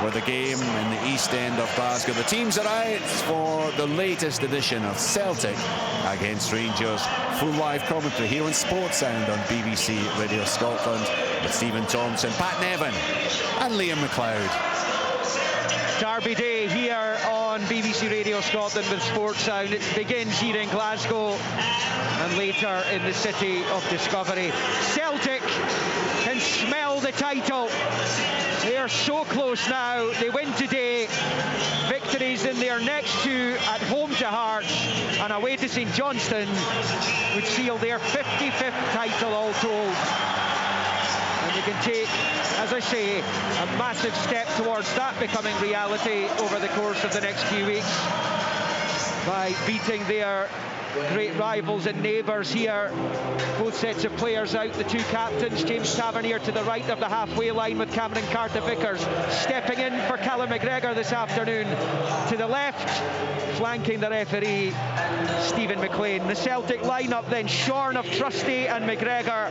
with a game in the East End of Glasgow. The teams are out for the latest edition of Celtic against Rangers. Full live commentary here on Sports Sound on BBC Radio Scotland with Stephen Thompson, Pat Nevin and Liam McLeod. Derby day here on BBC Radio Scotland with Sports Sound. It begins here in Glasgow and later in the city of Discovery. Celtic can smell the title. They are so close now. They win today. Victories in their next two at home to Hearts and away to St Johnstone would seal their 55th title all told. And they can take, as I say, a massive step towards that becoming reality over the course of the next few weeks by beating their great rivals and neighbours here. Both sets of players out, the two captains, James Tavernier to the right of the halfway line with Cameron Carter-Vickers stepping in for Callum McGregor this afternoon. To the left, flanking the referee, Stephen McLean. The Celtic lineup then shorn of Trusty and McGregor,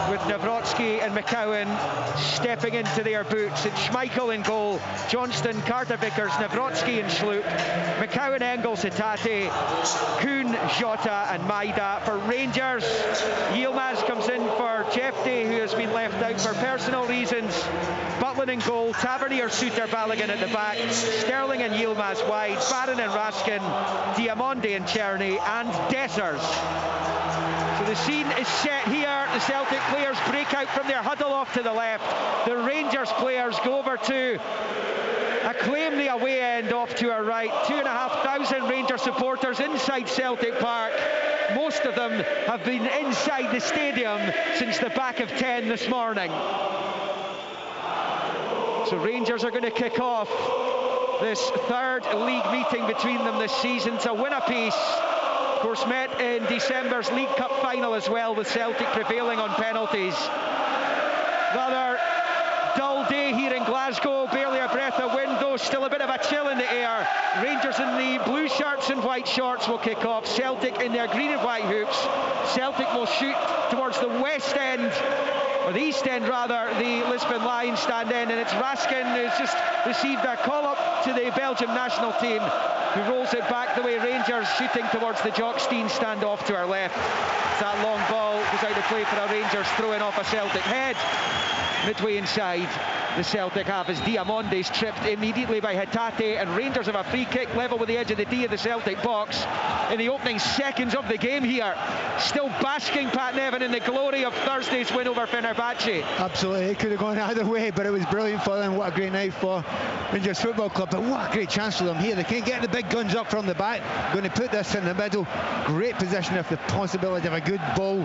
with Nawrocki and McCowan stepping into their boots. It's Schmeichel in goal, Johnston, Carter-Vickers, Nawrocki and Sloop, McCowan, Engels, Hatate, Kuhn, Jota and Maida. For Rangers, Yilmaz comes in for Jefte, who has been left out for personal reasons. Butland in goal, Tavernier, Suter, Balogun at the back, Sterling and Yilmaz wide, Barron and Raskin, Diamonde and Czerny and Dessers. So the scene is set here. The Celtic players break out from their huddle off to the left. The Rangers players go over to acclaim the away end off to our right. 2,500 Rangers supporters inside Celtic Park. Most of them have been inside the stadium since the back of 10 this morning. So Rangers are going to kick off this third league meeting between them this season to win a piece. Of course, met in December's League Cup final as well, with Celtic prevailing on penalties. Rather dull day here in Glasgow, barely a breath of wind though, still a bit of a chill in the air. Rangers in the blue shirts and white shorts will kick off, Celtic in their green and white hoops. Celtic will shoot towards the west end, or the east end rather, the Lisbon Lions stand end, and it's Raskin who's just received a call up to the Belgium national team, who rolls it back the way Rangers shooting towards the Jock Stein stand off to our left. That long ball goes out of play for a Rangers throwing off a Celtic head. Midway inside the Celtic half as Diamonde is tripped immediately by Hatate, and Rangers have a free kick level with the edge of the D of the Celtic box in the opening seconds of the game here. Still basking, Pat Nevin, in the glory of Thursday's win over Fenerbahce. Absolutely, it could have gone either way, but it was brilliant for them. What a great night for Rangers Football Club, but what a great chance for them here. They can't get the big guns up from the back. Going to put this in the middle. Great position if the possibility of a good ball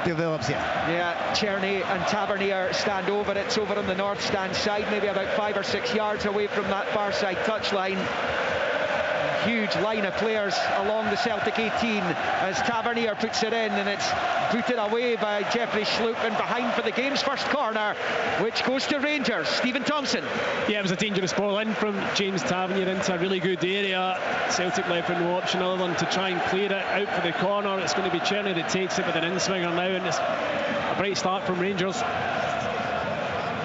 develops here. Yeah, Czerny and Tavernier stand over. It's over on the north stand side, maybe about 5 or 6 yards away from that far side touchline. Huge line of players along the Celtic 18 as Tavernier puts it in, and it's booted away by Jeffrey Sloop and behind for the game's first corner, which goes to Rangers. Stephen Thompson. Yeah, it was a dangerous ball in from James Tavernier into a really good area. Celtic left with no option other than to try and clear it out for the corner. It's going to be Czerny that takes it with an in-swinger now, and it's a bright start from Rangers.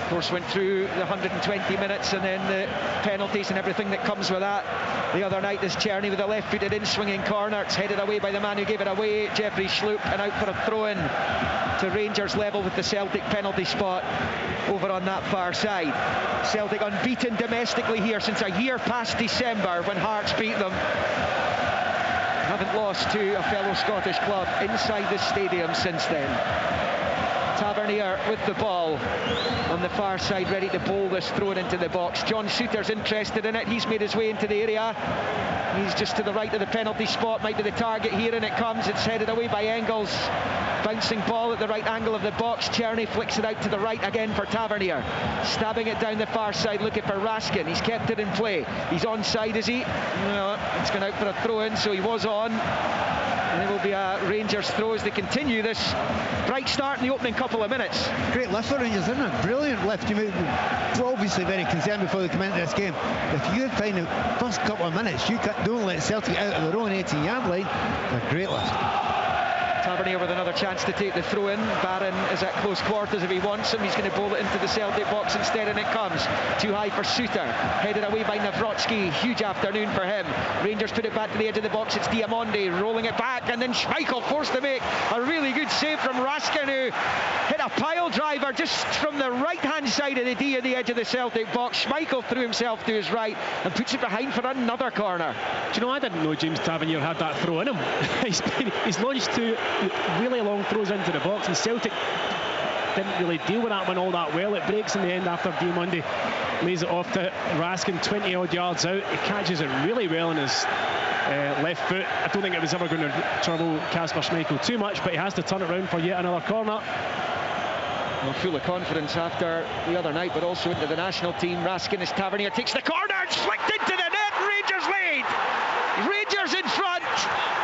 Of course, went through the 120 minutes and then the penalties and everything that comes with that. The other night, this Czerny with a left-footed in-swinging corner. It's headed away by the man who gave it away, Jeffrey Sloop, and out for a throw-in to Rangers level with the Celtic penalty spot over on that far side. Celtic unbeaten domestically here since a year past December when Hearts beat them. Haven't lost to a fellow Scottish club inside the stadium since then. Tavernier with the ball on the far side, ready to bowl this thrown into the box. John Suter's interested in it. He's made his way into the area. He's just to the right of the penalty spot, might be the target here, and it comes. It's headed away by Engels. Bouncing ball at the right angle of the box. Czerny flicks it out to the right again for Tavernier. Stabbing it down the far side, looking for Raskin. He's kept it in play. He's onside, is he? No, it's gone out for a throw-in, so he was on. And there will be a Rangers throw as they continue this bright start in the opening couple of minutes. Great lift for Rangers, isn't it? Brilliant lift. You were obviously very concerned before they come into this game. If you find the first couple of minutes, you don't let Celtic out of their own 18-yard line. A great lift. Tavernier with another chance to take the throw in. Barron is at close quarters if he wants him. He's going to bowl it into the Celtic box instead, and it comes too high for Suter. Headed away by Nawrocki. Huge afternoon for him. Rangers put it back to the edge of the box. It's Diamonde rolling it back, and then Schmeichel forced to make a really good save from Raskin, who hit a pile driver just from the right hand side of the D at the edge of the Celtic box. Schmeichel threw himself to his right and puts it behind for another corner. Do you know, I didn't know James Tavernier had that throw in him. He's launched 2 really long throws into the box, and Celtic didn't really deal with that one all that well. It breaks in the end after Diamonde lays it off to Raskin 20 odd yards out. He catches it really well in his left foot. I don't think it was ever going to trouble Kasper Schmeichel too much, but he has to turn it around for yet another corner. Well, full of confidence after the other night, but also into the national team. Raskin as Tavernier takes the corner and flicked into the net. Rangers lead. Rangers in front.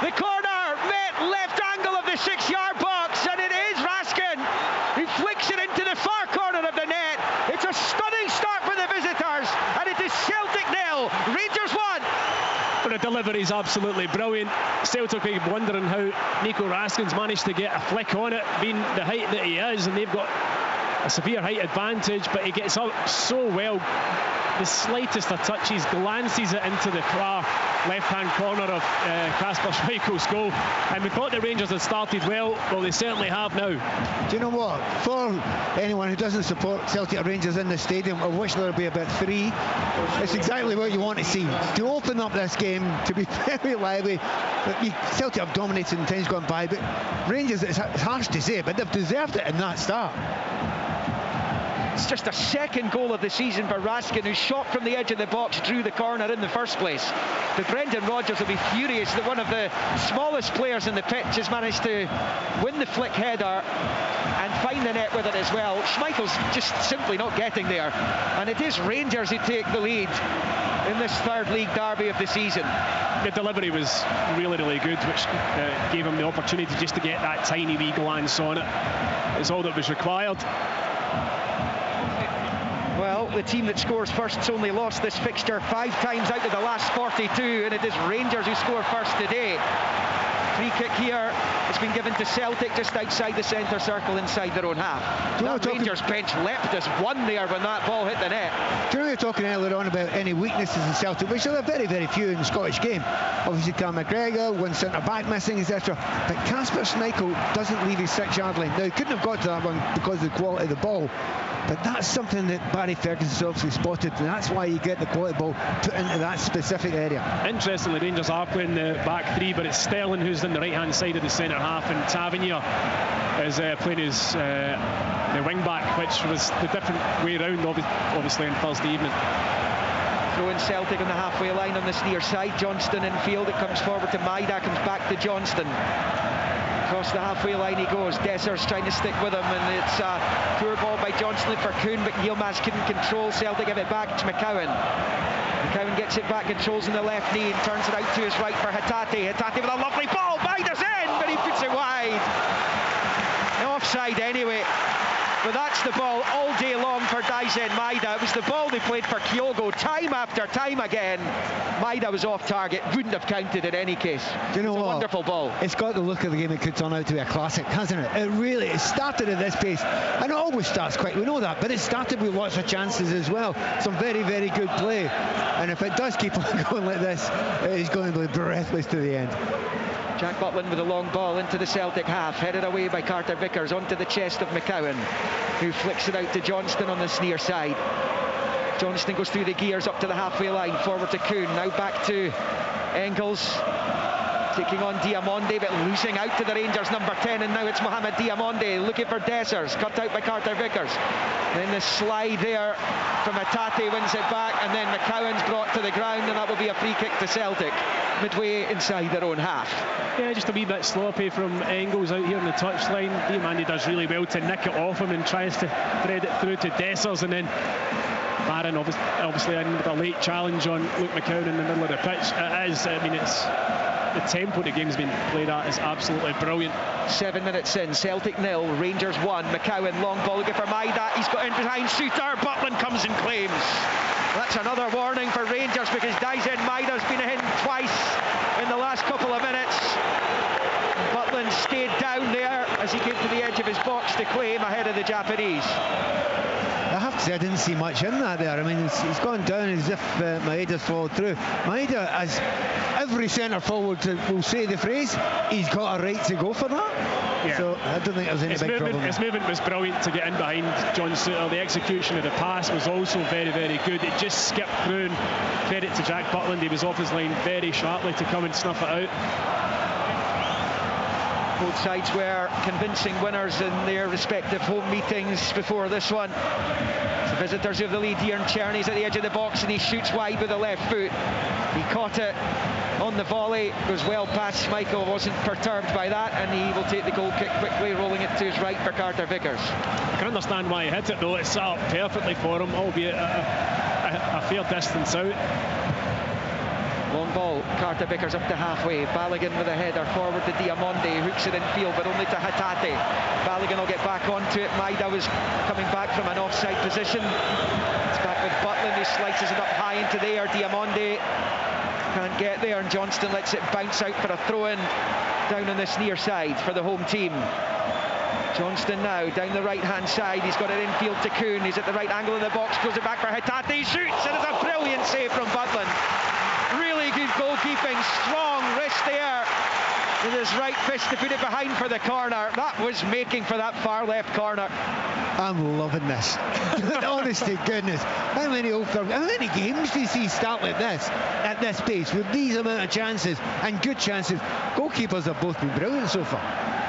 The corner met left angle of the 6-yard box, and it is Raskin who flicks it into the far corner of the net. It's a stunning start for the visitors, and it is Celtic 0, Rangers 1. But the delivery is absolutely brilliant. Celtic are wondering how Nico Raskin's managed to get a flick on it, being the height that he is, and they've got a severe height advantage, but he gets up so well. The slightest of touches, glances it into the far left-hand corner of Kasper Schmeichel's goal. And we thought the Rangers had started well. Well, they certainly have now. Do you know what? For anyone who doesn't support Celtic or Rangers in the stadium, I wish there would be about 3. It's exactly what you want to see. To open up this game, to be very lively. Celtic have dominated in times gone by, but Rangers, it's harsh to say, but they've deserved it in that start. It's just a second goal of the season for Raskin, who shot from the edge of the box, drew the corner in the first place. But Brendan Rodgers will be furious that one of the smallest players in the pitch has managed to win the flick header and find the net with it as well. Schmeichel's just simply not getting there, and it is Rangers who take the lead in this third league derby of the season. The delivery was really, really good, which gave him the opportunity just to get that tiny wee glance on it. It's all that was required. Well, the team that scores first has only lost this fixture 5 times out of the last 42, and it is Rangers who score first today. Free kick here has been given to Celtic just outside the centre circle inside their own half. That Rangers bench leapt as one there when that ball hit the net. Do you know, we were talking earlier on about any weaknesses in Celtic, which there are very, very few in the Scottish game. Obviously, Cal McGregor, one centre-back missing, etc. But Kasper Schmeichel doesn't leave his 6-yard line. Now, he couldn't have got to that one because of the quality of the ball. But that's something that Barry Ferguson obviously spotted, and that's why you get the quality ball put into that specific area. Interestingly, Rangers are playing the back 3, but it's Sterling who's in the right-hand side of the centre half, and Tavernier is playing his the wing-back, which was the different way round, obviously, on Thursday evening. Throwing Celtic on the halfway line on this near side. Johnston in field. It comes forward to Maida, comes back to Johnston. Across the halfway line he goes. Desser's trying to stick with him, and it's a poor ball by Johnston for Kuhn, but Yilmaz couldn't control. Celtic give it back to McCowan. McCowan gets it back, controls in the left knee and turns it out to his right for Hatate. Hatate with a lovely ball. Maida's in, but he puts it wide. Offside anyway. But that's the ball all day long for Daizen Maida. It was the ball they played for Kyogo time after time again. Maida was off target, wouldn't have counted in any case. Do you know what? A wonderful ball. It's got the look of the game. It could turn out to be a classic, hasn't it? It started at this pace, and it always starts quick, we know that, but it started with lots of chances as well. Some very, very good play. And if it does keep on going like this, it is going to be breathless to the end. Jack Butland with a long ball into the Celtic half, headed away by Carter Vickers onto the chest of McCowan, who flicks it out to Johnston on this near side. Johnston goes through the gears up to the halfway line, forward to Kuhn, now back to Engels, taking on Diamonde, but losing out to the Rangers number 10, and now it's Mohamed Diamonde looking for Dessers, cut out by Carter Vickers. Then the slide there from Hatate wins it back, and then McCowan's brought to the ground, and that will be a free kick to Celtic midway inside their own half. Yeah, just a wee bit sloppy from Engels out here on the touchline. Diamande does really well to nick it off him and tries to thread it through to Dessers, and then Barron obviously in with a late challenge on Luke McCowan in the middle of the pitch. It is, I mean, it's the tempo the game's been played at is absolutely brilliant. 7 minutes in, Celtic 0, Rangers 1. McCowan, long ball looking for Maida. He's got in behind Suter. Butland comes and claims. That's another warning for Rangers, because Daizen Maida's been in twice in the last couple of minutes. Butland stayed down to claim ahead of the Japanese. I have to say I didn't see much in that there. I mean, he's gone down as if Maeda's followed through. Maeda, as every centre forward will say the phrase, he's got a right to go for that. Yeah. So I don't think there's any big problem. His movement was brilliant to get in behind John Souttar. The execution of the pass was also very, very good. It just skipped through, and credit to Jack Butland. He was off his line very sharply to come and snuff it out. Both sides were convincing winners in their respective home meetings before this one. The visitors have the lead here, and Czerny's at the edge of the box and he shoots wide with the left foot. He caught it on the volley, goes well past Schmeichel, wasn't perturbed by that, and he will take the goal kick quickly, rolling it to his right for Carter Vickers. I can understand why he hit it though. It set up perfectly for him, albeit a fair distance out. Long ball, Carter Vickers up to halfway. Balogun with a header forward to Diamonde, hooks it in field but only to Hatate. Balogun will get back onto it. Maeda was coming back from an offside position. It's back with Butland, who slices it up high into the air. Diamonde can't get there, and Johnston lets it bounce out for a throw-in down on this near side for the home team. Johnston now down the right hand side, he's got it infield to Kuhn, he's at the right angle in the box, goes it back for Hatate, shoots, and it's a brilliant save from Butland. Really good goalkeeping, strong wrist there with his right fist to put it behind for the corner. That was making for that far left corner. I'm loving this. Honest to goodness. How many games do you see start like this, at this pace, with these amount of chances, and good chances? Goalkeepers have both been brilliant so far.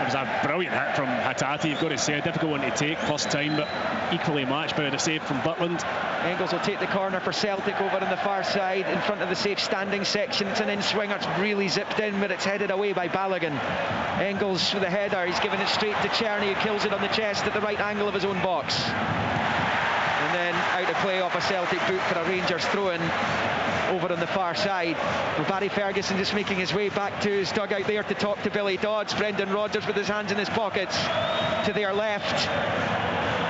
It was a brilliant hit from Hatate, you've got to say. A difficult one to take first time, but equally matched by the save from Butland. Engels will take the corner for Celtic over on the far side in front of the safe standing section. It's an in-swinger, it's really zipped in, but it's headed away by Balogun. Engels with the header, he's given it straight to Czerny, who kills it on the chest at the right angle of his own box. And then out of play off a Celtic boot for a Rangers throw-in over on the far side. Well, Barry Ferguson just making his way back to his dugout there to talk to Billy Dodds. Brendan Rodgers with his hands in his pockets to their left.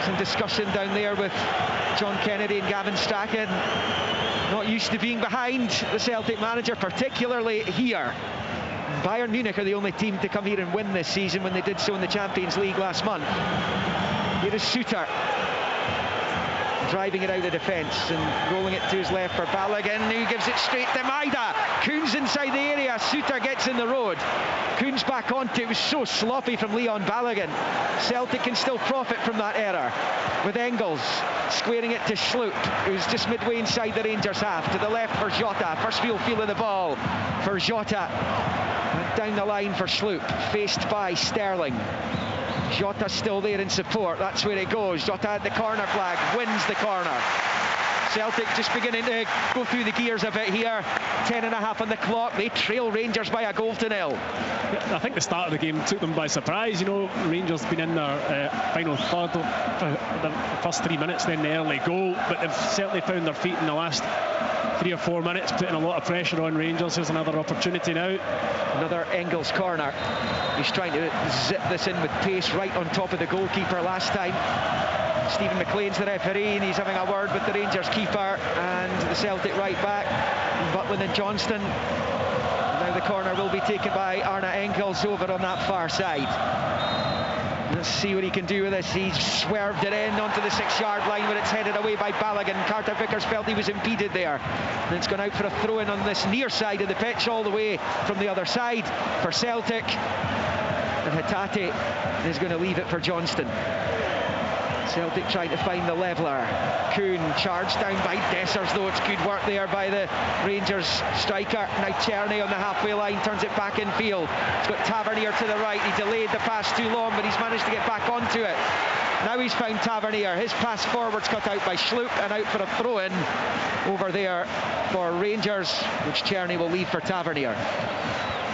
Some discussion down there with John Kennedy and Gavin Strachan. Not used to being behind the Celtic manager, particularly here. Bayern Munich are the only team to come here and win this season when they did so in the Champions League last month. Here is Souttar, driving it out of defence and rolling it to his left for Balogun, who gives it straight to Maeda. Kuhn's inside the area, Souttar gets in the road. Kuhn's back onto it. It was so sloppy from Leon Balogun. Celtic can still profit from that error with Engels squaring it to Sloop, who's just midway inside the Rangers half. To the left for Jota, first real feel of the ball for Jota. And down the line for Sloop, faced by Sterling. Jota still there in support, that's where it goes. Jota at the corner flag, wins the corner. Celtic just beginning to go through the gears a bit here. 10.5 on the clock. They trail Rangers by a goal to nil. I think the start of the game took them by surprise. You know, Rangers been in their final third for the first 3 minutes, then the early goal, but they've certainly found their feet in the last 3 or 4 minutes, putting a lot of pressure on Rangers. Here's another opportunity now. Another Engels corner. He's trying to zip this in with pace right on top of the goalkeeper last time. Stephen McLean's the referee, and he's having a word with the Rangers keeper and the Celtic right back, Butland and Johnston. Now the corner will be taken by Arne Engels over on that far side. Let's see what he can do with this. He's swerved it in onto the 6-yard line, but it's headed away by Balogun. Carter Vickers felt he was impeded there, and it's gone out for a throw-in on this near side of the pitch, all the way from the other side for Celtic. And Hatate is going to leave it for Johnston. Celtic trying to find the leveller. Kuhn charged down by Dessers, though. It's good work there by the Rangers striker. Now Czerny on the halfway line turns it back in field. It's got Tavernier to the right. He delayed the pass too long, but he's managed to get back onto it. Now he's found Tavernier. His pass forward's cut out by Sloop and out for a throw-in over there for Rangers, which Czerny will leave for Tavernier.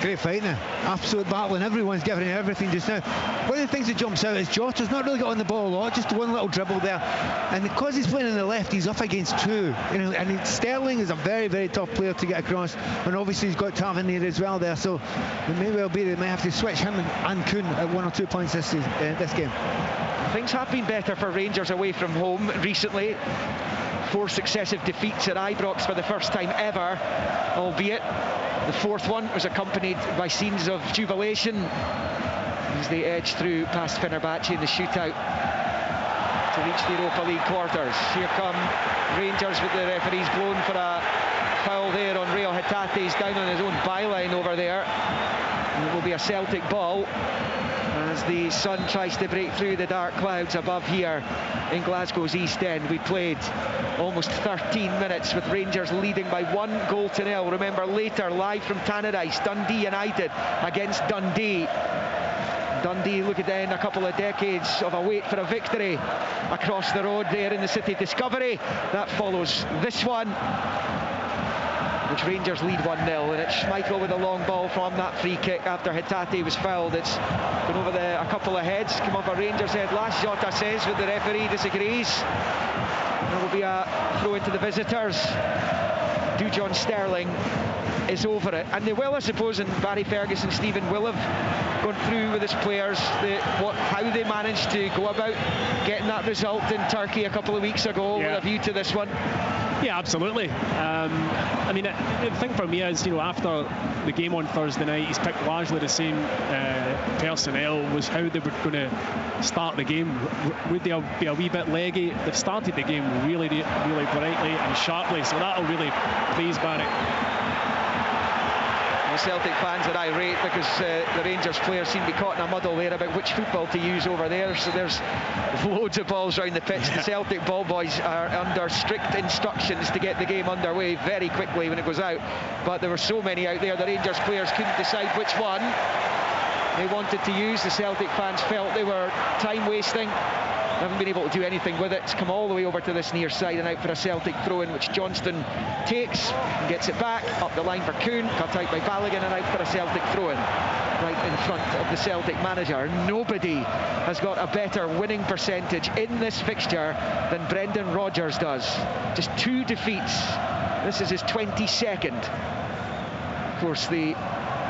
Great fight now, absolute battle, and everyone's giving everything just now. One of the things that jumps out is Jota's not really got on the ball a lot, just one little dribble there, and because he's playing on the left, he's up against two, you know, and Sterling is a very, very tough player to get across, and obviously he's got Tavernier as well there, so it may well be they may have to switch him and Kuhn at 1 or 2 points this game. Things have been better for Rangers away from home recently. 4 successive defeats at Ibrox for the first time ever, albeit the 4th one was accompanied by scenes of jubilation. as they edge through past Fenerbahce in the shootout to reach the Europa League quarters. Here come Rangers with the referees blown for a foul there on Rio Hatate. He's down on his own byline over there. And it will be a Celtic ball as the sun tries to break through the dark clouds above here in Glasgow's East End. We played almost 13 minutes with Rangers leading by 1-0. Remember, later, live from Tannadice, Dundee United against Dundee. Dundee look at then a couple of decades of a wait for a victory across the road there in the city. Discovery, that follows this one, which Rangers lead 1-0, and it's Schmeichel with a long ball from that free kick after Hatate was fouled. It's gone over a couple of heads, come over Rangers' head last, Jota says, but the referee disagrees. There will be a throw into the visitors. Dujon Sterling is over it, and they will, I suppose, and Barry Ferguson, Stephen, will have gone through with his players how they managed to go about getting that result in Turkey a couple of weeks ago, with a view to this one. Yeah, absolutely. I mean, the thing for me is, after the game on Thursday night, he's picked largely the same personnel. Was how they were going to start the game. Would they be a wee bit leggy? They've started the game really, really brightly and sharply, so that'll really please Barry. Celtic fans are irate because the Rangers players seem to be caught in a muddle there about which football to use over there. So there's loads of balls around the pitch. The Celtic ball boys are under strict instructions to get the game underway very quickly when it goes out. But there were so many out there, the Rangers players couldn't decide which one they wanted to use. The Celtic fans felt they were time wasting. They haven't been able to do anything with it. It's come all the way over to this near side and out for a Celtic throw-in, which Johnston takes and gets it back up the line for Kuhn, cut out by Balogun, and out for a Celtic throw-in right in front of the Celtic manager. Nobody has got a better winning percentage in this fixture than Brendan Rodgers does. Just 2 defeats. This is his 22nd. Of course, the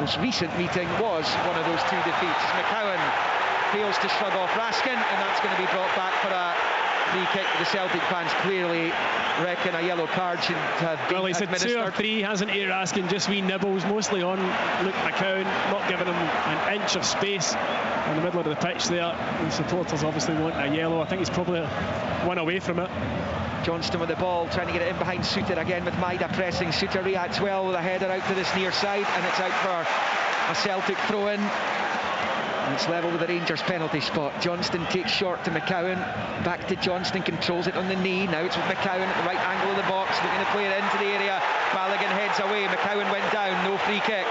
most recent meeting was one of those 2 defeats. McCowan fails to shrug off Raskin, and that's going to be brought back for a free kick. The Celtic fans clearly reckon a yellow card should have been administered. He's had 2 or 3, hasn't he, Raskin? Just wee nibbles, mostly on Luke McCowan, not giving him an inch of space in the middle of the pitch there. The supporters obviously want a yellow. I think he's probably one away from it. Johnston with the ball, trying to get it in behind Suter again with Maida pressing. Suter reacts well with a header out to this near side, and it's out for a Celtic throw-in. And it's level with the Rangers penalty spot. Johnston takes short to McCowan. Back to Johnston, controls it on the knee. Now it's with McCowan at the right angle of the box, looking to play it into the area. Balogun heads away. McCowan went down. No free kick,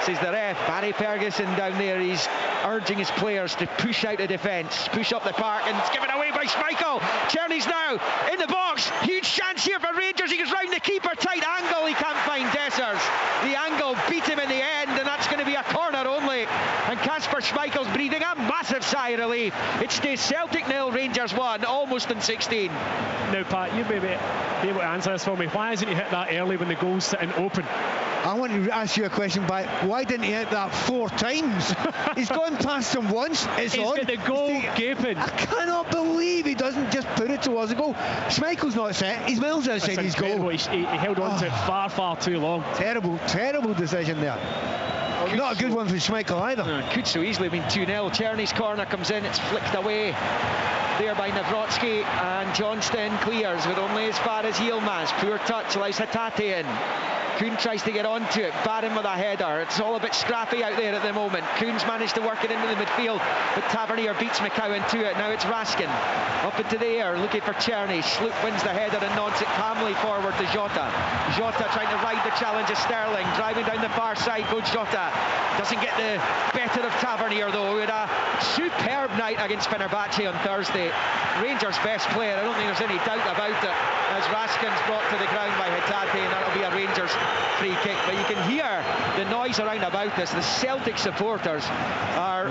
says the ref. Barry Ferguson down there. He's urging his players to push out the defence, push up the park, and it's given away by Schmeichel. Czerny's now in the box. Huge chance here for Rangers. He goes round the keeper. Tight angle. He can't find Dessers. The angle beat him in the end, and that's going to be a corner only. And Kasper Schmeichel's breathing a massive sigh of relief. It stays Celtic 0, Rangers 1, almost in 16. Now, Pat, you may be able to answer this for me. Why hasn't he hit that early when the goal's sitting open? I want to ask you a question back. Why didn't he hit that 4 times? He's gone past him once. He's got the goal gaping. I cannot believe he doesn't just put it towards the goal. Schmeichel's not set. He's miles outside his goal. He held on to it far too long. Terrible decision there. Not a good one for Schmeichel either. No, could so easily have been 2-0. Czerny's corner comes in, it's flicked away there by Nawrocki, and Johnston clears with only as far as Yilmaz. Poor touch, allows Hatate in. Kuhn tries to get onto it, Barron with a header. It's all a bit scrappy out there at the moment. Kuhn's managed to work it into the midfield, but Tavernier beats McCowan to it. Now it's Raskin up into the air, looking for Czerny. Sloop wins the header and nods it calmly forward to Jota. Jota trying to ride the challenge of Sterling, driving down the far side goes Jota. Doesn't get the better of Tavernier though. With a superb night against Fenerbahce on Thursday. Rangers' best player, I don't think there's any doubt about it, as Raskin's brought to the ground by Hatate, and that'll be a Rangers free kick. But you can hear the noise around about this. The Celtic supporters are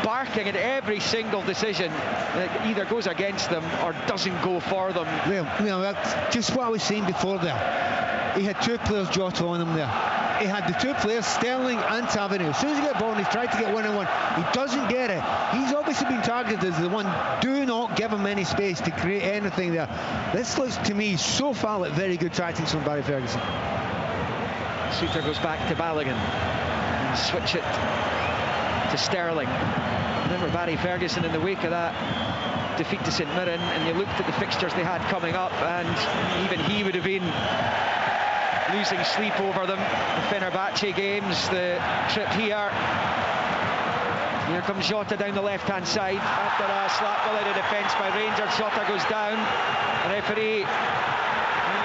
barking at every single decision that either goes against them or doesn't go for them. Well, that's just what I was saying before there. He had 2 players Jota on him there. He had the 2 players, Sterling and Tavernier. As soon as he got the ball and he's tried to get 1-on-1, he doesn't get it. He's obviously been targeted as the one. Do not give him any space to create anything there. This looks to me so far like very good tactics from Barry Ferguson. Suter goes back to Balogun and switch it to Sterling. Remember Barry Ferguson in the wake of that defeat to St Mirren, and you looked at the fixtures they had coming up, and even he would have been losing sleep over them. The Fenerbahce games, the trip here. Here comes Jota down the left-hand side after a slap ball out of defence by Rangers. Jota goes down. The referee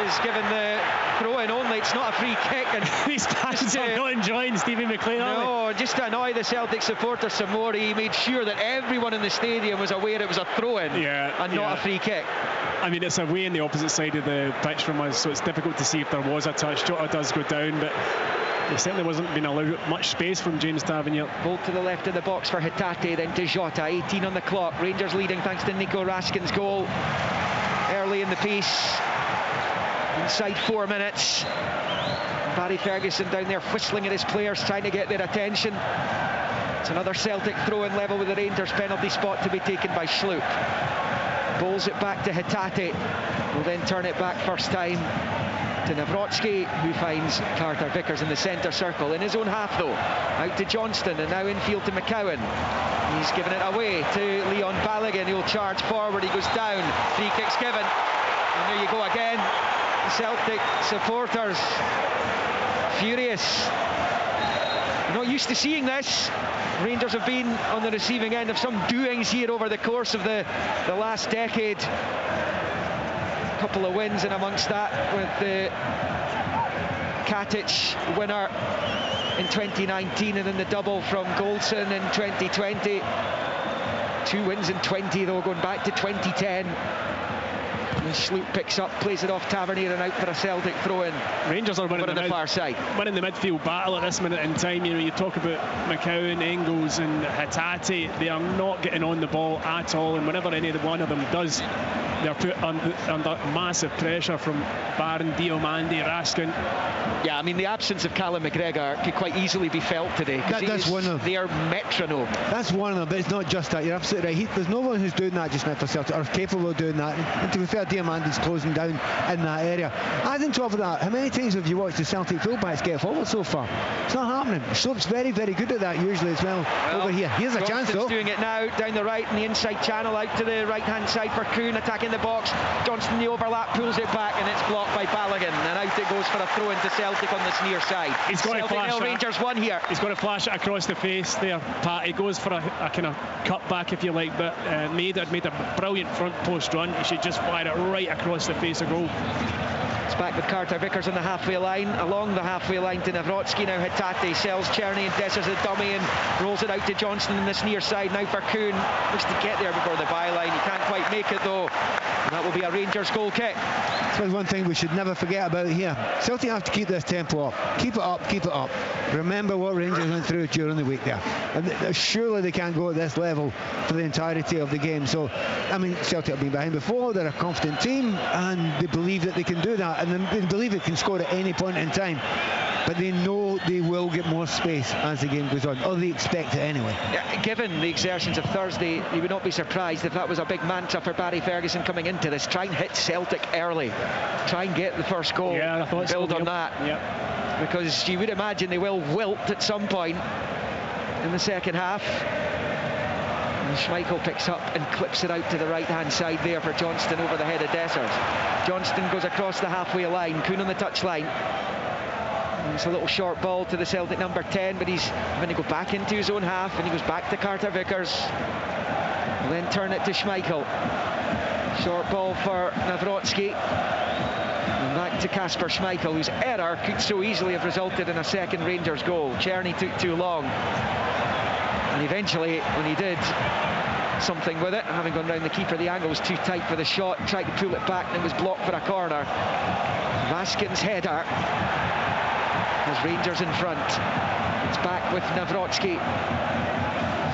is given the throw-in only. It's not a free kick. And these fans are not enjoying Stevie McLean, no, just to annoy the Celtic supporters some more, he made sure that everyone in the stadium was aware it was a throw-in and not a free kick. I mean, it's away on the opposite side of the pitch from us, so it's difficult to see if there was a touch. Jota does go down, but there certainly wasn't being allowed much space from James Tavernier. Ball to the left of the box for Hatate, then to Jota. 18 on the clock. Rangers leading thanks to Nico Raskin's goal early in the piece. Inside 4 minutes. Barry Ferguson down there whistling at his players, trying to get their attention. It's another Celtic throw-in level with the Rangers penalty spot to be taken by Schlupp. Bowls it back to Hatate. Will then turn it back first time to Nawrocki, who finds Carter Vickers in the centre circle. In his own half though, out to Johnston, and now infield to McCowan. He's given it away to Leon Balogun, who'll charge forward. He goes down, free kick's given, and there you go again. The Celtic supporters furious. You're not used to seeing this. Rangers have been on the receiving end of some doings here over the course of the last decade. A couple of wins in amongst that with the Katic winner in 2019 and then the double from Goldson in 2020. 2 wins in 20 though, going back to 2010. And Schlupp picks up, plays it off Tavernier and out for a Celtic throw-in. Rangers are winning the far side. Winning the midfield battle at this minute in time. You know, you talk about McCowan, Engels and Hatate. They are not getting on the ball at all, and whenever any one of them does, they're put under massive pressure from Barron, Diomande, Raskin. Yeah, I mean, the absence of Callum McGregor could quite easily be felt today. That's one of them. They are metronome. That's one of them, but it's not just that. You're absolutely right. There's no one who's doing that just now for Celtic, or capable of doing that. And to be fair, Diamande's closing down in that area. Add on top of that, how many times have you watched the Celtic fullbacks get forward so far? It's not happening. Schlupp's very, very good at that usually as well over here. Here's a chance though. Doing it now, down the right in the inside channel, out to the right-hand side for Kuhn, attacking the box. Johnston, the overlap, pulls it back, and it's blocked by Balogun. And out it goes for a throw into Celtic on this near side. He's got to flash it. Rangers won here. He's got to flash it across the face there, Pat. He goes for a kind of cut back, if you like, but made a brilliant front post run. He should just fire it right across the face of goal. It's back with Carter Vickers on the halfway line, along the halfway line to Nawrocki. Now Hatate sells Czerny and Dessers the dummy and rolls it out to Johnston in this near side. Now for Kuhn, looks to get there before the byline. He can't quite make it though. And that will be a Rangers goal kick. So one thing we should never forget about here. Celtic have to keep this tempo up. Keep it up, keep it up. Remember what Rangers went through during the week there. And surely they can't go at this level for the entirety of the game. So, I mean, Celtic have been behind before. They're a confident team and they believe that they can do that. And they believe it can score at any point in time. But they know they will get more space as the game goes on, or they expect it anyway. Yeah, given the exertions of Thursday, you would not be surprised if that was a big mantra for Barry Ferguson coming into this. Try and hit Celtic early. Try and get the first goal. Yeah, I thought build so, on that. Yep. Because you would imagine they will wilt at some point in the second half. And Schmeichel picks up and clips it out to the right-hand side there for Johnston over the head of Dessers. Johnston goes across the halfway line. Kuhn on the touchline. It's a little short ball to the Celtic number 10, but he's going to go back into his own half, and he goes back to Carter Vickers. And then turn it to Schmeichel. Short ball for Nawrocki. And back to Kasper Schmeichel, whose error could so easily have resulted in a second Rangers goal. Czerny took too long. And eventually, when he did something with it, having gone round the keeper, the angle was too tight for the shot, tried to pull it back, and it was blocked for a corner. Raskin's header has Rangers in front. It's back with Nawrocki.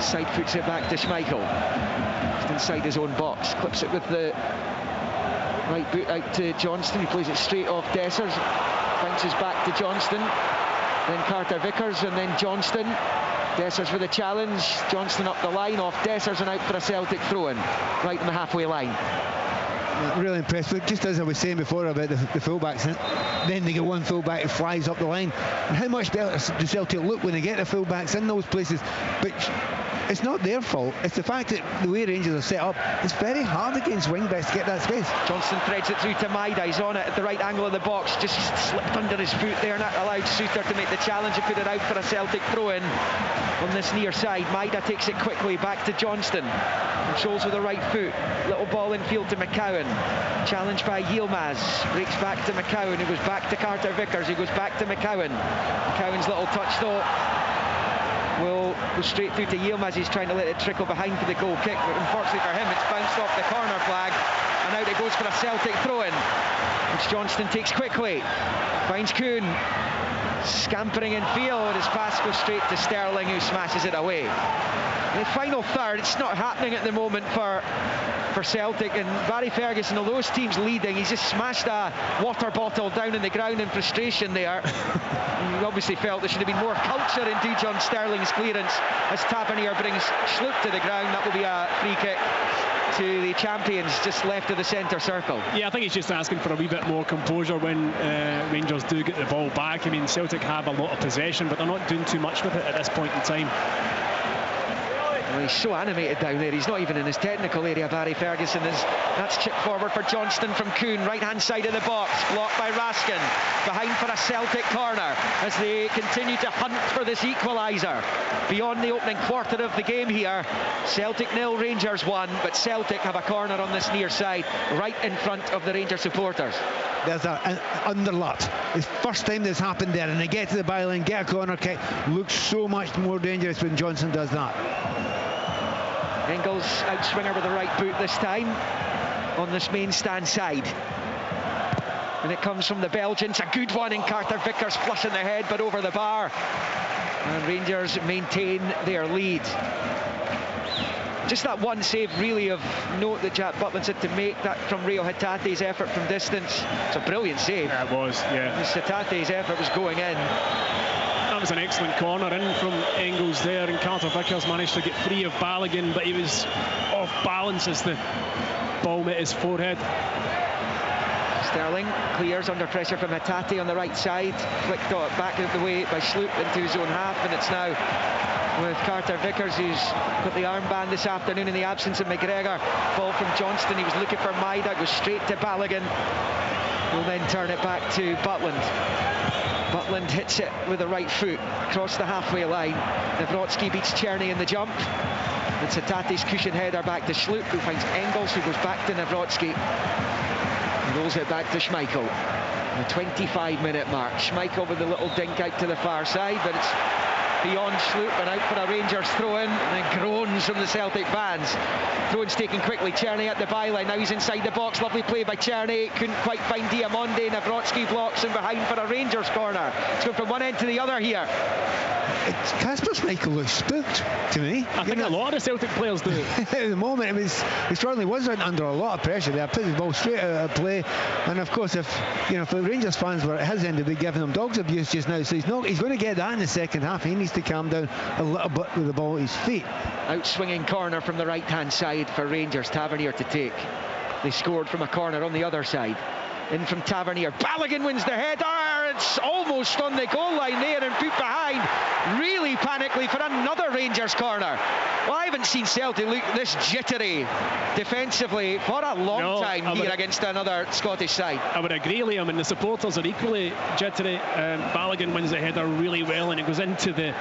Side foots it back to Schmeichel. Just inside his own box. Clips it with the right boot out to Johnston. He plays it straight off Dessers. Bounces back to Johnston. Then Carter Vickers and then Johnston. Dessers with a challenge. Johnston up the line off Dessers and out for a Celtic throw-in. Right on the halfway line. Really impressed. But just as I was saying before about the fullbacks, then they get one fullback who flies up the line. And how much better do Celtic look when they get the fullbacks in those places? But it's not their fault. It's the fact that the way Rangers are set up, it's very hard against wing-backs to get that space. Johnston threads it through to Maida. He's on it at the right angle of the box. Just slipped under his foot there, and that allowed Souttar to make the challenge and put it out for a Celtic throw-in on this near side. Maida takes it quickly back to Johnston. Controls with the right foot. Little ball in field to McCowan. Challenged by Yilmaz. Breaks back to McCowan, who goes back to Carter Vickers, who goes back to McCowan. McCowan's little touch though will go straight through to Yilmaz. He's trying to let it trickle behind for the goal kick, but unfortunately for him it's bounced off the corner flag, and out it goes for a Celtic throw-in, which Johnston takes quickly. Finds Kuhn scampering in field, and his pass goes straight to Sterling, who smashes it away. In the final third, it's not happening at the moment for Celtic, and Barry Ferguson, although his team's leading, he's just smashed a water bottle down on the ground in frustration there. He obviously felt there should have been more culture into John Sterling's clearance as Tavernier brings Sloop to the ground. That will be a free kick to the champions just left of the centre circle. Yeah, I think he's just asking for a wee bit more composure when Rangers do get the ball back. I mean, Celtic have a lot of possession, but they're not doing too much with it at this point in time. Well, he's so animated down there, he's not even in his technical area, Barry Ferguson. That's chipped forward for Johnston from Kuhn, right hand side of the box, blocked by Raskin, behind for a Celtic corner as they continue to hunt for this equaliser. Beyond the opening quarter of the game here, Celtic 0, Rangers 1, but Celtic have a corner on this near side, right in front of the Rangers supporters. There's an underlap. It's first time this happened there, and they get to the byline, get a corner kick. Looks so much more dangerous when Johnson does that. Engels outswinger with the right boot this time on this main stand side. And it comes from the Belgians, a good one, and Carter Vickers flushing the head but over the bar. And Rangers maintain their lead. Just that one save really of note that Jack Butland's had to make, that from Rio Hatate's effort from distance. It's a brilliant save. Yeah, it was, yeah. Hatate's effort was going in. That was an excellent corner in from Engels there, and Carter Vickers managed to get free of Balogun, but he was off balance as the ball met his forehead. Sterling clears under pressure from Hatate on the right side, flicked back out the way by Sloop into his own half, and it's now with Carter Vickers, who's got the armband this afternoon in the absence of McGregor. Ball from Johnston, he was looking for Maida, goes straight to Balogun, who'll then turn it back to Butland. Butland hits it with the right foot across the halfway line. Nawrocki beats Czerny in the jump. It's Hatate's cushion header back to Sloop, who finds Engels, who goes back to Nawrocki. He rolls it back to Schmeichel. The 25-minute mark. Schmeichel with a little dink out to the far side, but it's beyond Sloop and out for a Rangers throw-in, and then groans from the Celtic fans. Throw-in's taken quickly. Czerny at the byline. Now he's inside the box. Lovely play by Czerny. Couldn't quite find Diamonde. Nawrocki blocks him behind for a Rangers corner. It's going from one end to the other here. Kasper Schmeichel looks spooked to me. I think a lot of Celtic players do. At the moment, I mean, he certainly was under a lot of pressure there. Put the ball straight out of play, and of course, if the Rangers fans were at his end, they'd be giving him dog's abuse just now. So he's going to get that in the second half. He needs to calm down a little bit with the ball at his feet. Outswinging corner from the right-hand side for Rangers. Tavernier to take. They scored from a corner on the other side. In from Tavernier. Balogun wins the header. It's almost on the goal line there and put behind really panically for another Rangers corner. Well, I haven't seen Celtic look this jittery defensively for a long time here against another Scottish side. I would agree, Liam, and the supporters are equally jittery. Balogun wins the header really well, and it goes into the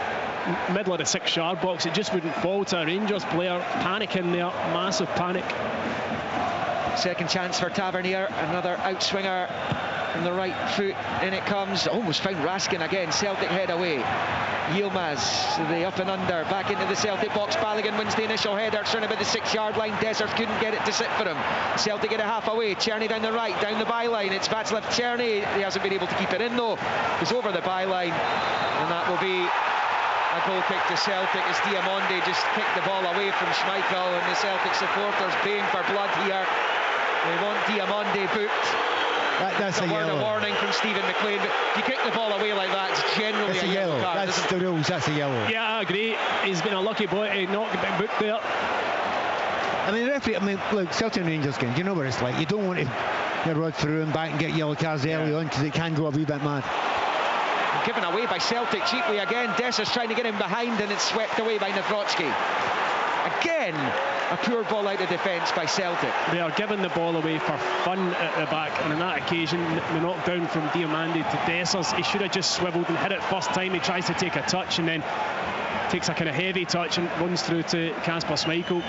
middle of the 6-yard box. It just wouldn't fall to a Rangers player. Panic in there, massive panic. Second chance for Tavernier, another outswinger from the right foot, in it comes, almost found Raskin again. Celtic head away. Yilmaz, the up and under, back into the Celtic box. Balogun wins the initial header, it's around about the 6-yard line. Dessers couldn't get it to sit for him. Celtic get a half away. Czerny down the right, down the byline. It's Václav Czerny. He hasn't been able to keep it in though. He's over the byline, and that will be a goal kick to Celtic as Diamonde just kicked the ball away from Schmeichel, and the Celtic supporters baying for blood here. They want Diamonde booked. That's a word yellow. of warning from Stephen McLean, but if you kick the ball away like that, it's generally a yellow card. That's the rules. That's a yellow. Yeah, I agree. He's been a lucky boy to not get booked there. I mean, the referee, look, Celtic and Rangers game, you know what it's like. You don't want to run through and back and get yellow cards early on, because it can go a wee bit mad. Given away by Celtic cheaply again. Dessers trying to get him behind, and it's swept away by Nawrocki. Again, a poor ball out of defence by Celtic. They are giving the ball away for fun at the back, and on that occasion, the knockdown from Diamandi to Dessers, he should have just swivelled and hit it first time. He tries to take a touch and then takes a kind of heavy touch and runs through to Kasper Schmeichel.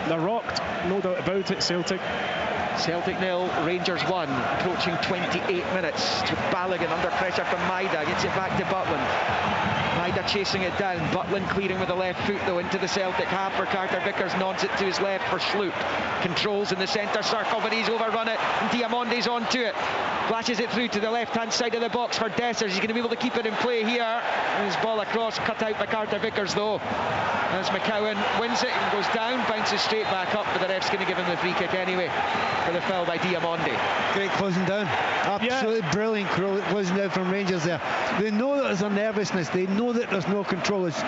They're rocked, no doubt about it, Celtic. Celtic 0, Rangers 1, approaching 28 minutes. Balogun under pressure from Maida, gets it back to Butland. Maida chasing it down, Butland clearing with the left foot though into the Celtic half for Carter Vickers, nods it to his left for Sloop. Controls in the centre circle, but he's overrun it, and Diamondi's onto it. Flashes it through to the left-hand side of the box for Dessers. He's going to be able to keep it in play here. And his ball across, cut out by Carter Vickers though. As McCowan wins it and goes down, bounces straight back up, but the ref's going to give him the free kick anyway for the foul by Diamondi. Great closing down. Absolutely brilliant closing down from Rangers there. They know that there's a nervousness. They know that there's no control. As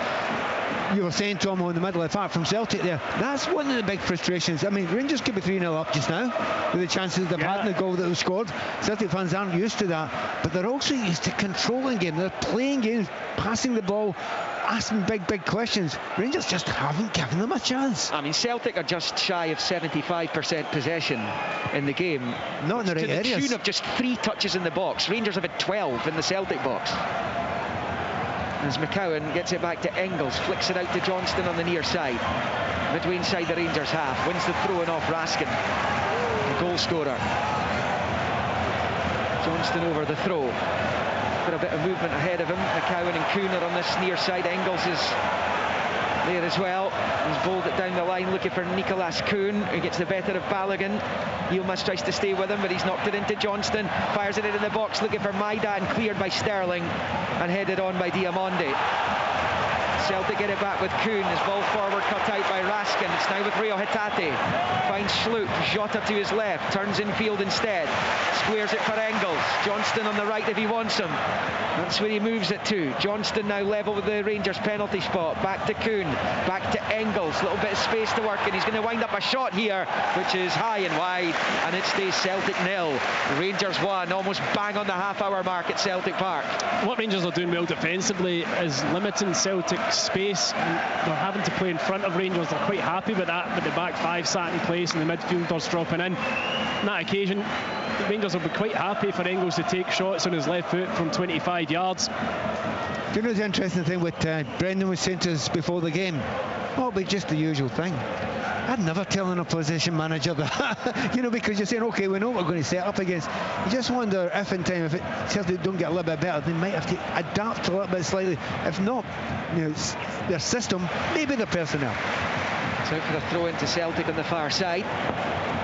you were saying, Tom, on the middle of the park from Celtic there. That's one of the big frustrations. I mean, Rangers could be 3-0 up just now with the chances they've had in the goal that was scored. Celtic fans aren't used to that, but they're also used to controlling games. They're playing games, passing the ball, asking big questions. Rangers just haven't given them a chance. I mean, Celtic are just shy of 75% possession in the game. Not in the right areas. To the tune of just 3 touches in the box. Rangers have had 12 in the Celtic box. As McCowan gets it back to Engels, flicks it out to Johnston on the near side. Midway inside the Rangers half, wins the throw-in off Raskin, the goal scorer. Johnston over the throw. Got a bit of movement ahead of him. McCowan and Kuhn are on this near side. Engels is there as well. He's bowled it down the line looking for Nicolas Kuhn, who gets the better of Balogun. Yilmaz tries to stay with him, but he's knocked it into Johnston. Fires it in the box looking for Maida, and cleared by Sterling and headed on by Diamondi. Celtic get it back with Kuhn. His ball forward cut out by Raskin. It's now with Rio Hatate. Finds Sloop. Jota to his left. Turns infield instead. Squares it for Engels. Johnston on the right if he wants him. That's where he moves it to. Johnston now level with the Rangers penalty spot. Back to Kuhn. Back to Engels. A little bit of space to work in. He's going to wind up a shot here, which is high and wide. And it stays Celtic 0. Rangers 1. Almost bang on the half-hour mark at Celtic Park. What Rangers are doing well defensively is limiting Celtic's space, and they're having to play in front of Rangers. They're quite happy with that, but the back 5 sat in place and the midfielders dropping in. On that occasion, the Rangers will be quite happy for Engels to take shots on his left foot from 25 yards. Do you know the interesting thing what Brendan was saying to us before the game? Well, it'll be just the usual thing. I'd never tell an opposition manager that, you know, because you're saying, okay, we know what we're going to set up against. You just wonder if in time, if Celtic don't get a little bit better, they might have to adapt a little bit slightly. If not, you know, their system, maybe their personnel. It's out for the throw into Celtic on the far side.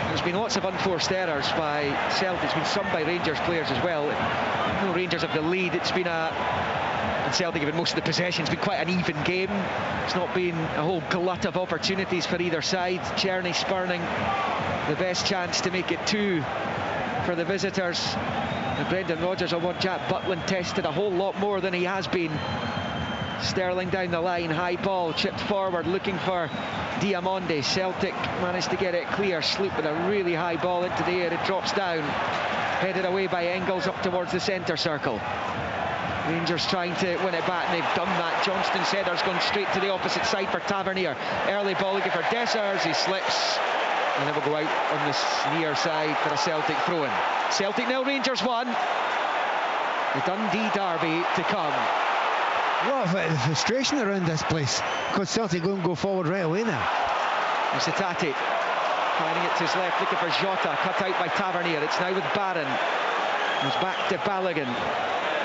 There's been lots of unforced errors by Celtic. There's been some by Rangers players as well. You know, Rangers have the lead. It's been and Celtic have had most of the possession. It's been quite an even game. It's not been a whole glut of opportunities for either side. Czerny spurning the best chance to make it 2 for the visitors. And Brendan Rodgers will want Jack Butland tested a whole lot more than he has been. Sterling down the line, high ball, chipped forward, looking for Diamondi. Celtic managed to get it clear. Sloop with a really high ball into the air. It drops down, headed away by Engels up towards the centre circle. Rangers trying to win it back, and they've done that. Johnston's header's gone straight to the opposite side for Tavernier. Early ball looking for Dessers, he slips, and it will go out on the near side for a Celtic throw-in. Celtic 0, Rangers 1. The Dundee derby to come. A lot of frustration around this place, because Celtic won't go forward right away now. There's Hatate finding it to his left, looking for Jota, cut out by Tavernier. It's now with Barron. It's back to Balogun.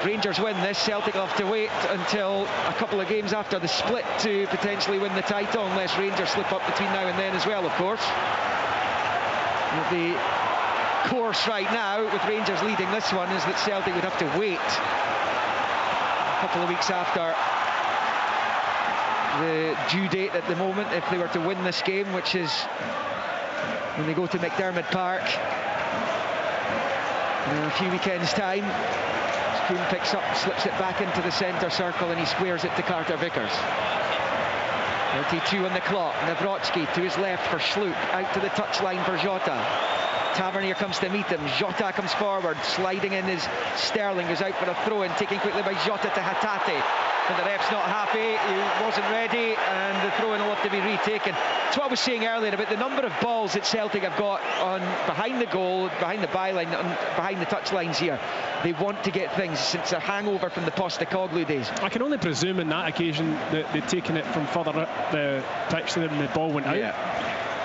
Rangers win this, Celtic will have to wait until a couple of games after the split to potentially win the title, unless Rangers slip up between now and then as well, of course. The course right now, with Rangers leading this one, is that Celtic would have to wait a couple of weeks after the due date at the moment if they were to win this game, which is when they go to McDermott Park in a few weekends' time. Kuhn picks up, slips it back into the centre circle, and he squares it to Carter Vickers. 32 on the clock. Nawrocki to his left for Schlup, out to the touchline for Jota. Tavernier comes to meet him. Jota comes forward, sliding in is Sterling, goes out for a throw-in, taken quickly by Jota to Hatate. But the ref's not happy, he wasn't ready, and the throw-in will have to be retaken. That's what I was saying earlier about the number of balls that Celtic have got on behind the goal, behind the byline, behind the touchlines here. They want to get things since a hangover from the Postecoglou days. I can only presume on that occasion that they'd taken it from further up the pitch than the ball went out. Yeah.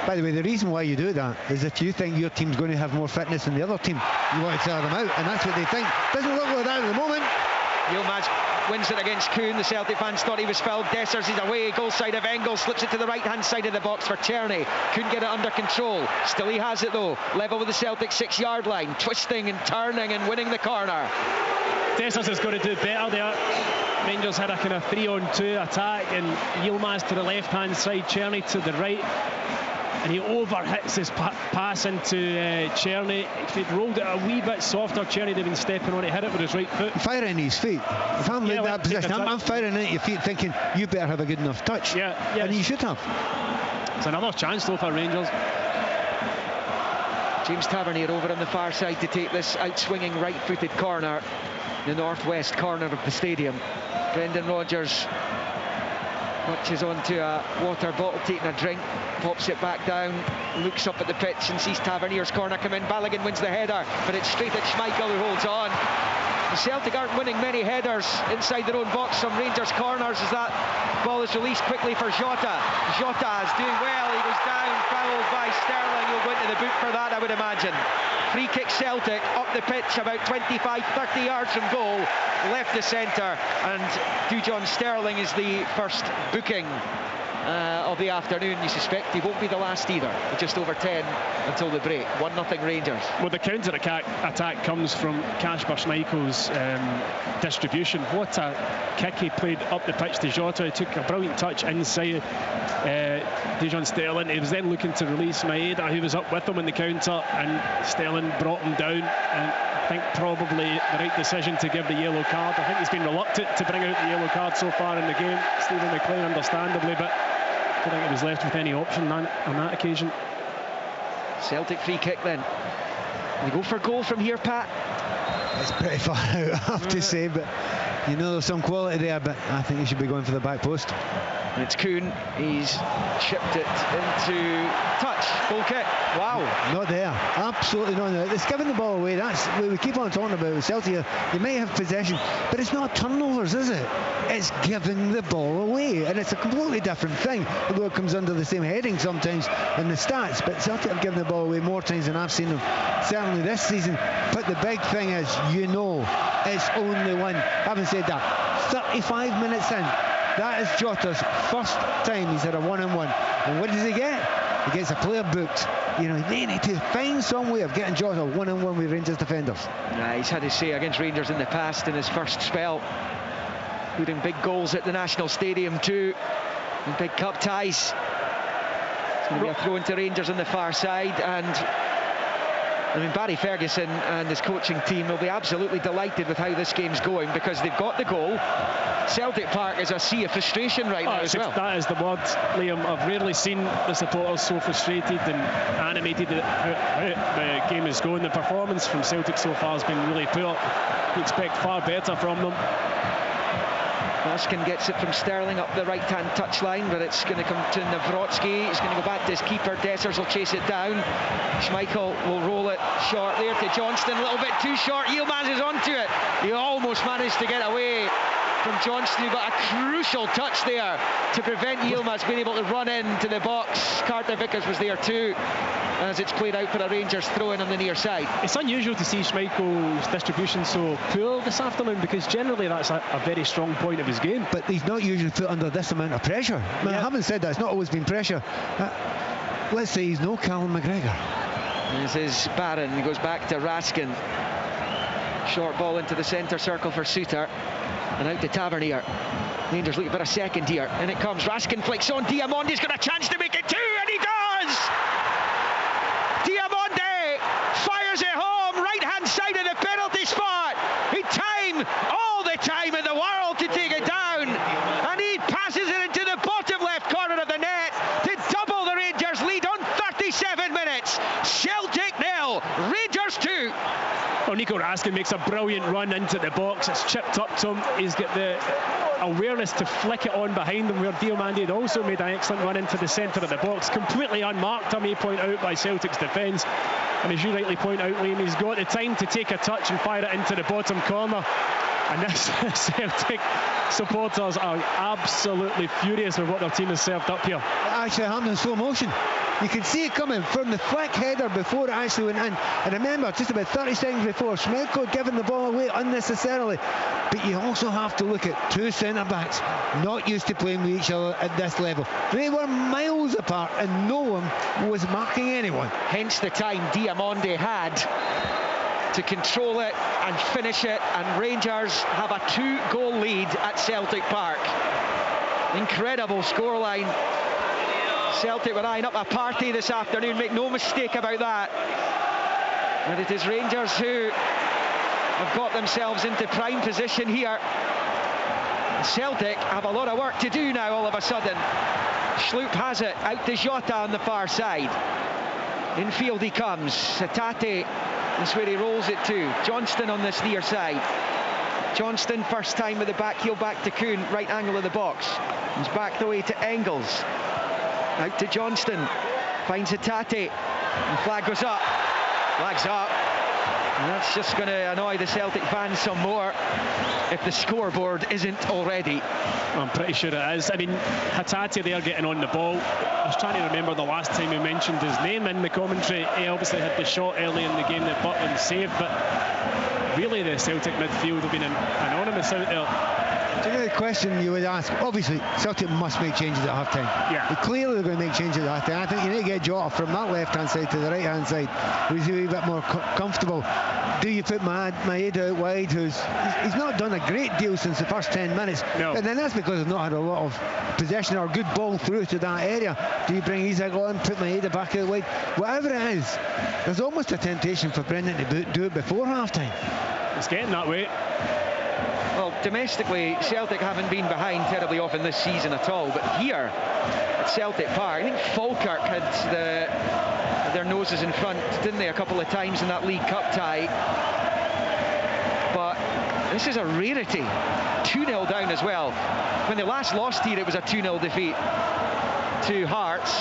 By the way, the reason why you do that is if you think your team's going to have more fitness than the other team, you want to tear them out, and that's what they think. Doesn't look like that at the moment. Yilmaz wins it against Kuhn. The Celtic fans thought he was fouled. Dessers is away, goal side of Engel, slips it to the right-hand side of the box for Tierney. Couldn't get it under control. Still he has it though. Level with the Celtic 6-yard line, twisting and turning and winning the corner. Dessers is going to do better there. Rangers had a kind of 3-on-2 attack, and Yilmaz to the left-hand side, Tierney to the right. And he overhits his pass into Tierney. If he'd rolled it a wee bit softer, Tierney would have been stepping on it, hit it with his right foot. Firing his feet. If I'm in that position, I'm firing at your feet thinking, you better have a good enough touch. Yeah. And you should have. It's another chance though for Rangers. James Tavernier over on the far side to take this out-swinging right-footed corner, the northwest corner of the stadium. Brendan Rodgers clutches onto a water bottle, taking a drink, pops it back down, looks up at the pitch and sees Tavernier's corner come in. Balogun wins the header, but it's straight at Schmeichel, who holds on. The Celtic aren't winning many headers inside their own box from Rangers corners as that ball is released quickly for Jota. Jota is doing well, he goes down, fouled by Sterling. He'll go into the boot for that, I would imagine. Free kick Celtic, up the pitch about 25-30 yards from goal, left to centre, and Dujon Sterling is the first booking of the afternoon. You suspect he won't be the last either, with just over 10 until the break. 1-0 Rangers. Well, the counter-attack comes from Kasper Schmeichel's distribution. What a kick he played up the pitch to Jota. He took a brilliant touch inside Dujon Sterling. He was then looking to release Maeda, who was up with him in the counter, and Sterling brought him down. And I think probably the right decision to give the yellow card. I think he's been reluctant to bring out the yellow card so far in the game, Stephen McLean, understandably, but I don't think he was left with any option on that occasion. Celtic free kick then. You go for goal from here, Pat? It's pretty far out, I have to say, but you know there's some quality there, but I think he should be going for the back post. And it's Kuhn, he's chipped it into touch, goal kick. Wow. Not there, absolutely not there. It's giving the ball away. That's what we keep on talking about with Celtic. They may have possession, but it's not turnovers, is it? It's giving the ball away, and it's a completely different thing, although it comes under the same heading sometimes in the stats. But Celtic have given the ball away more times than I've seen them, certainly this season. But the big thing is, you know, it's only one. Having said that, 35 minutes in, that is Jota's first time he's had a one-on-one. And what does he get? He gets a player booked. You know, they need to find some way of getting Jota one-on-one with Rangers defenders. He's had his say against Rangers in the past in his first spell, including big goals at the National Stadium too, and big cup ties. It's going to be a throw into Rangers on the far side, and I mean, Barry Ferguson and his coaching team will be absolutely delighted with how this game's going, because they've got the goal. Celtic Park is a sea of frustration right now as well. That is the word, Liam. I've rarely seen the supporters so frustrated and animated at how the game is going. The performance from Celtic so far has been really poor. You expect far better from them. Baskin gets it from Sterling up the right-hand touchline, but it's going to come to Nawrocki. He's going to go back to his keeper. Dessers will chase it down. Schmeichel will roll it short there to Johnston. A little bit too short. Yilmaz is onto it. He almost managed to get away from Johnston, but a crucial touch there to prevent Yilmaz being able to run into the box. Carter Vickers was there too, as it's played out for a Rangers throw-in on the near side. It's unusual to see Schmeichel's distribution so poor this afternoon, because generally that's a very strong point of his game. But he's not usually put under this amount of pressure. I mean, I haven't said that, it's not always been pressure. Let's say he's no Callum McGregor. This is Barron, he goes back to Raskin. Short ball into the centre circle for Suter, and out to Tavernier. Rangers looking for a second here, and it comes. Raskin flicks on. Diamonde's got a chance to make it two, and he does! Diamonde fires it home, right-hand side of the penalty spot. He time, all the time in the world to take it down, and he passes it into the bottom left corner of Raskin makes a brilliant run into the box. It's chipped up to him. He's got the awareness to flick it on behind him, where Diomande had also made an excellent run into the centre of the box. Completely unmarked, I may point out, by Celtic's defence. And as you rightly point out, Liam, he's got the time to take a touch and fire it into the bottom corner. And this Celtic supporters are absolutely furious with what their team has served up here. It actually happened in slow motion. You can see it coming from the flick header before it actually went in. And remember, just about 30 seconds before, Schmelko giving the ball away unnecessarily. But you also have to look at two centre-backs not used to playing with each other at this level. They were miles apart and no one was marking anyone. Hence the time Diomande had to control it and finish it, and Rangers have a 2-goal lead at Celtic Park. Incredible scoreline. Celtic were eyeing up a party this afternoon, make no mistake about that. And it is Rangers who have got themselves into prime position here. Celtic have a lot of work to do now all of a sudden. Schlupp has it, out to Jota on the far side. Infield he comes, Hatate, that's where he rolls it to. Johnston on this near side. Johnston first time with the back heel back to Kuhn, right angle of the box. He's back the way to Engels. Out to Johnston, finds Hatate, and flag goes up. Flag's up. And that's just going to annoy the Celtic fans some more, if the scoreboard isn't already. I'm pretty sure it is. I mean, Hatate there getting on the ball. I was trying to remember the last time we mentioned his name in the commentary. He obviously had the shot early in the game that Butland saved, but really the Celtic midfield have been anonymous out there. Do you know the question you would ask? Obviously, Celtic must make changes at half-time. Yeah. But clearly they're going to make changes at half-time. I think you need to get Jota from that left-hand side to the right-hand side, who's a wee bit more comfortable. Do you put Maeda out wide, he's not done a great deal since the first 10 minutes. No. And then that's because they've not had a lot of possession or good ball through to that area. Do you bring Isak on, put Maeda back out wide? Whatever it is, there's almost a temptation for Brendan to do it before half-time. It's getting that way. Well, domestically, Celtic haven't been behind terribly often this season at all, but here at Celtic Park, I think Falkirk had their noses in front, didn't they, a couple of times in that League Cup tie. But this is a rarity. 2-0 down as well. When they last lost here, it was a 2-0 defeat to Hearts,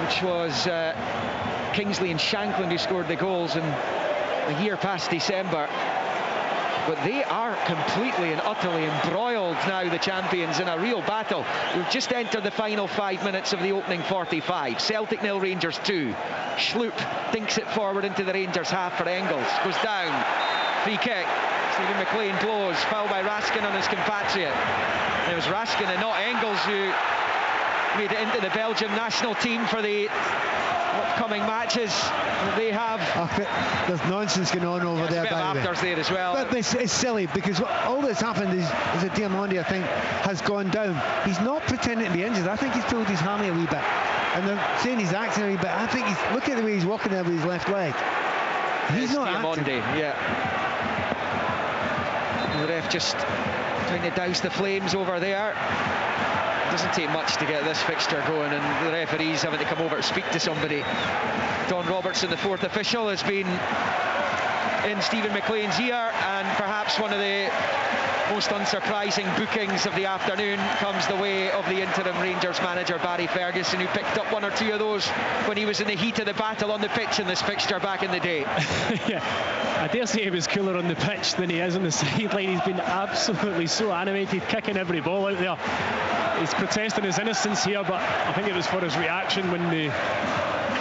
which was Kingsley and Shanklin who scored the goals in the year past December. But they are completely and utterly embroiled now, the champions, in a real battle. We've just entered the final 5 minutes of the opening 45. Celtic 0, Rangers 2. Schlupp dinks it forward into the Rangers half for Engels. Goes down. Free kick. Stephen McLean blows. Foul by Raskin on his compatriot. And it was Raskin and not Engels who made it into the Belgium national team for the upcoming matches that they have. There's nonsense going on over there, by the way. There as well. But it's silly, because all that's happened is that Diomande, I think, has gone down. He's not pretending to be injured. I think he's pulled his hammy a wee bit, and they're saying he's acting a wee bit. I think look at the way he's walking there with his left leg. He's not acting. Yeah. The ref just trying to douse the flames over there. Doesn't take much to get this fixture going, and the referee's having to come over to speak to somebody. Don Robertson, the fourth official, has been in Stephen McLean's ear, and perhaps one of the most unsurprising bookings of the afternoon comes the way of the interim Rangers manager Barry Ferguson, who picked up one or two of those when he was in the heat of the battle on the pitch in this fixture back in the day. Yeah, I dare say he was cooler on the pitch than he is on the sideline. He's been absolutely so animated, kicking every ball out there. He's protesting his innocence here, but I think it was for his reaction when the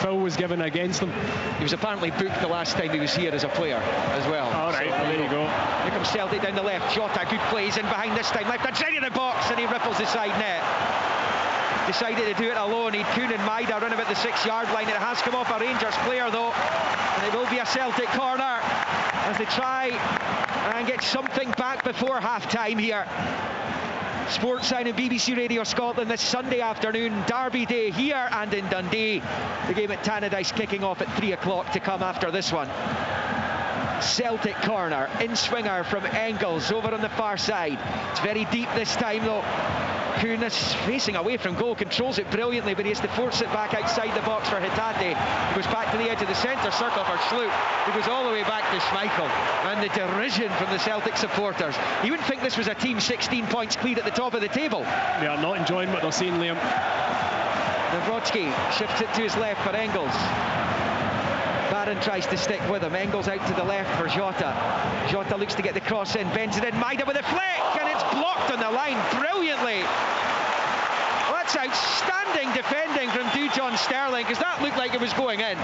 foul was given against him. He was apparently booked the last time he was here as a player as well. All right, so, there you go. Here comes Celtic down the left. Jota, good plays in behind this time. Left hand side of the box, and he ripples the side net. Decided to do it alone. He'd Kuhn and Maeda run about the 6-yard line. It has come off a Rangers player though, and it will be a Celtic corner as they try and get something back before half-time here. Sportsound and BBC Radio Scotland this Sunday afternoon, Derby Day here and in Dundee. The game at Tannadice kicking off at 3 o'clock to come after this one. Celtic corner, in swinger from Engels over on the far side. It's very deep this time though. Kuhn is facing away from goal, controls it brilliantly, but he has to force it back outside the box for Hatate. He goes back to the edge of the centre circle for Sloop. He goes all the way back to Schmeichel. And the derision from the Celtic supporters. You wouldn't think this was a team 16 points clear at the top of the table. They are not enjoying what they're seeing, Liam. Nawrocki shifts it to his left for Engels. Barron tries to stick with him. Engels out to the left for Jota. Jota looks to get the cross in, bends it in. Maida with a flick, and it's blocked on the line brilliantly. That's outstanding defending from Dujon Sterling, because that looked like it was going in.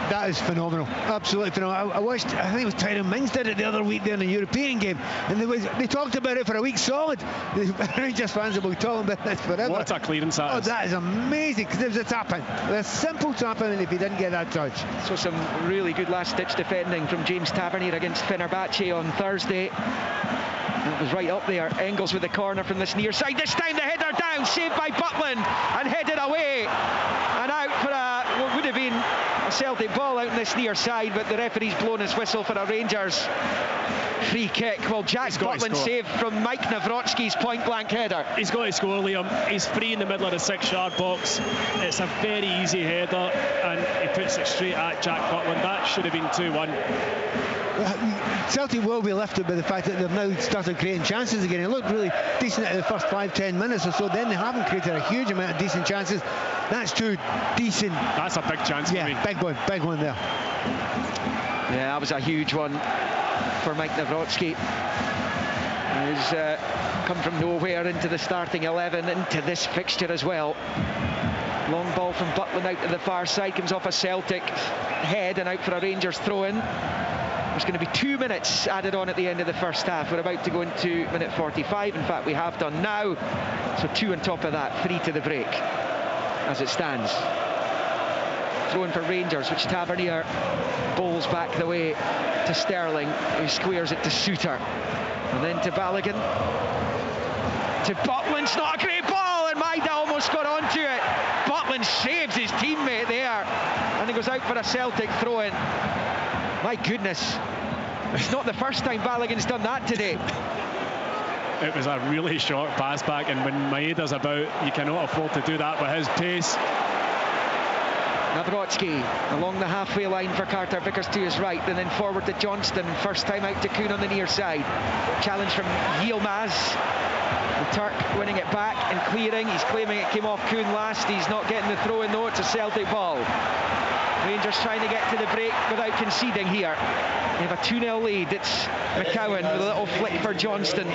That is phenomenal, absolutely phenomenal. I watched, I think it was Tyrone Mings did it the other week there in the European game, and they talked about it for a week solid. The Rangers fans have been talking about this forever. What a clearance that is. Oh, that is amazing, because there was a tap-in. A simple tap-in, and if he didn't get that touch. So some really good last-ditch defending from James Tavernier against Fenerbahce on Thursday. It was right up there. Engels with the corner from this near side. This time the header down, saved by Butland, and headed away. And out for what would have been a Celtic ball out in this near side, but the referee's blown his whistle for a Rangers free kick. Well, Jack Butland saved from Mike Nawrocki's point-blank header. He's got to score, Liam. He's free in the middle of the 6-yard box. It's a very easy header, and he puts it straight at Jack Butland. That should have been 2-1. Celtic will be lifted by the fact that they've now started creating chances again. It looked really decent in the first 5-10 minutes or so. Then they haven't created a huge amount of decent chances. That's two decent. That's a big chance for me. Big one there. Yeah, that was a huge one for Mike Nawrocki. He's come from nowhere into the starting 11, into this fixture as well. Long ball from Butland out to the far side, comes off a Celtic head and out for a Rangers throw-in. There's going to be 2 minutes added on at the end of the first half. We're about to go into minute 45. In fact, we have done now. So 2 on top of that, 3 to the break as it stands. Throw-in for Rangers, which Tavernier bowls back the way to Sterling, who squares it to Suter. And then to Balogun. To Butland's not a great ball, and Maida almost got onto it. Butland saves his teammate there, and he goes out for a Celtic throw-in. My goodness, it's not the first time Balogun's done that today. It was a really short pass back, and when Maeda's about, you cannot afford to do that with his pace. Nawrocki along the halfway line for Carter Vickers to his right, and then forward to Johnston. First time out to Kuhn on the near side. Challenge from Yilmaz. The Turk winning it back and clearing. He's claiming it came off Kuhn last. He's not getting the throw in though. It's a Celtic ball. Rangers trying to get to the break without conceding here. They have a 2-0 lead. It's McCowan with a little flick for Johnston.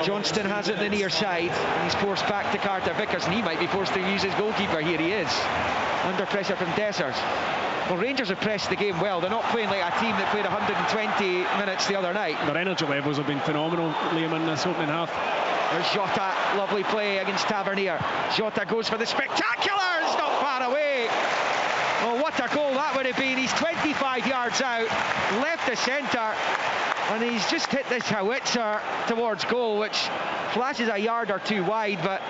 Johnston has it in the near side, and he's forced back to Carter Vickers, and he might be forced to use his goalkeeper. Here he is, under pressure from Dessers. Well, Rangers have pressed the game well. They're not playing like a team that played 120 minutes the other night. Their energy levels have been phenomenal, Liam, in this opening half. There's Jota, lovely play against Tavernier. Jota goes for the spectacular, it's not far away. Oh, what a goal that would have been. He's 25 yards out, left the centre, and he's just hit this howitzer towards goal, which flashes a yard or two wide, but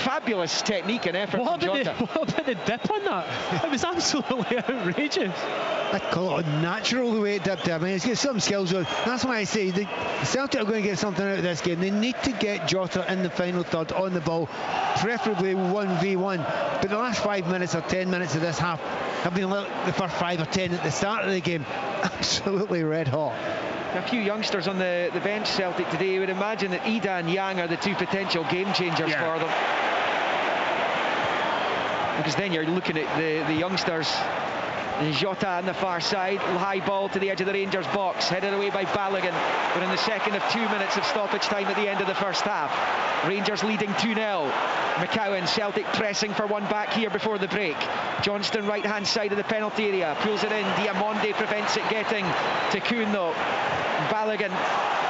fabulous technique and effort from Jota. What about the dip on that? It was absolutely outrageous. I'd call it unnatural the way it dipped. I mean, he's got some skills. That's why I say the Celtic are going to get something out of this game. They need to get Jota in the final third on the ball, preferably 1v1. But the last 5 minutes or 10 minutes of this half have been like the first 5 or 10 at the start of the game. Absolutely red hot. A few youngsters on the bench, Celtic today. You would imagine that Ida and Yang are the two potential game changers for them. Because then you're looking at the youngsters. Jota on the far side, high ball to the edge of the Rangers box, headed away by Balogun. But in the second of 2 minutes of stoppage time at the end of the first half, Rangers leading 2-0. McCowan, Celtic pressing for one back here before the break. Johnston right hand side of the penalty area, pulls it in. Diamonde prevents it getting to Kuhn though. Balogun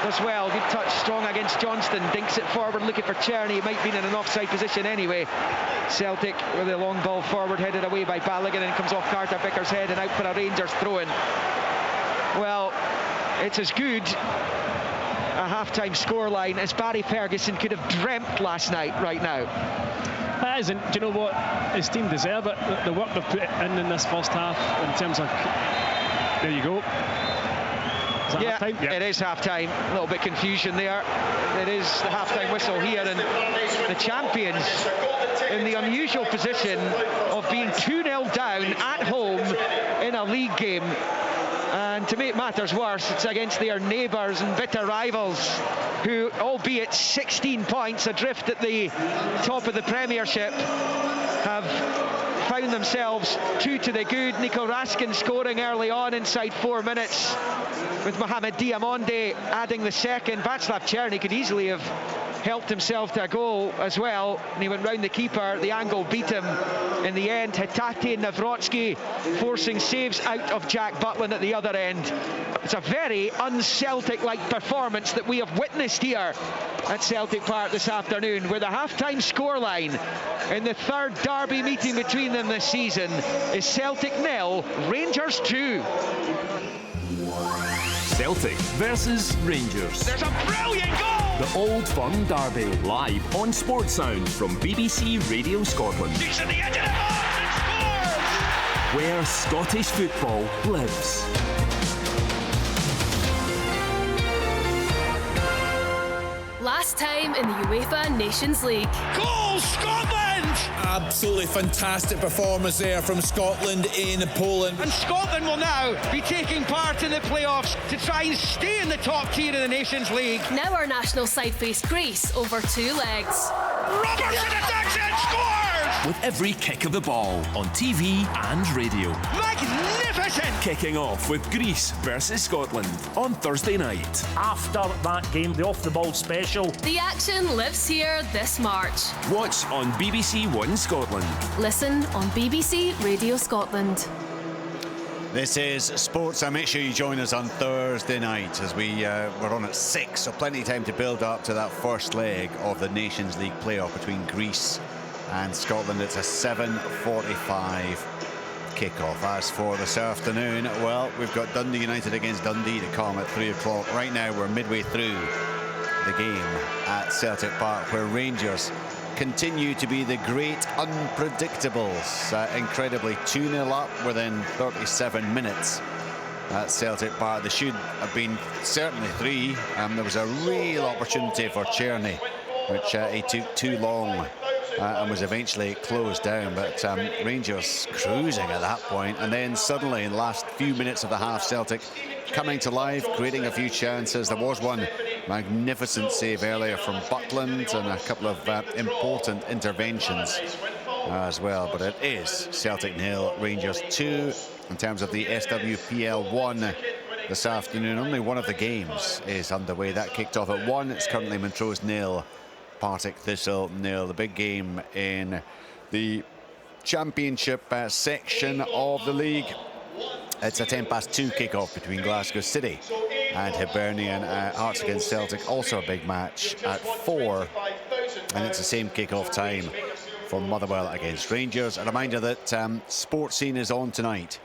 does well, good touch, strong against Johnston, dinks it forward looking for Czerny. It might be in an offside position anyway. Celtic with a long ball forward, headed away by Balogun, and comes off Carter Vickers' head and out for a Rangers throw-in. Well, it's as good a half-time scoreline as Barry Ferguson could have dreamt last night right now. That isn't. Do you know what? His team deserve it. The work they've put in this first half in terms of... There you go. Yeah, half-time? it is half-time. A little bit confusion there. It is the half-time whistle here, and the champions in the unusual position of being 2-0 down at home in a league game. And to make matters worse, it's against their neighbours and bitter rivals, who, albeit 16 points adrift at the top of the Premiership, have found themselves 2 to the good. Nico Raskin scoring early on inside 4 minutes, with Mohamed Diamonde adding the second. Václav Černý could easily have helped himself to a goal as well, and he went round the keeper. The angle beat him in the end. Hatate and Nawrocki forcing saves out of Jack Butland at the other end. It's a very un-Celtic-like performance that we have witnessed here at Celtic Park this afternoon, where the half-time scoreline in the third derby meeting between them this season is Celtic 0, Rangers 2. Celtic versus Rangers. There's a brilliant goal! The Old Firm Derby, live on Sports Sound from BBC Radio Scotland. He's at the edge of the box and scores! Where Scottish football lives. Last time in the UEFA Nations League. Goal, Scotland! Absolutely fantastic performance there from Scotland in Poland. And Scotland will now be taking part in the playoffs to try and stay in the top tier of the Nations League. Now our national side face Greece over 2 legs. Robertson attacks and scores! With every kick of the ball on TV and radio. Magnificent! Kicking off with Greece versus Scotland on Thursday night. After that game, the off-the-ball special. The action lives here this March. Watch on BBC One Scotland. Listen on BBC Radio Scotland. This is Sports. So make sure you join us on Thursday night, as we're on at 6, so plenty of time to build up to that first leg of the Nations League playoff between Greece and Scotland. It's a 7:45 kickoff. As for this afternoon, well, we've got Dundee United against Dundee to come at 3 o'clock. Right now we're midway through the game at Celtic Park, where Rangers continue to be the great unpredictables. Incredibly 2-0 up within 37 minutes at Celtic Park. They should have been certainly 3. There was a real opportunity for Černý, which he took too long and was eventually closed down. But Rangers cruising at that point, and then suddenly in the last few minutes of the half, Celtic coming to life, creating a few chances. There was one magnificent save earlier from Butland and a couple of important interventions as well. But it is Celtic 0, Rangers 2 in terms of the SWPL 1 this afternoon. Only one of the games is underway. That kicked off at 1. It's currently Montrose 0, Partick Thistle 0. The big game in the Championship section of the league. It's a 2:10 kickoff between Glasgow City and Hibernian. Hearts against Celtic, also a big match at 4, and it's the same kickoff time for Motherwell against Rangers. A reminder that Sports Scene is on tonight,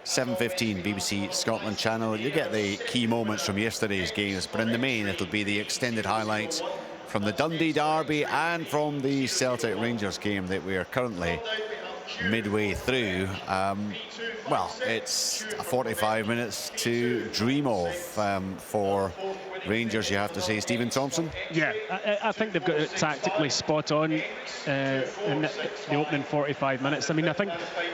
7:15 BBC Scotland channel. You get the key moments from yesterday's games, but in the main it'll be the extended highlights from the Dundee derby and from the Celtic Rangers game that we are currently midway through. Well, it's 45 minutes to dream of for Rangers, you have to say, Stephen Thompson. Yeah, I think they've got it tactically spot on in the opening 45 minutes. I mean, I think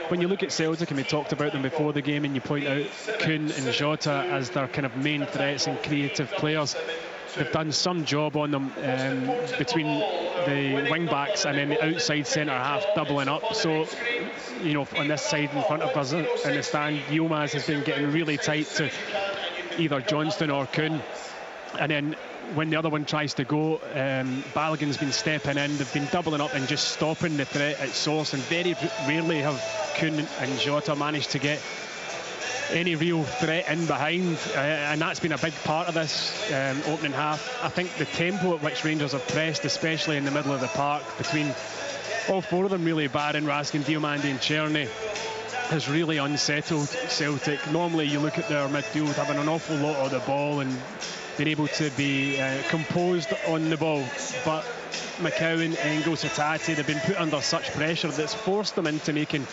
when you look at Celtic, and we talked about them before the game, and you point out Kuhn and Jota as their kind of main threats and creative players, they've done some job on them between the wing backs and then the outside centre half doubling up. So, you know, on this side in front of us in the stand, Yilmaz has been getting really tight to either Johnston or Kuhn. And then when the other one tries to go, Balogun's been stepping in. They've been doubling up and just stopping the threat at source, and very rarely have Kuhn and Jota managed to get any real threat in behind, and that's been a big part of this opening half. I think the tempo at which Rangers have pressed, especially in the middle of the park, between all 4 of them really, Barron, Raskin, Diomande and Černý, has really unsettled Celtic. Normally you look at their midfield having an awful lot of the ball and being able to be composed on the ball, but McCowan, Engels, Hatate, they've been put under such pressure that's forced them into making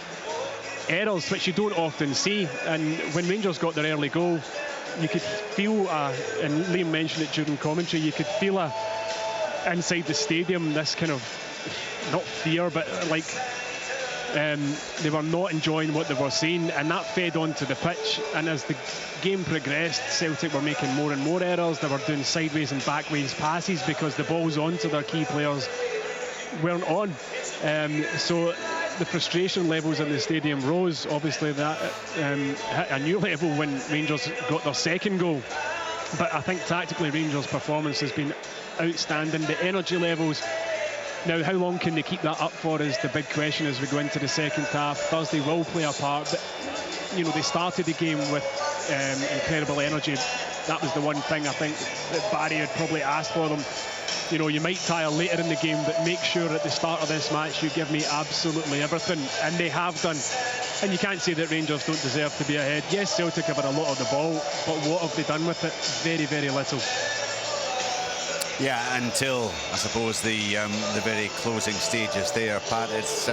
errors which you don't often see. And when Rangers got their early goal, you could feel, and Liam mentioned it during commentary, you could feel inside the stadium this kind of, not fear, but like they were not enjoying what they were seeing, and that fed onto the pitch. And as the game progressed, Celtic were making more and more errors. They were doing sideways and backways passes because the balls onto their key players weren't on. So the frustration levels in the stadium rose. Obviously that hit a new level when Rangers got their second goal. But I think tactically Rangers' performance has been outstanding. The energy levels, now how long can they keep that up for is the big question as we go into the second half. Thursday will play a part, but you know, they started the game with incredible energy. That was the one thing I think that Barry had probably asked for them. You know, you might tire later in the game, but make sure at the start of this match you give me absolutely everything, and they have done. And you can't say that Rangers don't deserve to be ahead. Yes, Celtic have had a lot of the ball, but what have they done with it? Very, very little. Yeah, until I suppose the very closing stages there, Pat. It's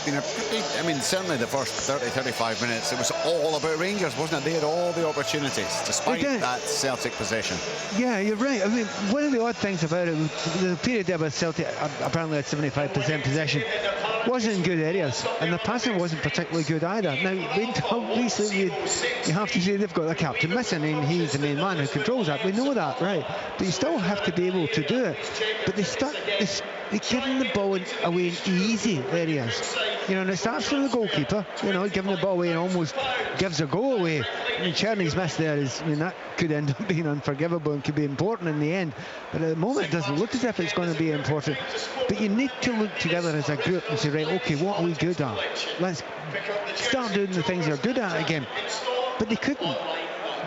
been a pretty, I mean, certainly the first 30-35 minutes, it was all about Rangers, wasn't it? They had all the opportunities despite that Celtic possession. Yeah, you're right. I mean, one of the odd things about it, the period there with Celtic apparently had 75% possession, wasn't in good areas, and the passing wasn't particularly good either. Now, obviously you have to say they've got the captain missing, and he's the main man who controls that. We know that, right? But you still have to be able to do it. But they're giving the ball away in easy areas. You know, and it starts from the goalkeeper, you know, giving the ball away and almost gives a goal away. I mean, Czerny's miss there is, I mean, that could end up being unforgivable and could be important in the end. But at the moment, it doesn't look as if it's going to be important. But you need to look together as a group and say, right, OK, what are we good at? Let's start doing the things they're good at again. But they couldn't.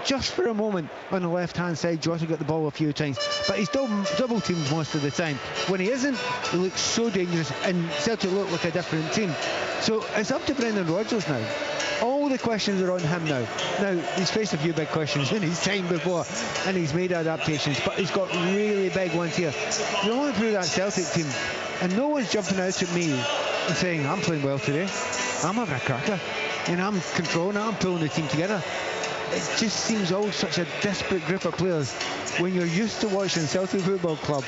Just for a moment on the left-hand side, Jota got the ball a few times, but he's double teamed most of the time. When he isn't, he looks so dangerous, and Celtic look like a different team. So it's up to Brendan Rodgers now. All the questions are on him now. Now, he's faced a few big questions in his time before, and he's made adaptations, but he's got really big ones here. You're going through that Celtic team, and no one's jumping out at me and saying, I'm playing well today. I'm having a cracker. You know, I'm controlling it, I'm pulling the team together. It just seems all such a desperate group of players when you're used to watching Celtic Football Club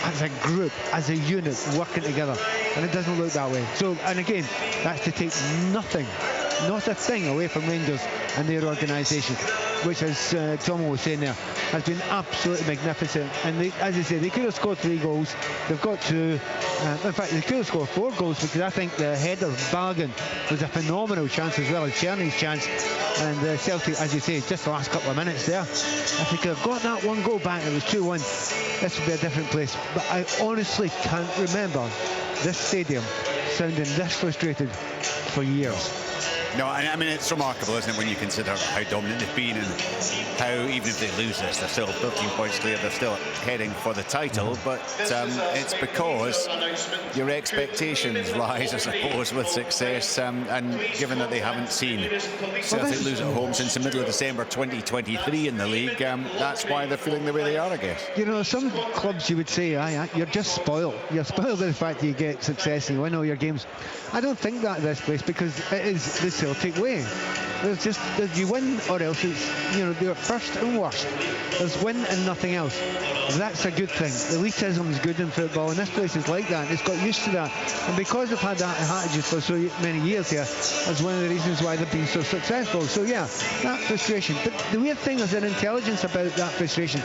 as a group, as a unit, working together, and it doesn't look that way. So, and again, that's to take nothing, not a thing away from Rangers and their organisation, which, as Tom was saying there, has been absolutely magnificent. And they, as I say, they could have scored 3 goals. They've got 2. In fact, they could have scored 4 goals, because I think the header bargain was a phenomenal chance, as well as Czerny's chance. And Celtic, as you say, just the last couple of minutes there, if they could have got that 1 goal back, it was 2-1, this would be a different place. But I honestly can't remember this stadium sounding this frustrated for years. No, I mean, it's remarkable, isn't it, when you consider how dominant they've been and how, even if they lose this, they're still 13 points clear, they're still heading for the title. But it's because your expectations rise, I suppose, with success. And given that they haven't seen Celtic lose at home since the middle of December 2023 in the league, that's why they're feeling the way they are, I guess. You know, some clubs you would say, you're just spoiled. You're spoiled by the fact that you get success and you win all your games. I don't think that at this place, because it is the Celtic way. There's just, you win or else it's, you know, they're first and worst. There's win and nothing else. That's a good thing. Elitism is good in football, and this place is like that. It's got used to that. And because they've had that attitude for so many years here, that's one of the reasons why they've been so successful. So yeah, that frustration. But the weird thing is an intelligence about that frustration.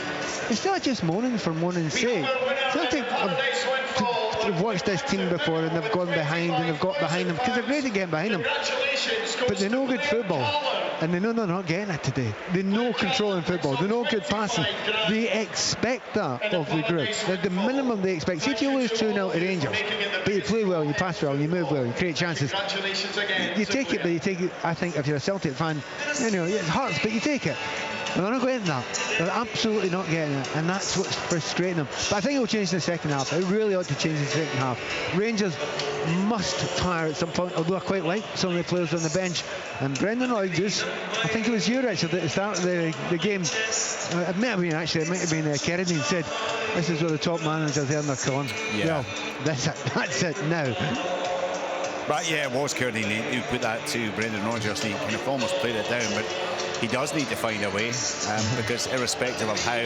It's not just moaning for moaning's sake. Celtic have watched this team before, and they've gone behind, and they've got behind them, because they're great at getting behind them. But they know good football, and they know they're not getting it today. They know controlling football. They know good passing. They expect that of the group. That's the minimum they expect. See, if you lose 2-0 to Rangers, but you play well, you pass well, you move well, you create chances, you take it, but you take it, I think, if you're a Celtic fan, you know, it hurts, but you take it. And they're not getting that. They're absolutely not getting it, and that's what's frustrating them. But I think it will change in the second half. It really ought to change in the second half. Rangers must tire at some point, although I quite like some of the players on the bench. And Brendan Rodgers, I think it was you, Richard, at the start of the game, it might have been Kerrigan said, this is where the top managers earn their corn. Yeah. Well, that's it now. Right, yeah, it was Kearney who put that to Brendan Rodgers. He kind of almost played it down, but he does need to find a way, because irrespective of how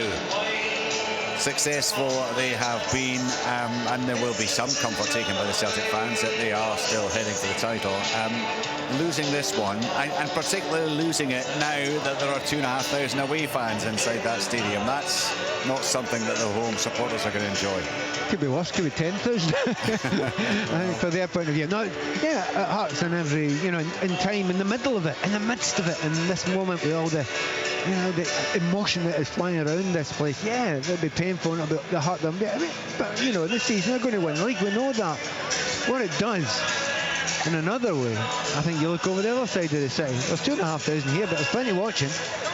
successful they have been, and there will be some comfort taken by the Celtic fans that they are still heading for the title. Losing this one, and particularly losing it now that there are 2,500 away fans inside that stadium, that's not something that the home supporters are going to enjoy. Could be worse, could be 10,000. I think for their point of view. No, yeah, it hurts in every, in time, in the middle of it, in the midst of it, in this moment with all the, the emotion that is flying around this place. Yeah, it'll be painful and it'll hurt them. But this season they're going to win the league. We know that. What it does, in another way, I think you look over the other side of the city. There's 2,500 here, but there's plenty watching.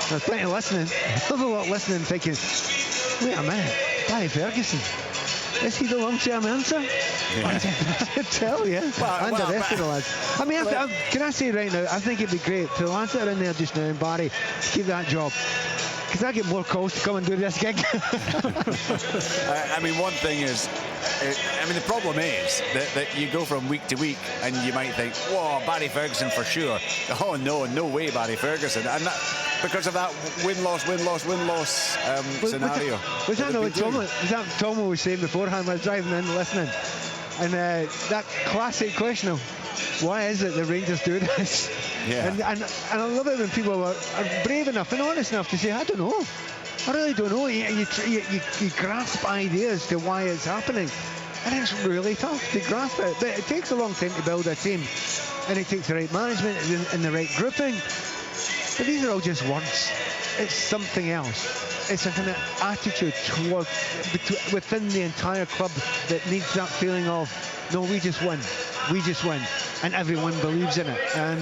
There's plenty listening. There's a lot listening, thinking, wait a minute, Barry Ferguson. Is he the long-term answer? Yeah. I tell you. And the rest of the lads. I mean, can I say right now, I think it'd be great for the lads that are in there just now, and Barry, keep that job. Because I get more calls to come and do this gig. I mean, one thing is, the problem is that you go from week to week and you might think, whoa, Barry Ferguson for sure. Oh, no way, Barry Ferguson. And that, because of that win-loss scenario. Was that what Tomo was saying beforehand? I was driving in listening. And that classic question of, why is it the Rangers do this? Yeah. And I love it when people are brave enough and honest enough to say, I don't know. I really don't know. You grasp ideas to why it's happening. And it's really tough to grasp it. But it takes a long time to build a team. And it takes the right management and the right grouping. But these are all just words. It's something else. It's a kind of attitude within the entire club that needs that feeling of, no, we just win. We just win. And everyone believes in it. And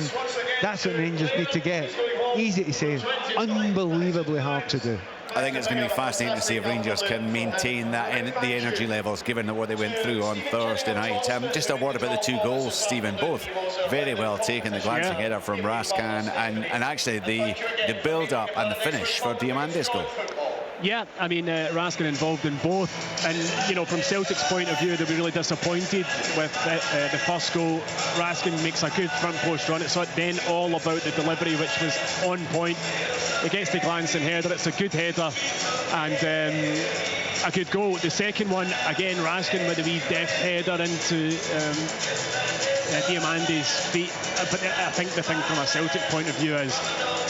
that's what Rangers need to get. Easy to say, unbelievably hard to do. I think it's going to be fascinating to see if Rangers can maintain that the energy levels, given what they went through on Thursday night. Just a word about the two goals, Stephen. Both very well taken. The glancing header from Raskin, and actually the build-up and the finish for Diamandi's goal. Yeah, I mean, Raskin involved in both, and from Celtic's point of view, they'll be really disappointed with the first goal. Raskin makes a good front post run. It's then all about the delivery, which was on point. It gets the glancing header. It's a good header and a good goal. The second one, again, Raskin with a wee deft header into Diamandi's feet. But I think the thing from a Celtic point of view is,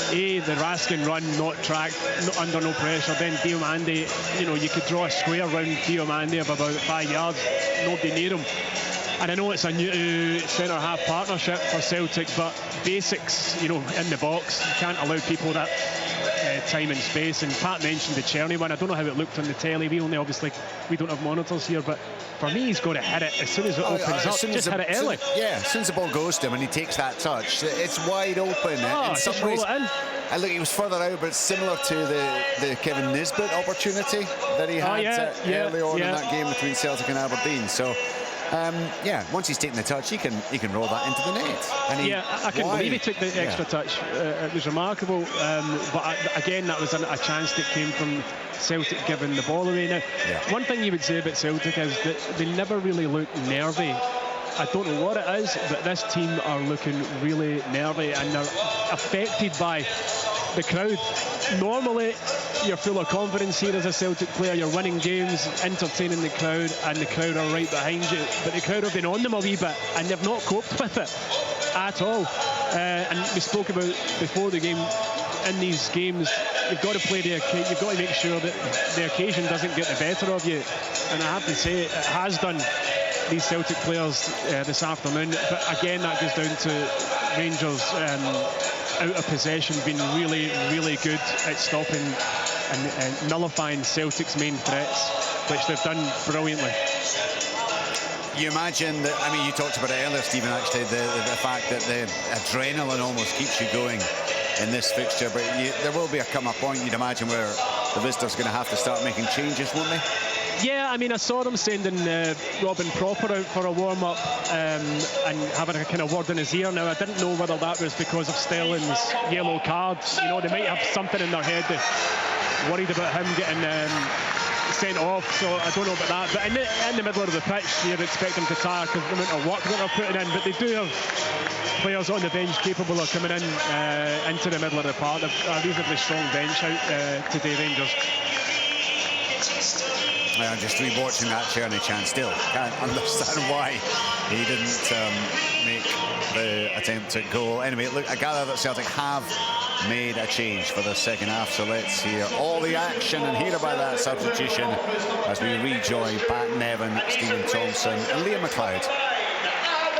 the Raskin run not tracked, under no pressure. Then Diamandi, you could draw a square round Diamandi of about 5 yards, nobody near him. And I know it's a new centre-half partnership for Celtic, but basics, in the box, you can't allow people that time and space. And Pat mentioned the Czerny one. I don't know how it looked on the telly. We don't have monitors here, but for me, he's got to hit it as soon as it opens up. Just hit it early. As soon as the ball goes to him and he takes that touch, it's wide open. In some ways, and look, he was further out, but similar to the Kevin Nisbet opportunity that he had early on in that game between Celtic and Aberdeen. So. Once he's taken the touch, he can roll that into the net. And I couldn't believe he took the extra touch. It was remarkable. But again, that was a chance that came from Celtic giving the ball away. Now, one thing you would say about Celtic is that they never really look nervy. I don't know what it is, but this team are looking really nervy, and they're affected by the crowd. Normally, you're full of confidence here as a Celtic player. You're winning games, entertaining the crowd, and the crowd are right behind you. But the crowd have been on them a wee bit, and they've not coped with it at all. And we spoke about before the game, in these games, you've got to play you've got to make sure that the occasion doesn't get the better of you. And I have to say, it has done these Celtic players this afternoon. But again, that goes down to Rangers out of possession being really, really good at stopping and nullifying Celtic's main threats, which they've done brilliantly. You imagine that, you talked about it earlier, Stephen, actually, the fact that the adrenaline almost keeps you going in this fixture, but there will be a point, you'd imagine, where the visitors are going to have to start making changes, won't they? Yeah, I saw them sending Robin Proper out for a warm-up and having a kind of word in his ear. Now, I didn't know whether that was because of Stelling's yellow cards. They might have something in their head that worried about him getting sent off, so I don't know about that. But in the middle of the pitch, you'd expect them to tire because the amount of work that they're putting in. But they do have players on the bench capable of coming in into the middle of the park. They've a reasonably strong bench out today, Rangers. I'm just rewatching that Czerny chance. Still can't understand why he didn't make the attempt at goal. Anyway, look, I gather that Celtic have made a change for the second half, so let's hear all the action and hear about that substitution as we rejoin Pat Nevin, Stephen Thompson and Liam McLeod.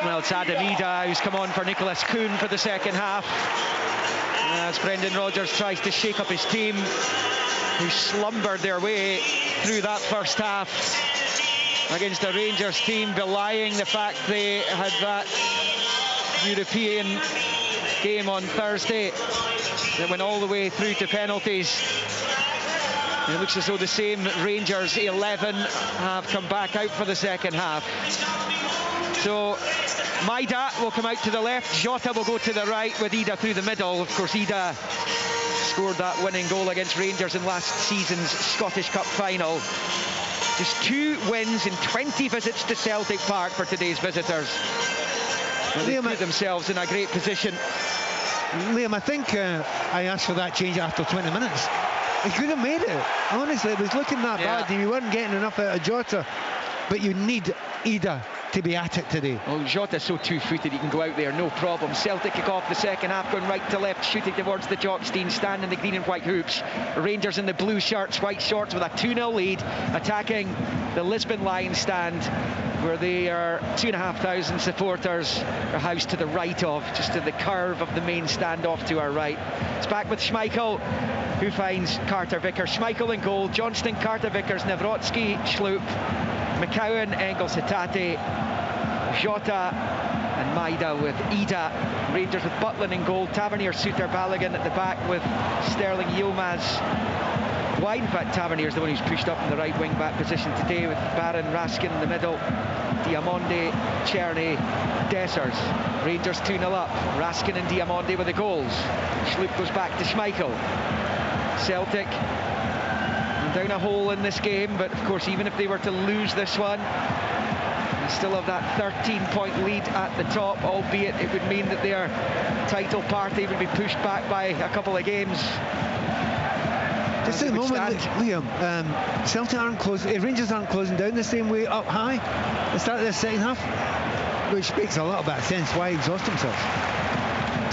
Well, it's Adam Ida who's come on for Nicholas Kuhn for the second half, as Brendan Rodgers tries to shake up his team, who slumbered their way through that first half against a Rangers team belying the fact they had that European game on Thursday that went all the way through to penalties. It looks as though the same Rangers 11 have come back out for the second half. So Maida will come out to the left, Jota will go to the right with Ida through the middle. Of course, Ida scored that winning goal against Rangers in last season's Scottish Cup final. Just 2 wins in 20 visits to Celtic Park for today's visitors. Well, they put themselves in a great position. Liam, I think I asked for that change after 20 minutes. He could have made it. Honestly, it was looking that bad and you weren't getting enough out of Jota. But you need Ida to be at it today. Well, Jota's so two-footed he can go out there, no problem. Celtic kick off the second half, going right to left, shooting towards the Jockstein stand in the green and white hoops. Rangers in the blue shirts, white shorts with a 2-0 lead, attacking the Lisbon Lions stand, where they are 2,500 supporters are housed to the right of, just to the curve of the main stand off to our right. It's back with Schmeichel, who finds Carter Vickers. Schmeichel in goal, Johnston, Carter Vickers, Nawrocki, Schlupp, McCowan, Engels, Hatate, Jota and Maida with Ida. Rangers with Butland in goal, Tavernier, Suter, Balogun at the back with Sterling, Yilmaz. Wide, in fact, Tavernier's the one who's pushed up in the right wing back position today, with Barron, Raskin in the middle, Diamonde, Czerny, Dessers. Rangers 2-0 up, Raskin and Diamonde with the goals. Schlupp goes back to Schmeichel. Celtic down a hole in this game, but of course even if they were to lose this one, they still have that 13-point lead at the top, albeit it would mean that their title party would be pushed back by a couple of games. Just at the moment, Liam, Celtic aren't closing, Rangers aren't closing down the same way up high at the start of the second half, which makes a little bit of sense why exhaust themselves.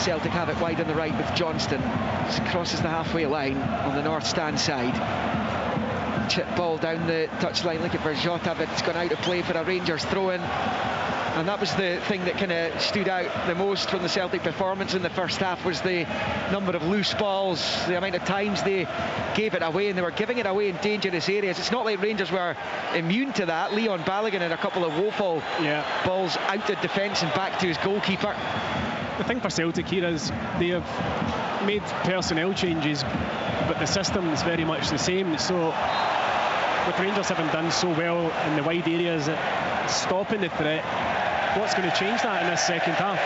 Celtic have it wide on the right with Johnston. Just crosses the halfway line on the north stand side. Chip ball down the touchline looking for Jota, but it's gone out of play for a Rangers throw-in. And that was the thing that kind of stood out the most from the Celtic performance in the first half, was the number of loose balls, the amount of times they gave it away, and they were giving it away in dangerous areas. It's not like Rangers were immune to that. Leon Balogun had a couple of woeful balls out of defence and back to his goalkeeper. The thing for Celtic here is they have made personnel changes, but the system is very much the same. So with Rangers having done so well in the wide areas, stopping the threat, what's going to change that in this second half?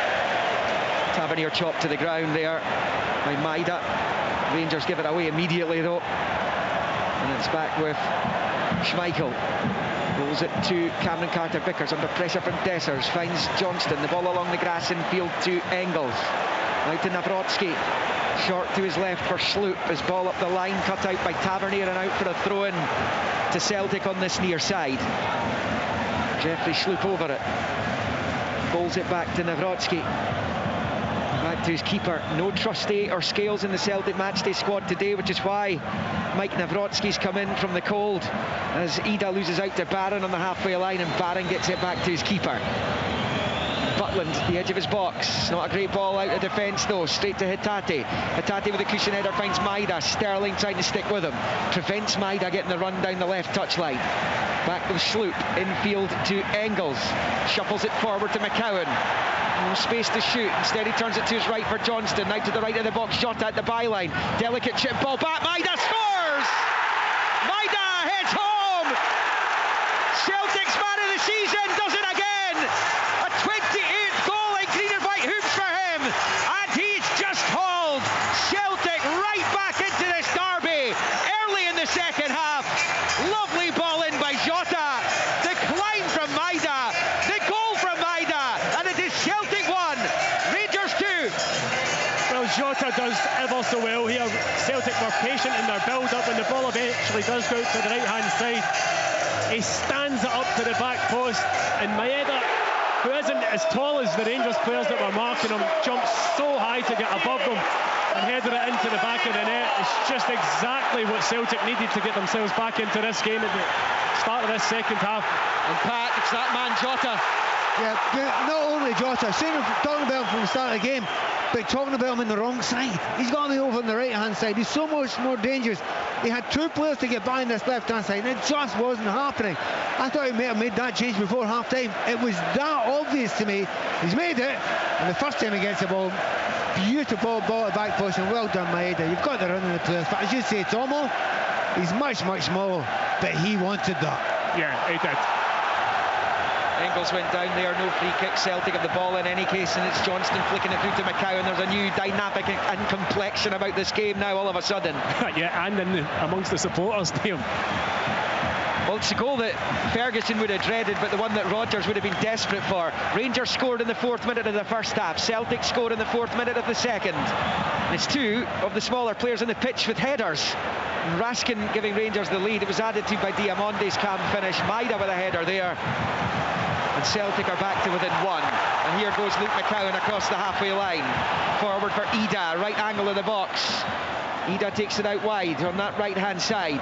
Tavernier chopped to the ground there by Maida. Rangers give it away immediately though, and it's back with Schmeichel. Rolls it to Cameron Carter-Vickers under pressure from Dessers, finds Johnston, the ball along the grass in field to Engels, out to Nawrocki, short to his left for Schlupp, his ball up the line, cut out by Tavernier and out for a throw-in to Celtic on this near side. Jeffrey Schlupp over it, bowls it back to Nawrocki, back to his keeper. No Trusty or Scales in the Celtic matchday squad today, which is why Mike Nawrocki's come in from the cold, as Ida loses out to Barron on the halfway line, and Barron gets it back to his keeper. Butland, the edge of his box, not a great ball out of defence though, straight to Hatate. Hatate with a cushion header finds Maida. Sterling trying to stick with him, prevents Maida getting the run down the left touchline. Back with Schlupp, infield to Engels, shuffles it forward to McCowan. No space to shoot, instead he turns it to his right for Johnston, now to the right of the box, shot at the byline, delicate chip ball back, Maida scores! Maida heads home! Celtic's man of the season does it again! A 28th goal in green and white hoops for him, and he's just hauled Celtic right back into this derby early in the second half. Lovely ball in by Jota, the climb from Maida, the goal from Maida, and it is Celtic 1, Rangers does ever so well here. Celtic were patient in their build-up. When the ball eventually does go to the right-hand side, he stands it up to the back post, and Maeda, who isn't as tall as the Rangers players that were marking him, jumps so high to get above them and headed it into the back of the net. It's just exactly what Celtic needed to get themselves back into this game at the start of this second half. And Pat, it's that man Jota. Yeah, not only Jota, talking about him from the start of the game, but talking about him on the wrong side. He's got to be over on the right-hand side. He's so much more dangerous. He had two players to get by on this left-hand side, and it just wasn't happening. I thought he may have made that change before half-time. It was that obvious to me. He's made it, and the first time he gets the ball, beautiful ball at back post, and well done, Maeda. You've got the run in the players, but as you say, Tomo, he's much, much smaller, but he wanted that. Yeah, he did. Engels went down there, no free kick. Celtic have the ball in any case, and it's Johnston flicking it through to McCowan. There's a new dynamic and complexion about this game now all of a sudden. Yeah, and amongst the supporters, Liam. Well, it's a goal that Ferguson would have dreaded, but the one that Rodgers would have been desperate for. Rangers scored in the 4th minute of the first half. Celtic scored in the 4th minute of the second. And it's two of the smaller players on the pitch with headers. Raskin giving Rangers the lead. It was added to by Diamonde's calm finish. Maeda with a header there. And Celtic are back to within one. And here goes Luke McCowan across the halfway line. Forward for Ida, right angle of the box. Ida takes it out wide on that right-hand side.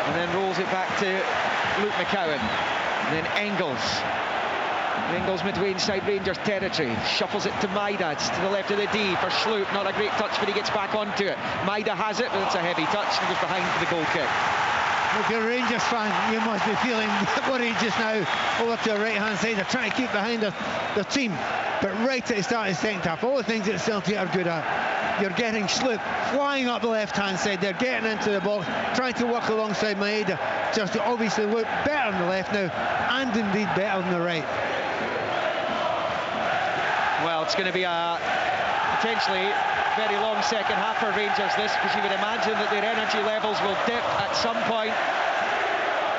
And then rolls it back to Luke McCowan. And then Engels. Engels midway inside Rangers territory. Shuffles it to Maeda. It's to the left of the D for Sloop. Not a great touch, but he gets back onto it. Maeda has it, but it's a heavy touch and goes behind for the goal kick. If you're a Rangers fan, you must be feeling worried just now. Over to the right-hand side, they're trying to keep behind their team. But right at the start of the second half, all the things that Celtic are good at, you're getting Sloop flying up the left-hand side. They're getting into the box, trying to work alongside Maeda. Just to obviously look better on the left now, and indeed better on the right. Well, it's going to be a potentially very long second half for Rangers this, because you would imagine that their energy levels will dip at some point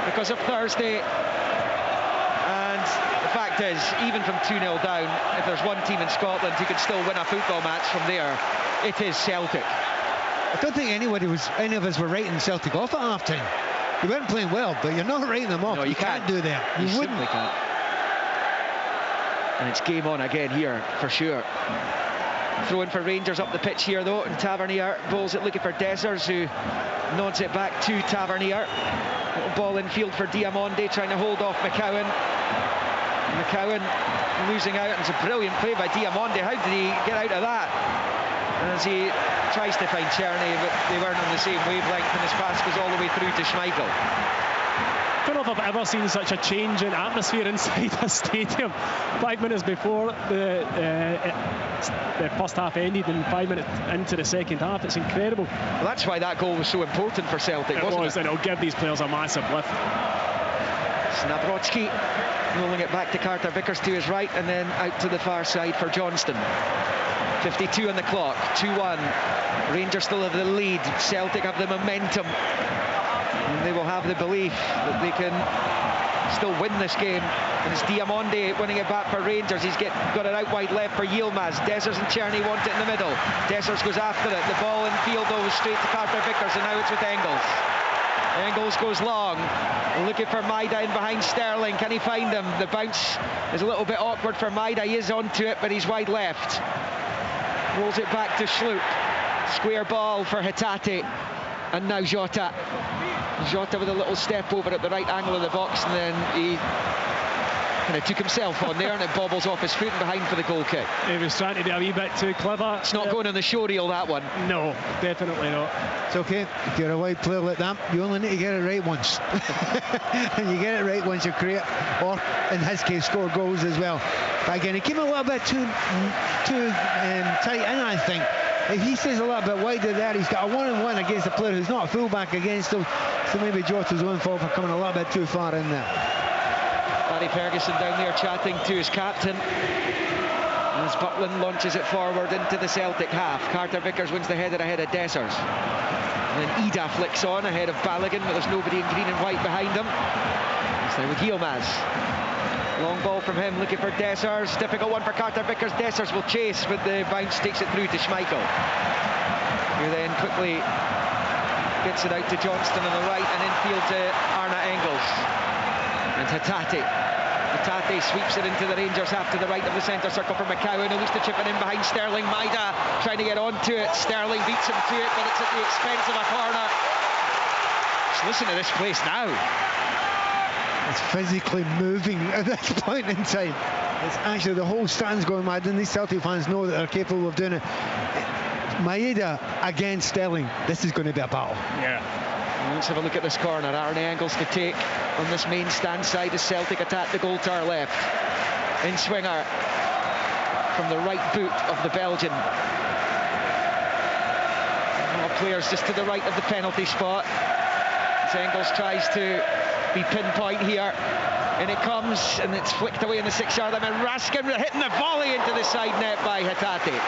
because of Thursday. And the fact is, even from 2-0 down, if there's one team in Scotland who could still win a football match from there, it is Celtic. I don't think any of us were writing Celtic off at half-time. They weren't playing well, but you're not writing them off. No, you can't do that. You wouldn't. Simply can't. And it's game on again here, for sure. Throwing for Rangers up the pitch here, though, and Tavernier bowls it looking for Dessers, who nods it back to Tavernier. Little ball in field for Diamonde, trying to hold off McCowan. McCowan losing out, and it's a brilliant play by Diamonde. How did he get out of that? And as he tries to find Czerny, but they weren't on the same wavelength, and his pass goes all the way through to Schmeichel. I don't know if I've ever seen such a change in atmosphere inside a stadium. 5 minutes before the first half ended and 5 minutes into the second half. It's incredible. Well, that's why that goal was so important for Celtic, wasn't it? And it'll give these players a massive lift. Snabrotsky rolling it back to Carter Vickers to his right, and then out to the far side for Johnston. 52 on the clock, 2-1. Rangers still have the lead. Celtic have the momentum. And they will have the belief that they can still win this game. And it's Diamonde winning it back for Rangers. He's got it out wide left for Yilmaz. Dessers and Czerny want it in the middle. Dessers goes after it. The ball in field though straight to Carter Vickers, and now it's with Engels. Engels goes long, looking for Maeda in behind Sterling. Can he find him? The bounce is a little bit awkward for Maeda. He is onto it, but he's wide left. Rolls it back to Sloop. Square ball for Hatate. And now Jota. Jota with a little step over at the right angle of the box, and then he kind of took himself on there, and it bobbles off his foot and behind for the goal kick. He was trying to be a wee bit too clever. It's not going on the show reel, that one. No, definitely not. It's okay. If you're a wide player like that, you only need to get it right once. And you get it right once, you create, or in his case, score goals as well. But again, he came a little bit too tight in, I think. If he stays a little bit wider there, he's got a 1-on-1 against a player who's not a fullback against him. So maybe Jota's going for coming a little bit too far in there. Barry Ferguson down there chatting to his captain. As Butland launches it forward into the Celtic half. Carter Vickers wins the header ahead of Dessers. And then Ida flicks on ahead of Balogun, but there's nobody in green and white behind him. It's now with Yilmaz. Long ball from him, looking for Dessers. Difficult one for Carter Vickers. Dessers will chase, but the bounce takes it through to Schmeichel, who then quickly gets it out to Johnston on the right and infield to Arna Engels. And Hatate sweeps it into the Rangers half to the right of the centre circle for McCowan, who looks to chip it in behind Sterling. Maida trying to get onto it. Sterling beats him to it, but it's at the expense of a corner. Just listen to this place now. It's physically moving at this point in time. It's actually the whole stand's going mad, and these Celtic fans know that they're capable of doing it. Maeda against Sterling. This is going to be a battle. Yeah. Let's have a look at this corner. Arne Engels to take on this main stand side as Celtic attack the goal to our left. In swinger from the right boot of the Belgian. More players just to the right of the penalty spot. As Engels tries to be pinpoint here. And it comes, and it's flicked away in the 6-yard line. And Raskin hitting the volley into the side net by Hatate.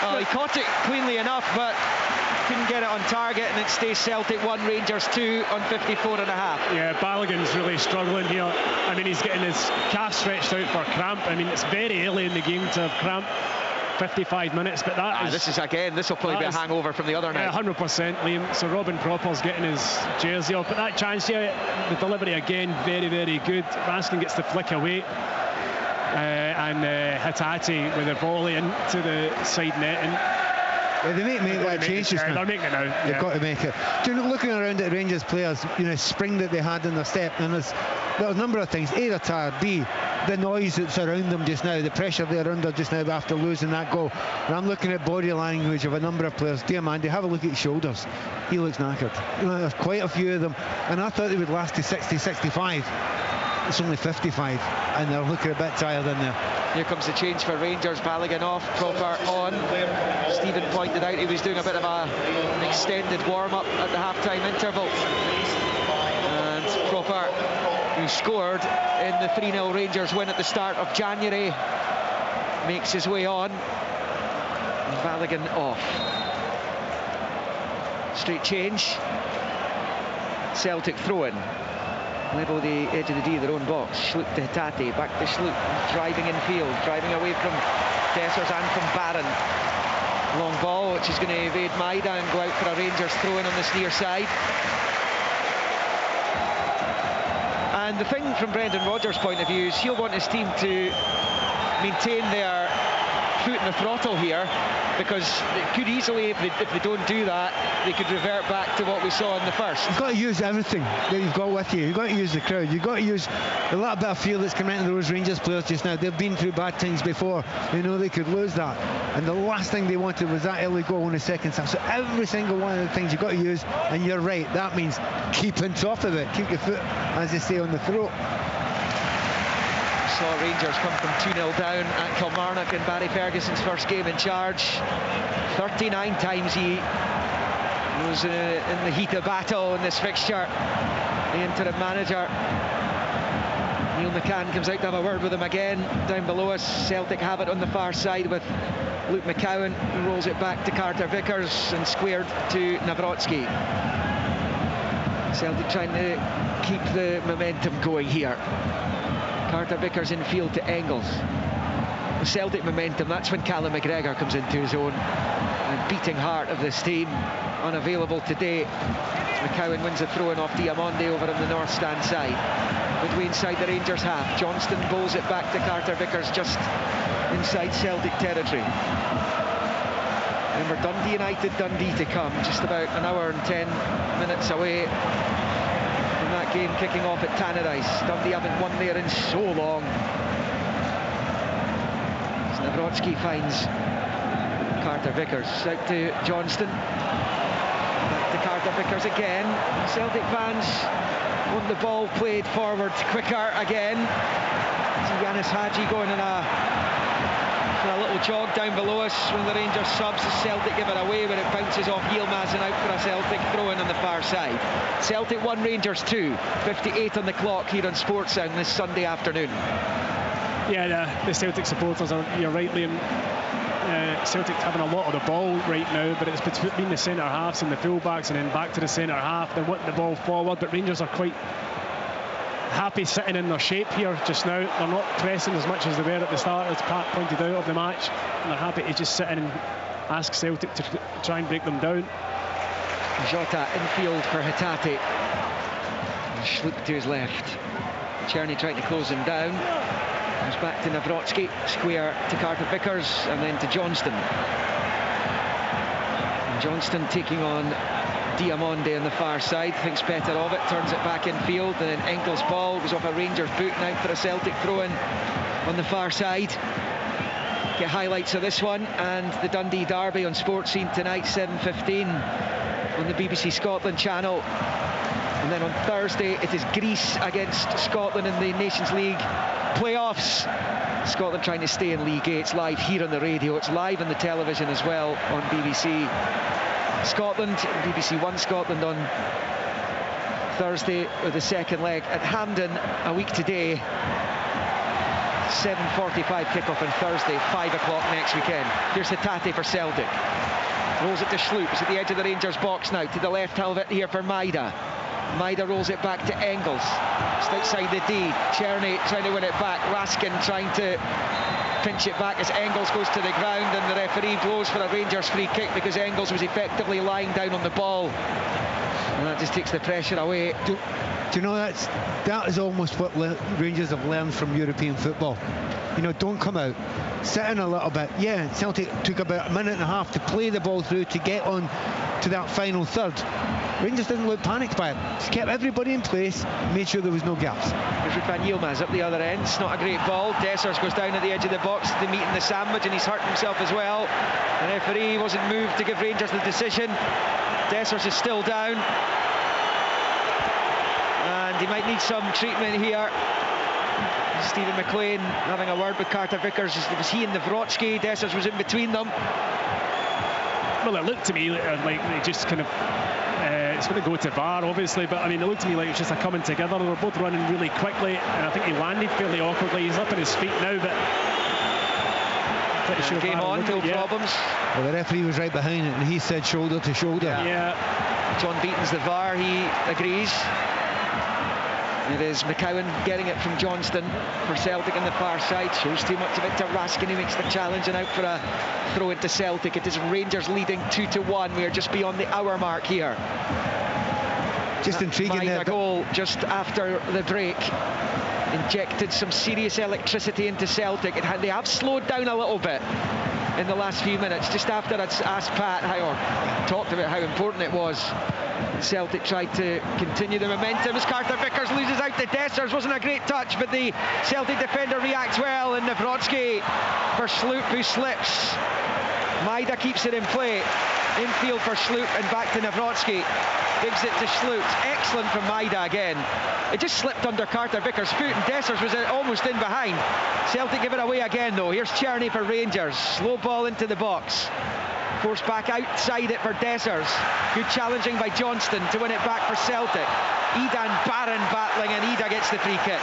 Oh, he caught it cleanly enough, but couldn't get it on target, and it stays Celtic 1, Rangers 2 on 54.5. Yeah, Balogun's really struggling here. I mean, he's getting his calf stretched out for cramp. I mean, it's very early in the game to have cramp. 55 minutes, but this will probably be a hangover from the other night. Yeah, 100%, Liam. So Robin Propper's getting his jersey off, but that chance here, the delivery again, very, very good. Raskin gets the flick away. And Hatate with a volley into the side net. And they make that change just now. They're making it now. They've got to make it. Do you know, looking around at Rangers players, spring that they had in their step, and there's a number of things. A, they're tired. B, the noise that's around them just now, the pressure they're under just now after losing that goal. And I'm looking at body language of a number of players. Dear Mandy, have a look at his shoulders. He looks knackered. There's quite a few of them, and I thought they would last to 60, 65. It's only 55, and they're looking a bit tired in there. Here comes the change for Rangers. Balogun off, Propper on. Stephen pointed out he was doing a bit of an extended warm-up at the half-time interval. And Propper, who scored in the 3-0 Rangers win at the start of January, makes his way on. And Balogun off. Straight change. Celtic throw-in. Level the edge of the D, their own box. Schlup to Hatate, back to Schlup, driving in field, driving away from Dessers and from Barron. Long ball, which is going to evade Maida and go out for a Rangers throw-in on this near side. And the thing from Brendan Rodgers' point of view is he'll want his team to maintain their foot in the throttle here, because it could easily, if they don't do that, they could revert back to what we saw in the first. You've got to use everything that you've got with you. You've got to use the crowd. You've got to use a little bit of feel that's coming into those Rangers players just now. They've been through bad times before. They know they could lose that. And the last thing they wanted was that early goal in the second half. So every single one of the things you've got to use, and you're right, that means keep on top of it. Keep your foot, as they say, on the throat. Saw Rangers come from 2-0 down at Kilmarnock in Barry Ferguson's first game in charge. 39 times he was in the heat of battle in this fixture. The interim manager, Neil McCann, comes out to have a word with him again. Down below us, Celtic have it on the far side with Luke McCowan, who rolls it back to Carter Vickers and squared to Nawrocki. Celtic trying to keep the momentum going here. Carter Vickers in field to Engels. The Celtic momentum, that's when Callum McGregor comes into his own. And beating heart of this team, unavailable today. McCowan wins a throw-in off Diamonde over on the north stand side. Midway inside the Rangers half. Johnston bowls it back to Carter Vickers just inside Celtic territory. Remember, Dundee United, Dundee to come, just about an hour and 10 minutes away. That game kicking off at Tannadice. Dundee haven't won there in so long. Nawrocki finds Carter Vickers. Out to Johnston. Back to Carter Vickers again. Celtic fans want the ball played forward quicker again. See Yanis Hadji going in a little jog down below us. One of the Rangers subs as Celtic give it away, but it bounces off Yilmaz and out for a Celtic throw-in on the far side. Celtic 1, Rangers 2. 58 on the clock here on Sportsound this Sunday afternoon. Yeah, the Celtic supporters are, you're right, Liam. Celtic having a lot of the ball right now, but it's between the centre halves and the full-backs, and then back to the centre half. They're wanting the ball forward, but Rangers are quite happy sitting in their shape here just now. They're not pressing as much as they were at the start, as Pat pointed out, of the match. And they're happy to just sit in and ask Celtic to try and break them down. Jota infield for Hatate. Schlupp to his left. Czerny trying to close him down. Comes back to Nawrocki, square to Carter Vickers, and then to Johnston. And Johnston taking on Diamonde on the far side, thinks better of it, turns it back in field, and then Enkel's ball goes off a Rangers boot, now for a Celtic throw-in on the far side. Get highlights of this one and the Dundee Derby on Sports Scene tonight, 7:15 on the BBC Scotland channel. And then on Thursday it is Greece against Scotland in the Nations League playoffs. Scotland trying to stay in League A. It's live here on the radio, it's live on the television as well on BBC Scotland, BBC One Scotland on Thursday with the second leg at Hampden a week today. 7:45 kickoff on Thursday, 5 o'clock next weekend. Here's Hatate for Celtic. Rolls it to Schlupp. It's at the edge of the Rangers box now. To the left half of it here for Maida. Maida rolls it back to Engels. Just outside the D. Czerny trying to win it back. Raskin trying to pinch it back as Engels goes to the ground, and the referee blows for a Rangers free kick because Engels was effectively lying down on the ball. And that just takes the pressure away. Do you know, that is almost what Rangers have learned from European football. You know, don't come out, sit in a little bit. Yeah, Celtic took about a minute and a half to play the ball through to get on to that final third. Rangers didn't look panicked by it. Just kept everybody in place, made sure there was no gaps. There's Van Yilmaz up the other end. It's not a great ball. Dessers goes down at the edge of the box to meet in the sandwich, and he's hurt himself as well. The referee wasn't moved to give Rangers the decision. Dessers is still down, and he might need some treatment here. Stephen McLean having a word with Carter Vickers. Was he and Nawrocki? Dessers was in between them. Well, it looked to me like they just kind of it's going to go to VAR, obviously, but I mean, it looked to me like it's just a coming together. They were both running really quickly, and I think he landed fairly awkwardly. He's up on his feet now, but pretty sure game on, no problems. Well, the referee was right behind it, and he said shoulder to shoulder. Yeah. John Beaton's the VAR, he agrees. It is McCowan getting it from Johnston for Celtic on the far side. Shows too much of it to Raskin, who makes the challenge, and out for a throw into Celtic. It is Rangers leading 2-1. We are just beyond the hour mark here. Just intriguing that goal just after the break injected some serious electricity into Celtic. They have slowed down a little bit in the last few minutes. Just after I'd asked Pat talked about how important it was, Celtic tried to continue the momentum as Carter Vickers loses out to Dessers. Wasn't a great touch, but the Celtic defender reacts well, and Nawrocki for Schlupp, who slips. Maida keeps it in play. Infield for Schlupp and back to Nawrocki. Gives it to Schlupp. Excellent from Maida again. It just slipped under Carter Vickers' foot, and Dessers was almost in behind. Celtic give it away again though. Here's Czerny for Rangers. Slow ball into the box. Forced back outside it for Dessers. Good challenging by Johnston to win it back for Celtic. Ida and Barron battling, and Ida gets the free kick.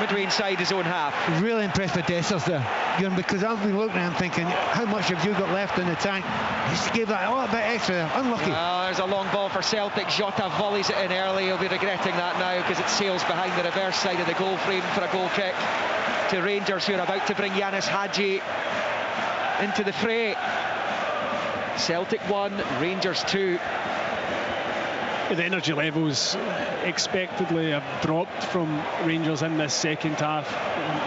Midway inside his own half. Really impressed with Dessers there, because I've been looking at him thinking, how much have you got left in the tank? He just gave that a little bit extra there. Unlucky. There's a long ball for Celtic. Jota volleys it in early. He'll be regretting that now because it sails behind the reverse side of the goal frame for a goal kick to Rangers, who are about to bring Yanis Hadji into the fray. Celtic 1, Rangers 2. The energy levels expectedly have dropped from Rangers in this second half.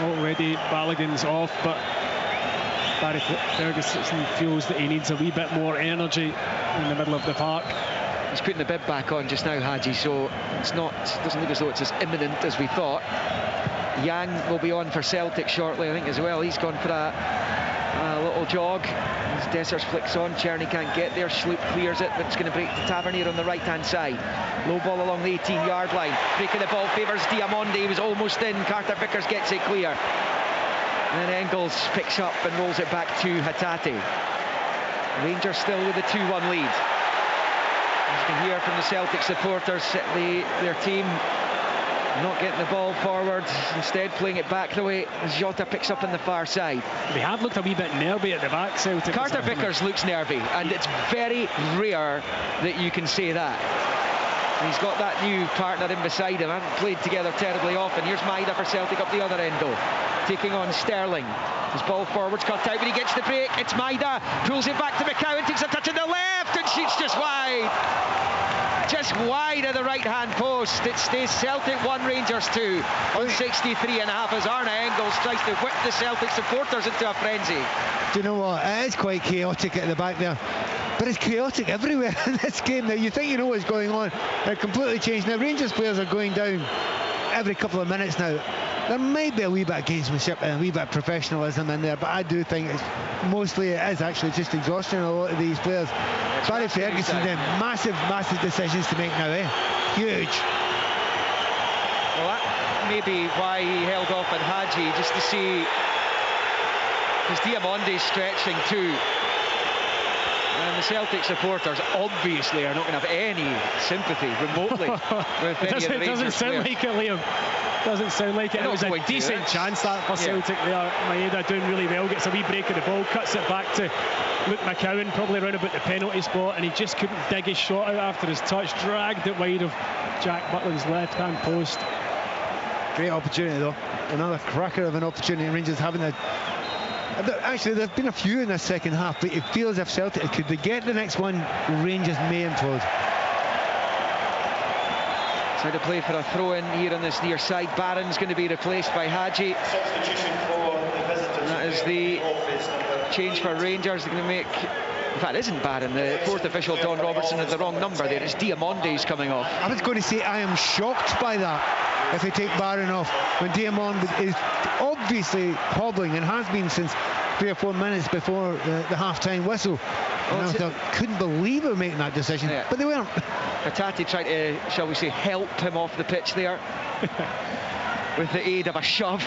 Already Balogun's off, but Barry Ferguson feels that he needs a wee bit more energy in the middle of the park. He's putting the bib back on just now, Hadji, so it doesn't look as though it's as imminent as we thought. Yang will be on for Celtic shortly, I think, as well. He's gone for a little jog. As Dessers flicks on, Czerny can't get there. Schlupp clears it, but it's going to break to Tavernier on the right-hand side. Low ball along the 18-yard line. Breaking the ball favours Diamonde. He was almost in. Carter Vickers gets it clear. And then Engels picks up and rolls it back to Hatate. Rangers still with a 2-1 lead. As you can hear from the Celtic supporters, their team not getting the ball forward, instead playing it back the way as Jota picks up on the far side. They have looked a wee bit nervy at the back, Celtic. Carter Vickers looks nervy, and it's very rare that you can say that. He's got that new partner in beside him. Haven't played together terribly often. Here's Maida for Celtic up the other end though, taking on Sterling. His ball forwards cut out, but he gets the break. It's Maida, pulls it back to McCowan, takes a touch on the left and shoots just wide. Just wide of the right-hand post. It stays Celtic 1, Rangers 2 on 63 and a half as Arne Engels tries to whip the Celtic supporters into a frenzy. Do you know what? It is quite chaotic at the back there. But it's chaotic everywhere in this game now. You think you know what's going on. It completely changed. Now, Rangers players are going down every couple of minutes now. There might be a wee bit of gamesmanship and a wee bit of professionalism in there, but I do think it's mostly it is actually just exhaustion a lot of these players. Barry Ferguson then massive decisions to make now, huge. Well, that may be why he held off on Hadji, just to see, because Diamonde's stretching too. And the Celtic supporters obviously are not going to have any sympathy remotely with any of the Rangers. It doesn't sound like it, Liam. Doesn't sound like it. It was a decent chance that for Celtic there. Maeda doing really well, gets a wee break of the ball, cuts it back to Luke McCowan, probably around about the penalty spot, and he just couldn't dig his shot out after his touch, dragged it wide of Jack Butland's left-hand post. Great opportunity though. Another cracker of an opportunity. Rangers having a... Actually, there have been a few in the second half, but it feels as if Celtic, could they get the next one, Rangers may implode. Trying to play for a throw-in here on this near side. Barron's going to be replaced by Hadji. That is the change for Rangers. They're going to make... In fact, it isn't Barron. The fourth official, Don Robertson, had the wrong number there. It's Diamonde's coming off. I was going to say I am shocked by that if they take Barron off when Diamond is obviously hobbling and has been since 3 or 4 minutes before the half-time whistle. I couldn't believe they were making that decision, but they weren't. Hatate tried to, shall we say, help him off the pitch there with the aid of a shove.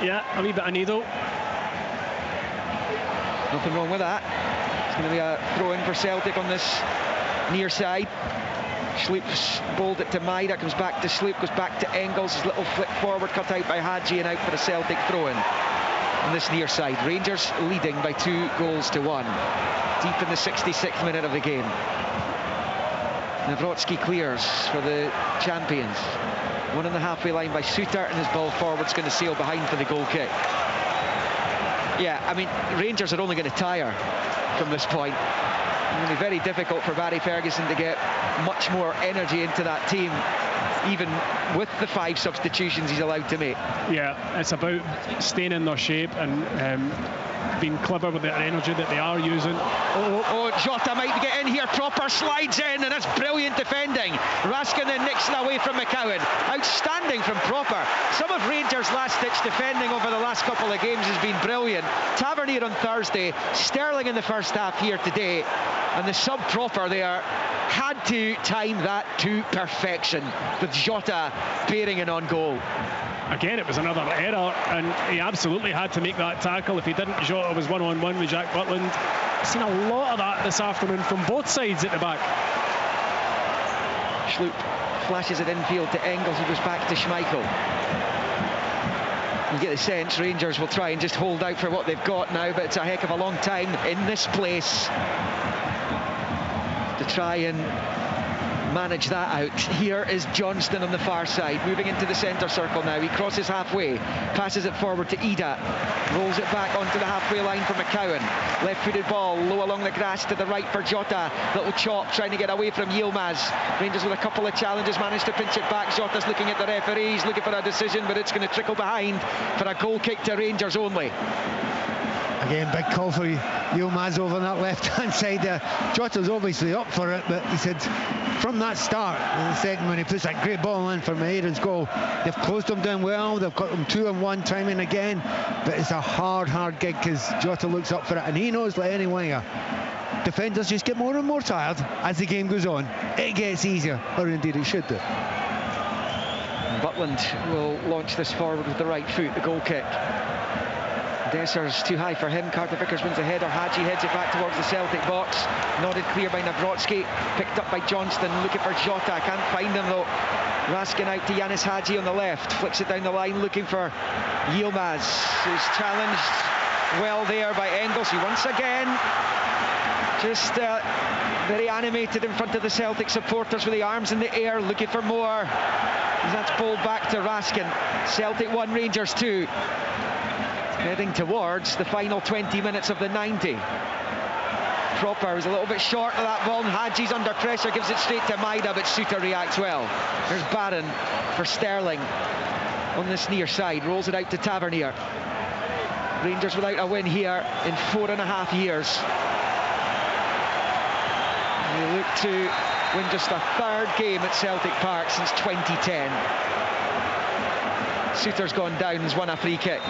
Yeah, a wee bit of needle. Nothing wrong with that. It's going to be a throw-in for Celtic on this near side. Sloop's bowled it to Maida, comes back to Sloop, goes back to Engels. His little flick forward cut out by Hadji and out for a Celtic throw-in on this near side. Rangers leading by 2-1, deep in the 66th minute of the game. Nawrocki clears for the champions. One on the halfway line by Suter, and his ball forward's going to sail behind for the goal kick. Yeah, I mean, Rangers are only going to tire from this point. It's going to be very difficult for Barry Ferguson to get much more energy into that team, even with the 5 substitutions he's allowed to make. Yeah, it's about staying in their shape and being clever with the energy that they are using. Oh, Jota might get in here, proper slides in, and that's brilliant defending. Raskin then nicks it away from McCowan. Outstanding from Proper. Some of Rangers' last-ditch defending over the last couple of games has been brilliant. Tavernier on Thursday, Sterling in the first half here today, and the sub-Proper there had to time that to perfection, with Jota bearing in on goal. Again, it was another error, and he absolutely had to make that tackle. If he didn't, Jota was one-on-one with Jack Butland. I've seen a lot of that this afternoon from both sides at the back. Sloop flashes it infield to Engels, who goes back to Schmeichel. You get the sense Rangers will try and just hold out for what they've got now, but it's a heck of a long time in this place to try and manage that out. Here is Johnston on the far side, moving into the centre circle now. He crosses halfway, passes it forward to Ida, rolls it back onto the halfway line for McCowan. Left-footed ball, low along the grass to the right for Jota. Little chop, trying to get away from Yilmaz. Rangers with a couple of challenges, managed to pinch it back. Jota's looking at the referees, looking for a decision, but it's going to trickle behind for a goal kick to Rangers only. Again, big call for Yilmaz over on that left-hand side there. Jota's obviously up for it, but he said from that start, in the second, when he puts that great ball in for Maeda's goal, they've closed him down well, they've got him 2-on-1 time and again, but it's a hard gig because Jota looks up for it, and he knows, like any winger, defenders just get more and more tired as the game goes on. It gets easier, or indeed it should do. Butland will launch this forward with the right foot, the goal kick. Desser's too high for him. Carter Vickers wins the header. Hadji heads it back towards the Celtic box. Nodded clear by Nawrocki. Picked up by Johnston. Looking for Jota. Can't find him though. Raskin out to Yanis Hadji on the left. Flicks it down the line looking for Yilmaz, who's challenged well there by Engels, who once again just very animated in front of the Celtic supporters with the arms in the air, looking for more. That's bowled back to Raskin. Celtic 1, Rangers 2. Heading towards the final 20 minutes of the 90. Cropper was a little bit short of that ball, and Hadji's under pressure, gives it straight to Maida, but Suter reacts well. There's Barron for Sterling on this near side, rolls it out to Tavernier. Rangers without a win here in 4.5 years. They look to win just a third game at Celtic Park since 2010. Suter's gone down, has won a free kick.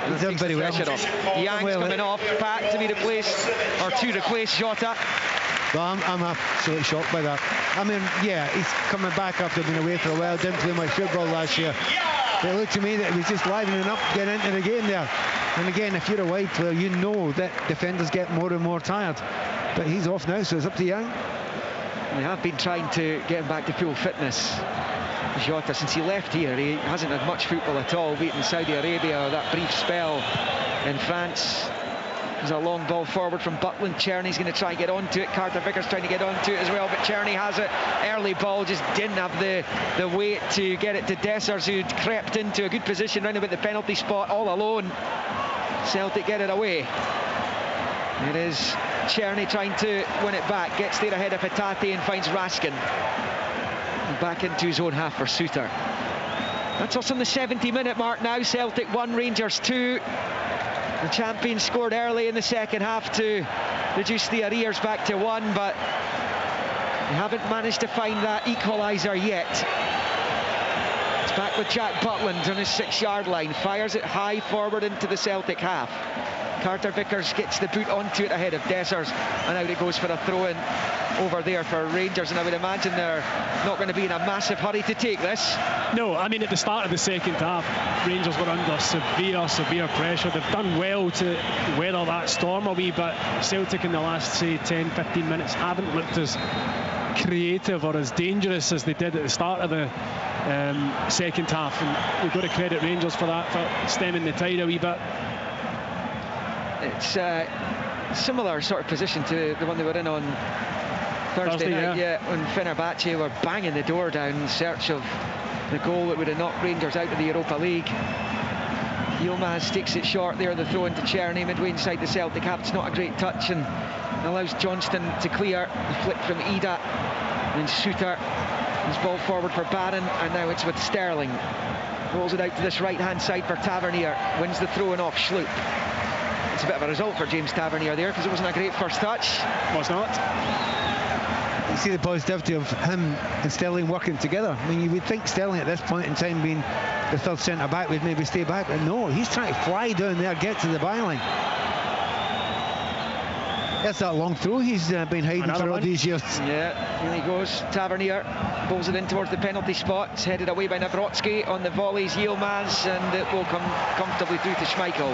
He's done very well. Yang's coming off, Pat to be replaced, or to replace Jota. Well, I'm absolutely shocked by that. I mean, yeah, he's coming back after being away for a while, didn't play much football last year. But it looked to me that he was just livening up, getting into the game there. And again, if you're a wide player, you know that defenders get more and more tired. But he's off now, so it's up to Yang. They have been trying to get him back to full fitness. Jota, since he left here, he hasn't had much football at all, beating Saudi Arabia, that brief spell in France. There's a long ball forward from Butland. Czerny's going to try and get onto it. Carter Vickers trying to get onto it as well, but Czerny has it. Early ball, just didn't have the weight to get it to Dessers, who'd crept into a good position round about the penalty spot all alone. Celtic get it away. It is Czerny trying to win it back, gets there ahead of Hatate and finds Raskin. Back into his own half for Suter. That's us on the 70-minute mark now. Celtic 1, Rangers 2. The champions scored early in the second half to reduce the arrears back to 1, but they haven't managed to find that equaliser yet. It's back with Jack Butland on his 6-yard line, fires it high forward into the Celtic half. Carter Vickers gets the boot onto it ahead of Dessers, and out it goes for a throw-in over there for Rangers, and I would imagine they're not going to be in a massive hurry to take this. No, I mean, at the start of the second half, Rangers were under severe pressure. They've done well to weather that storm a wee bit. Celtic in the last, say, 10-15 minutes haven't looked as creative or as dangerous as they did at the start of the second half, and we've got to credit Rangers for that, for stemming the tide a wee bit. It's a similar sort of position to the one they were in on Thursday night, when Fenerbahce were banging the door down in search of the goal that would have knocked Rangers out of the Europa League. Yilmaz takes it short there, the throw into Czerny midway inside the Celtic half. It's not a great touch and allows Johnston to clear. The flick from Ida, and Suter, his ball forward for Barron, and now it's with Sterling. Rolls it out to this right-hand side for Tavernier, wins the throw-in off Schlupp. It's a bit of a result for James Tavernier there, because it wasn't a great first touch. Was not. You see the positivity of him and Sterling working together. I mean, you would think Sterling at this point in time, being the third centre-back, would maybe stay back, but no, he's trying to fly down there, get to the byline. That's that long throw he's been hiding for all these years. Yeah, here he goes. Tavernier bowls it in towards the penalty spot. It's headed away by Nawrocki on the volleys. Yilmaz, and it will come comfortably through to Schmeichel.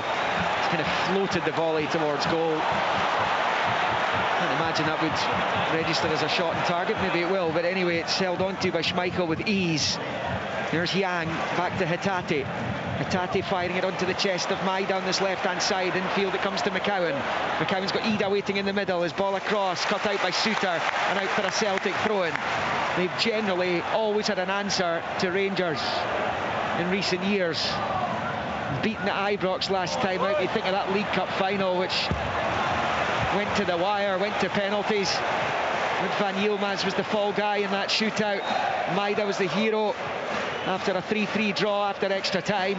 It's kind of floated the volley towards goal. Can't imagine that would register as a shot on target. Maybe it will, but anyway, it's held onto by Schmeichel with ease. There's Yang, back to Hatate. Hatate firing it onto the chest of Maida on this left-hand side. Infield it comes to McCowan. McCowan's got Ida waiting in the middle. His ball across, cut out by Suter, and out for a Celtic throw-in. They've generally always had an answer to Rangers in recent years. Beaten at Ibrox last time out. You think of that League Cup final, which went to the wire, went to penalties. Van Yilmaz was the fall guy in that shootout. Maida was the hero after a 3-3 draw after extra time.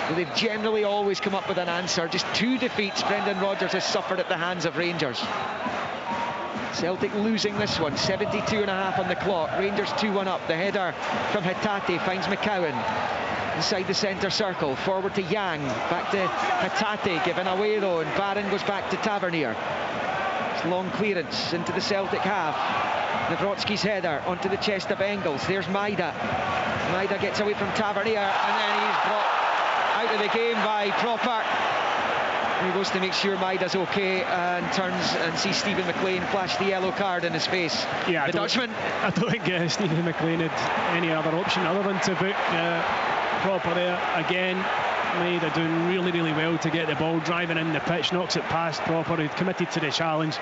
But they've generally always come up with an answer. Just 2 defeats Brendan Rodgers has suffered at the hands of Rangers. Celtic losing this one, 72.5 on the clock. Rangers 2-1 up. The header from Hatate finds McCowan inside the centre circle. Forward to Yang, back to Hatate, given away though, and Barron goes back to Tavernier. It's long clearance into the Celtic half. Nawrocki's header onto the chest of Engels. There's Maida. Maida gets away from Tavernier, and then he's brought out of the game by Cropper. He goes to make sure Maida's okay and turns and sees Stephen McLean flash the yellow card in his face. Yeah, the Dutchman. I don't think Stephen McLean had any other option other than to book Cropper there. Again, Maida doing really well to get the ball driving in the pitch, knocks it past Cropper, who'd committed to the challenge.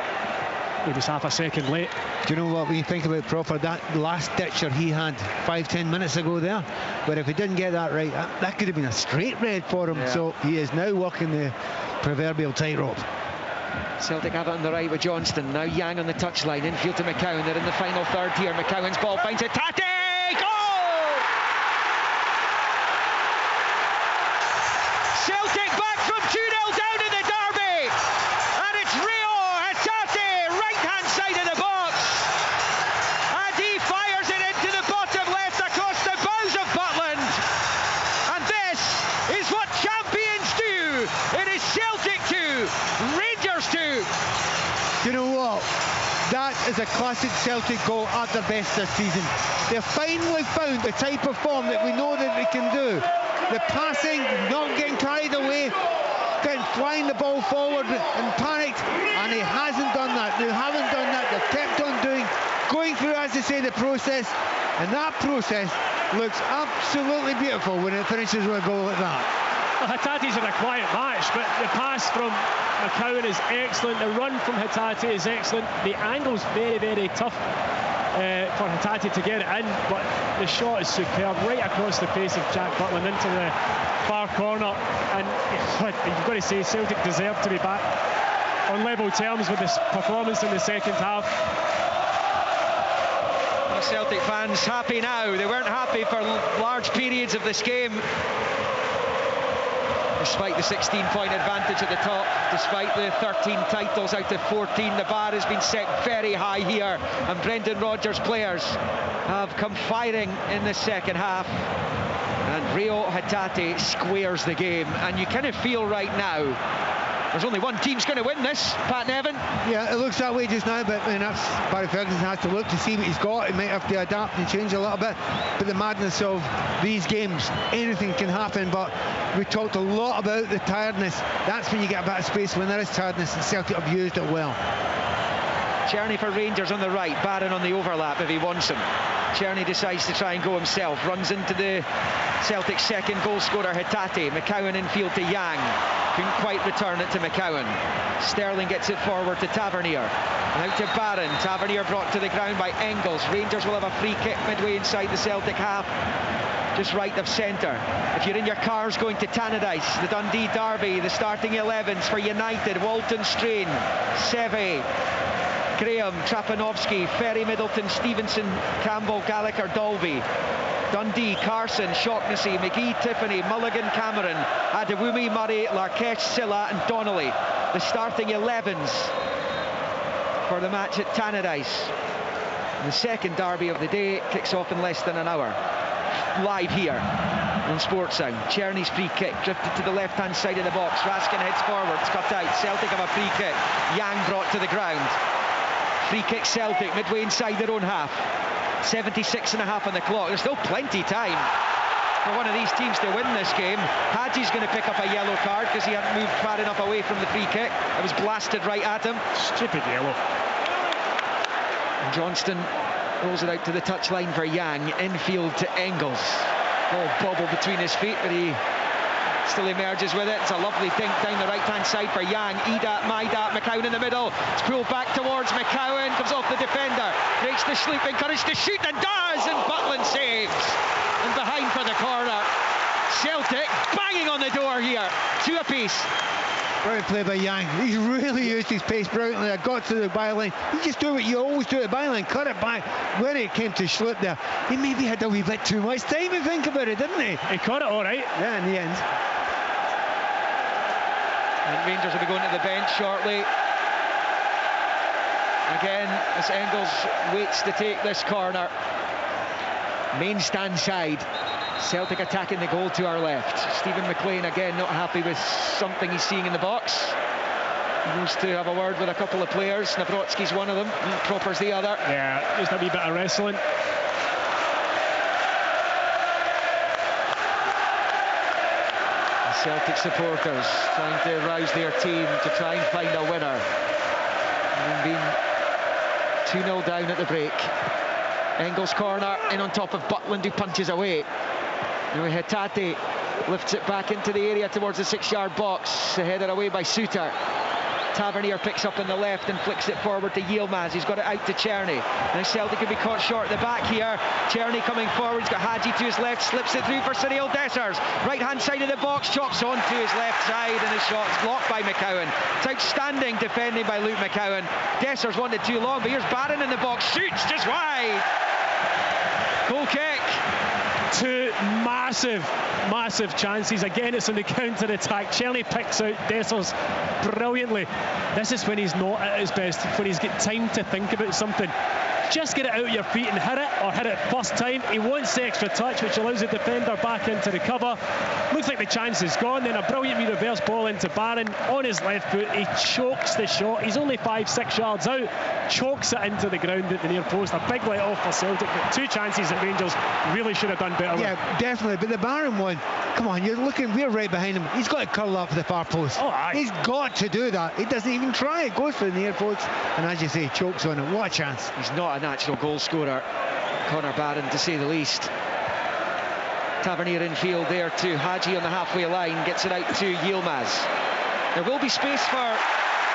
he was half a second late. Do you know what, when you think about Crawford, that last ditcher he had 5-10 minutes ago there, but if he didn't get that right, that could have been a straight red for him. Yeah. So he is now walking the proverbial tightrope. Celtic have it on the right with Johnston. Now Yang on the touchline, infield to McCowan. They're in the final third here. McCowan's ball finds it. Tate! Goal! Celtic back from 2-0 down in the derby. And it's Rio Hatate, right-hand side of the box. And he fires it into the bottom left across the bows of Butland. And this is what champions do. It is Celtic 2, Rangers 2. You know what? That is a classic Celtic goal at their best this season. They've finally found the type of form that we know that they can do. The passing, not getting carried away, flying the ball forward and panicked, and he hasn't done that. They haven't done that. They've kept on going through, as they say, the process, and that process looks absolutely beautiful when it finishes with a goal like that. Well, Hatate's in a quiet match, but the pass from McCowan is excellent. The run from Hatate is excellent. The angle's very, very tough for Hatate to get it in, but the shot is superb, right across the face of Jack Butland into the far corner. And you've got to say, Celtic deserve to be back on level terms with this performance in the second half. Celtic fans happy now. They weren't happy for large periods of this game. Despite the 16-point advantage at the top, despite the 13 titles out of 14, the bar has been set very high here, and Brendan Rodgers' players have come firing in the second half, and Rio Hatate squares the game, and you kind of feel right now there's only one team's going to win this, Pat Nevin. Yeah, it looks that way just now, but that's Barry Ferguson has to look to see what he's got. He might have to adapt and change a little bit, but the madness of these games, anything can happen. But we talked a lot about the tiredness. That's when you get a bit of space, when there is tiredness, and Celtic have used it well. Czerny for Rangers on the right, Barron on the overlap if he wants him. Czerny decides to try and go himself, runs into the Celtic second goal scorer Hatate. McCowan infield to Yang, couldn't quite return it to McCowan. Sterling gets it forward to Tavernier, and out to Barron. Tavernier brought to the ground by Engels. Rangers will have a free kick midway inside the Celtic half, just right of centre. If you're in your cars going to Tannadice, the Dundee derby, the starting 11s for United: Walton, Strain, Seve, Graham, Trapanovsky, Ferry, Middleton, Stevenson, Campbell, Gallagher, Dolby. Dundee: Carson, Shaughnessy, McGee, Tiffany, Mulligan, Cameron, Adewumi, Murray, Larkesh, Silla and Donnelly. The starting 11s for the match at Tannadice. The second derby of the day kicks off in less than an hour. Live here on Sportsound. Czerny's free kick drifted to the left-hand side of the box. Raskin heads forward, it's cut out. Celtic have a free kick. Yang brought to the ground. Free kick Celtic midway inside their own half. 76.5 on the clock. There's still plenty time for one of these teams to win this game. Hadji's going to pick up a yellow card because he hadn't moved far enough away from the free kick. It was blasted right at him. Stupid yellow. And Johnston rolls it out to the touchline for Yang. Infield to Engels. Ball bobbled between his feet, but he still emerges with it. It's a lovely dink down the right-hand side for Yang. Edat, Maidat, McCowan in the middle. It's pulled back towards McCowan. Comes off the defender. Breaks the sleep, encouraged to shoot, and does! And Butland saves. And behind for the corner. Celtic banging on the door here. Two apiece. Brilliant play by Yang. He's really used his pace brilliantly. I got to the byline. He just do what you always do at the byline, cut it back. When it came to Schlupp there, he maybe had a wee bit too much time to think about it, didn't he? He caught it all right. Yeah, in the end. And Rangers will be going to the bench shortly. Again, as Engels waits to take this corner. Main stand side. Celtic attacking the goal to our left. Stephen McLean again not happy with something he's seeing in the box. He wants to have a word with a couple of players. Nawrocki's one of them, Cropper's the other. Yeah, just a wee bit of wrestling. The Celtic supporters trying to rouse their team to try and find a winner. Having been 2-0 down at the break. Engels corner in on top of Butland, who punches away. Now Hatate lifts it back into the area towards the 6-yard box. The header away by Suter. Tavernier picks up on the left and flicks it forward to Yilmaz. He's got it out to Czerny. Now Celtic could be caught short at the back here. Czerny coming forward. He's got Hadji to his left, slips it through for Cyril Dessers. Right hand side of the box, chops on to his left side, and his shot's blocked by McCowan. It's outstanding defending by Luke McCowan. Dessers wanted too long, but here's Barron in the box, shoots just wide. Goal kick. Two massive chances. Again, it's on the counter-attack. Czerny picks out Dessers brilliantly. This is when he's not at his best, when he's got time to think about something. Just get it out of your feet and hit it, or hit it first time. He wants the extra touch, which allows the defender back into the cover. Looks like the chance is gone. Then a brilliant reverse ball into Barron on his left foot. He chokes the shot. He's only 5-6 yards out. Chokes it into the ground at the near post. A big let off for Celtic, but two chances that Rangers really should have done better. Yeah, definitely. But the Barron one, come on, you're looking, we're right behind him. He's got to curl up the far post. Oh, aye. He's got to do that. He doesn't even try. It goes for the near post, and as you say, chokes on it. What a chance. He's not a natural goal scorer, Connor Barron, to say the least. Tavernier in field there to Hadji on the halfway line, gets it out to Yilmaz. There will be space for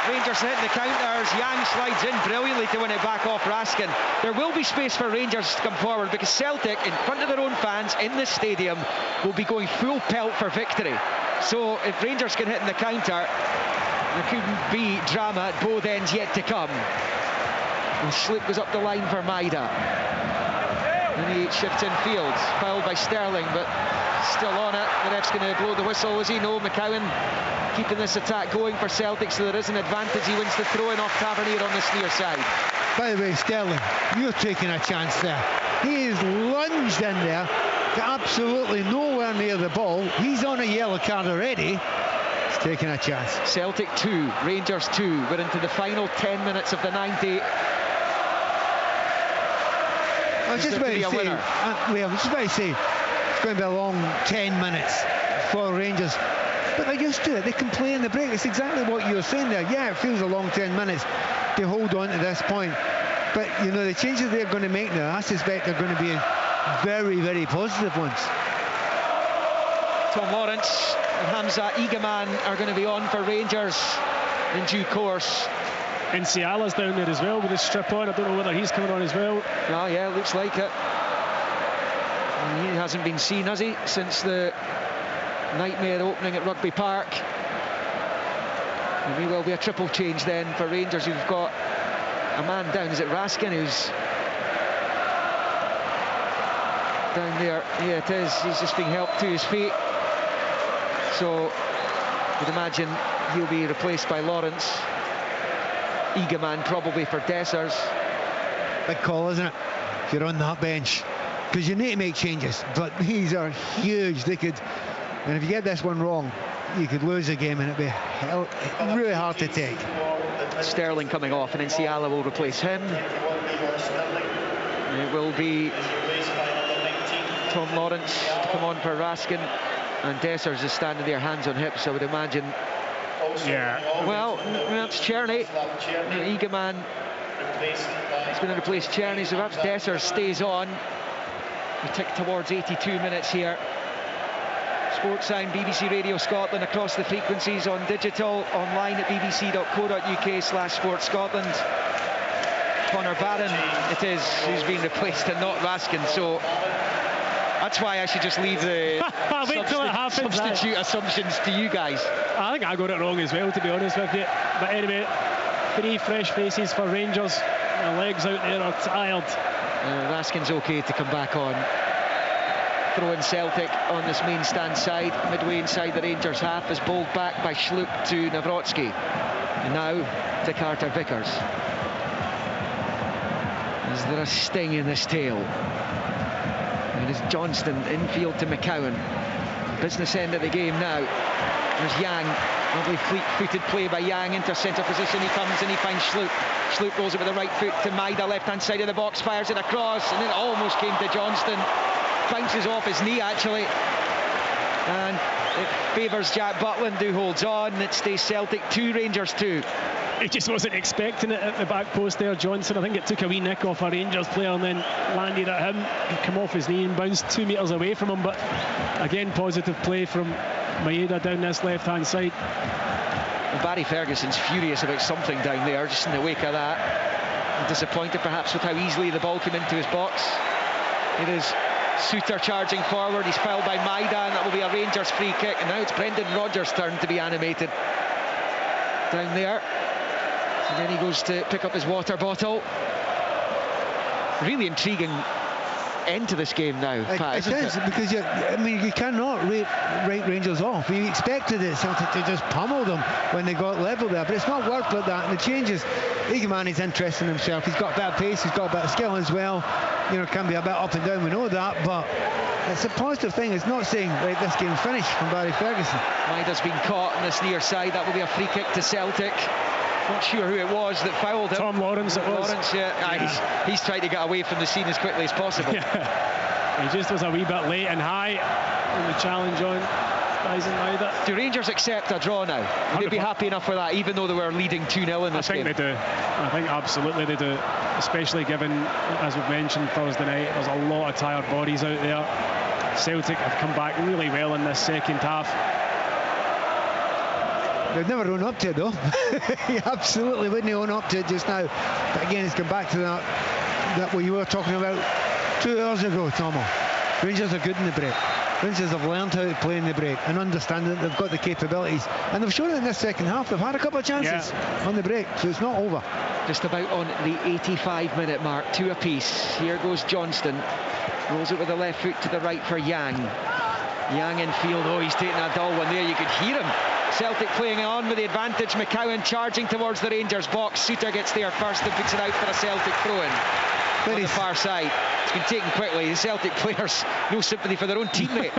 Rangers hitting the counters. Yang slides in brilliantly to win it back off Raskin. There will be space for Rangers to come forward, because Celtic, in front of their own fans in this stadium, will be going full pelt for victory. So if Rangers can hit in the counter, there couldn't be drama at both ends yet to come. And Schlupp goes up the line for Maida. And he shifts in field, fouled by Sterling, but still on it. The ref's going to blow the whistle, as he know. McCowan keeping this attack going for Celtic, so there is an advantage. He wins the throw-in off Tavernier on this near side. By the way, Sterling, you're taking a chance there. He is lunged in there to absolutely nowhere near the ball. He's on a yellow card already. He's taking a chance. Celtic 2, Rangers 2. We're into the final 10 minutes of the 90. I was just about to say, it's going to be a long 10 minutes for Rangers. But they're used to it. They can play in the break. It's exactly what you were saying there. Yeah, it feels a long 10 minutes to hold on to this point. But, you know, the changes they're going to make now, I suspect they're going to be very, very positive ones. Tom Lawrence and Hamza Egeman are going to be on for Rangers in due course. And Ciala's down there as well with his strip on. I don't know whether he's coming on as well. Oh yeah, looks like it. And he hasn't been seen, has he, since the nightmare opening at Rugby Park. There may well be a triple change then for Rangers, who've got a man down. Is it Raskin who's down there? Yeah, it is. He's just being helped to his feet. So you'd imagine he'll be replaced by Lawrence. Egeman probably for Dessers. Big call, isn't it? If you're on that bench, because you need to make changes, but these are huge. They could, and if you get this one wrong, you could lose the game, and it'd be really hard to take. Sterling coming off, and then Ciala will replace him. It will be Tom Lawrence to come on for Raskin, and Dessers is standing there, hands on hips. I would imagine. Yeah. Well, that's Czerny. Egeman is going to replace Czerny, so perhaps Dessers stays on. We tick towards 82 minutes here. Sports Sound, BBC Radio Scotland, across the frequencies, on digital, online at bbc.co.uk/sportscotland. Connor Barron, it is, who's been replaced, and not Raskin, so that's why I should just leave the substitute assumptions to you guys. I think I got it wrong as well, to be honest with you. But anyway, 3 fresh faces for Rangers. Their legs out there are tired. Raskin's okay to come back on. Throwing Celtic on this main stand side, midway inside the Rangers half, is bowled back by Schlupp to Nawrocki. And now to Carter Vickers. Is there a sting in this tail? And it's Johnston infield to McCowan. Business end of the game now. There's Yang. Lovely fleet-footed play by Yang into centre position. He comes and he finds Schlupp. Schlupp rolls it with the right foot to Maida, left-hand side of the box, fires it across, and it almost came to Johnston. Bounces off his knee, actually. And it favours Jack Butland, who holds on. It stays Celtic 2, Rangers 2. He just wasn't expecting it at the back post there, Johnson. I think it took a wee nick off a Rangers player and then landed at him. He came off his knee and bounced 2 metres away from him. But again, positive play from Maeda down this left-hand side. And Barry Ferguson's furious about something down there, just in the wake of that. And disappointed perhaps with how easily the ball came into his box. It is Suter charging forward. He's fouled by Maida, and that will be a Rangers free kick. And now it's Brendan Rodgers' turn to be animated down there. And then he goes to pick up his water bottle. Really intriguing end to this game now, Pat, it is, because you cannot write Rangers off. You expected it, Celtic to just pummel them when they got level there, but it's not worked like that. And the changes, Igamani's interested in himself. He's got a bit of pace, he's got a bit of skill as well. You know, can be a bit up and down, we know that, but it's a positive thing. It's not saying, right, this game's finished from Barry Ferguson. Maida's been caught on this near side. That will be a free kick to Celtic. Not sure who it was that fouled him. Tom Lawrence, it was. Lawrence, yeah. He's trying to get away from the scene as quickly as possible. Yeah. He just was a wee bit late and high in the challenge on Maida. Do Rangers accept a draw now? Would they be happy enough with that, even though they were leading 2-0 in this game? I think they do. I think absolutely they do. Especially given, as we've mentioned Thursday night, there's a lot of tired bodies out there. Celtic have come back really well in this second half. They've never run up to it though. He absolutely wouldn't own up to it just now. But again, it's come back to that what you were talking about 2 hours ago, Tomo. Rangers are good in the break. Rangers have learned how to play in the break and understand that they've got the capabilities. And they've shown it in this second half. They've had a couple of chances on the break, so it's not over. Just about on the 85-minute mark, 2 apiece. Here goes Johnston. Rolls it with the left foot to the right for Yang. Yang in field. Oh, he's taking a dull one there. You could hear him. Celtic playing on with the advantage. McCowan charging towards the Rangers box. Suter gets there first and puts it out for a Celtic throw-in on the far side. It's been taken quickly. The Celtic players, no sympathy for their own teammate.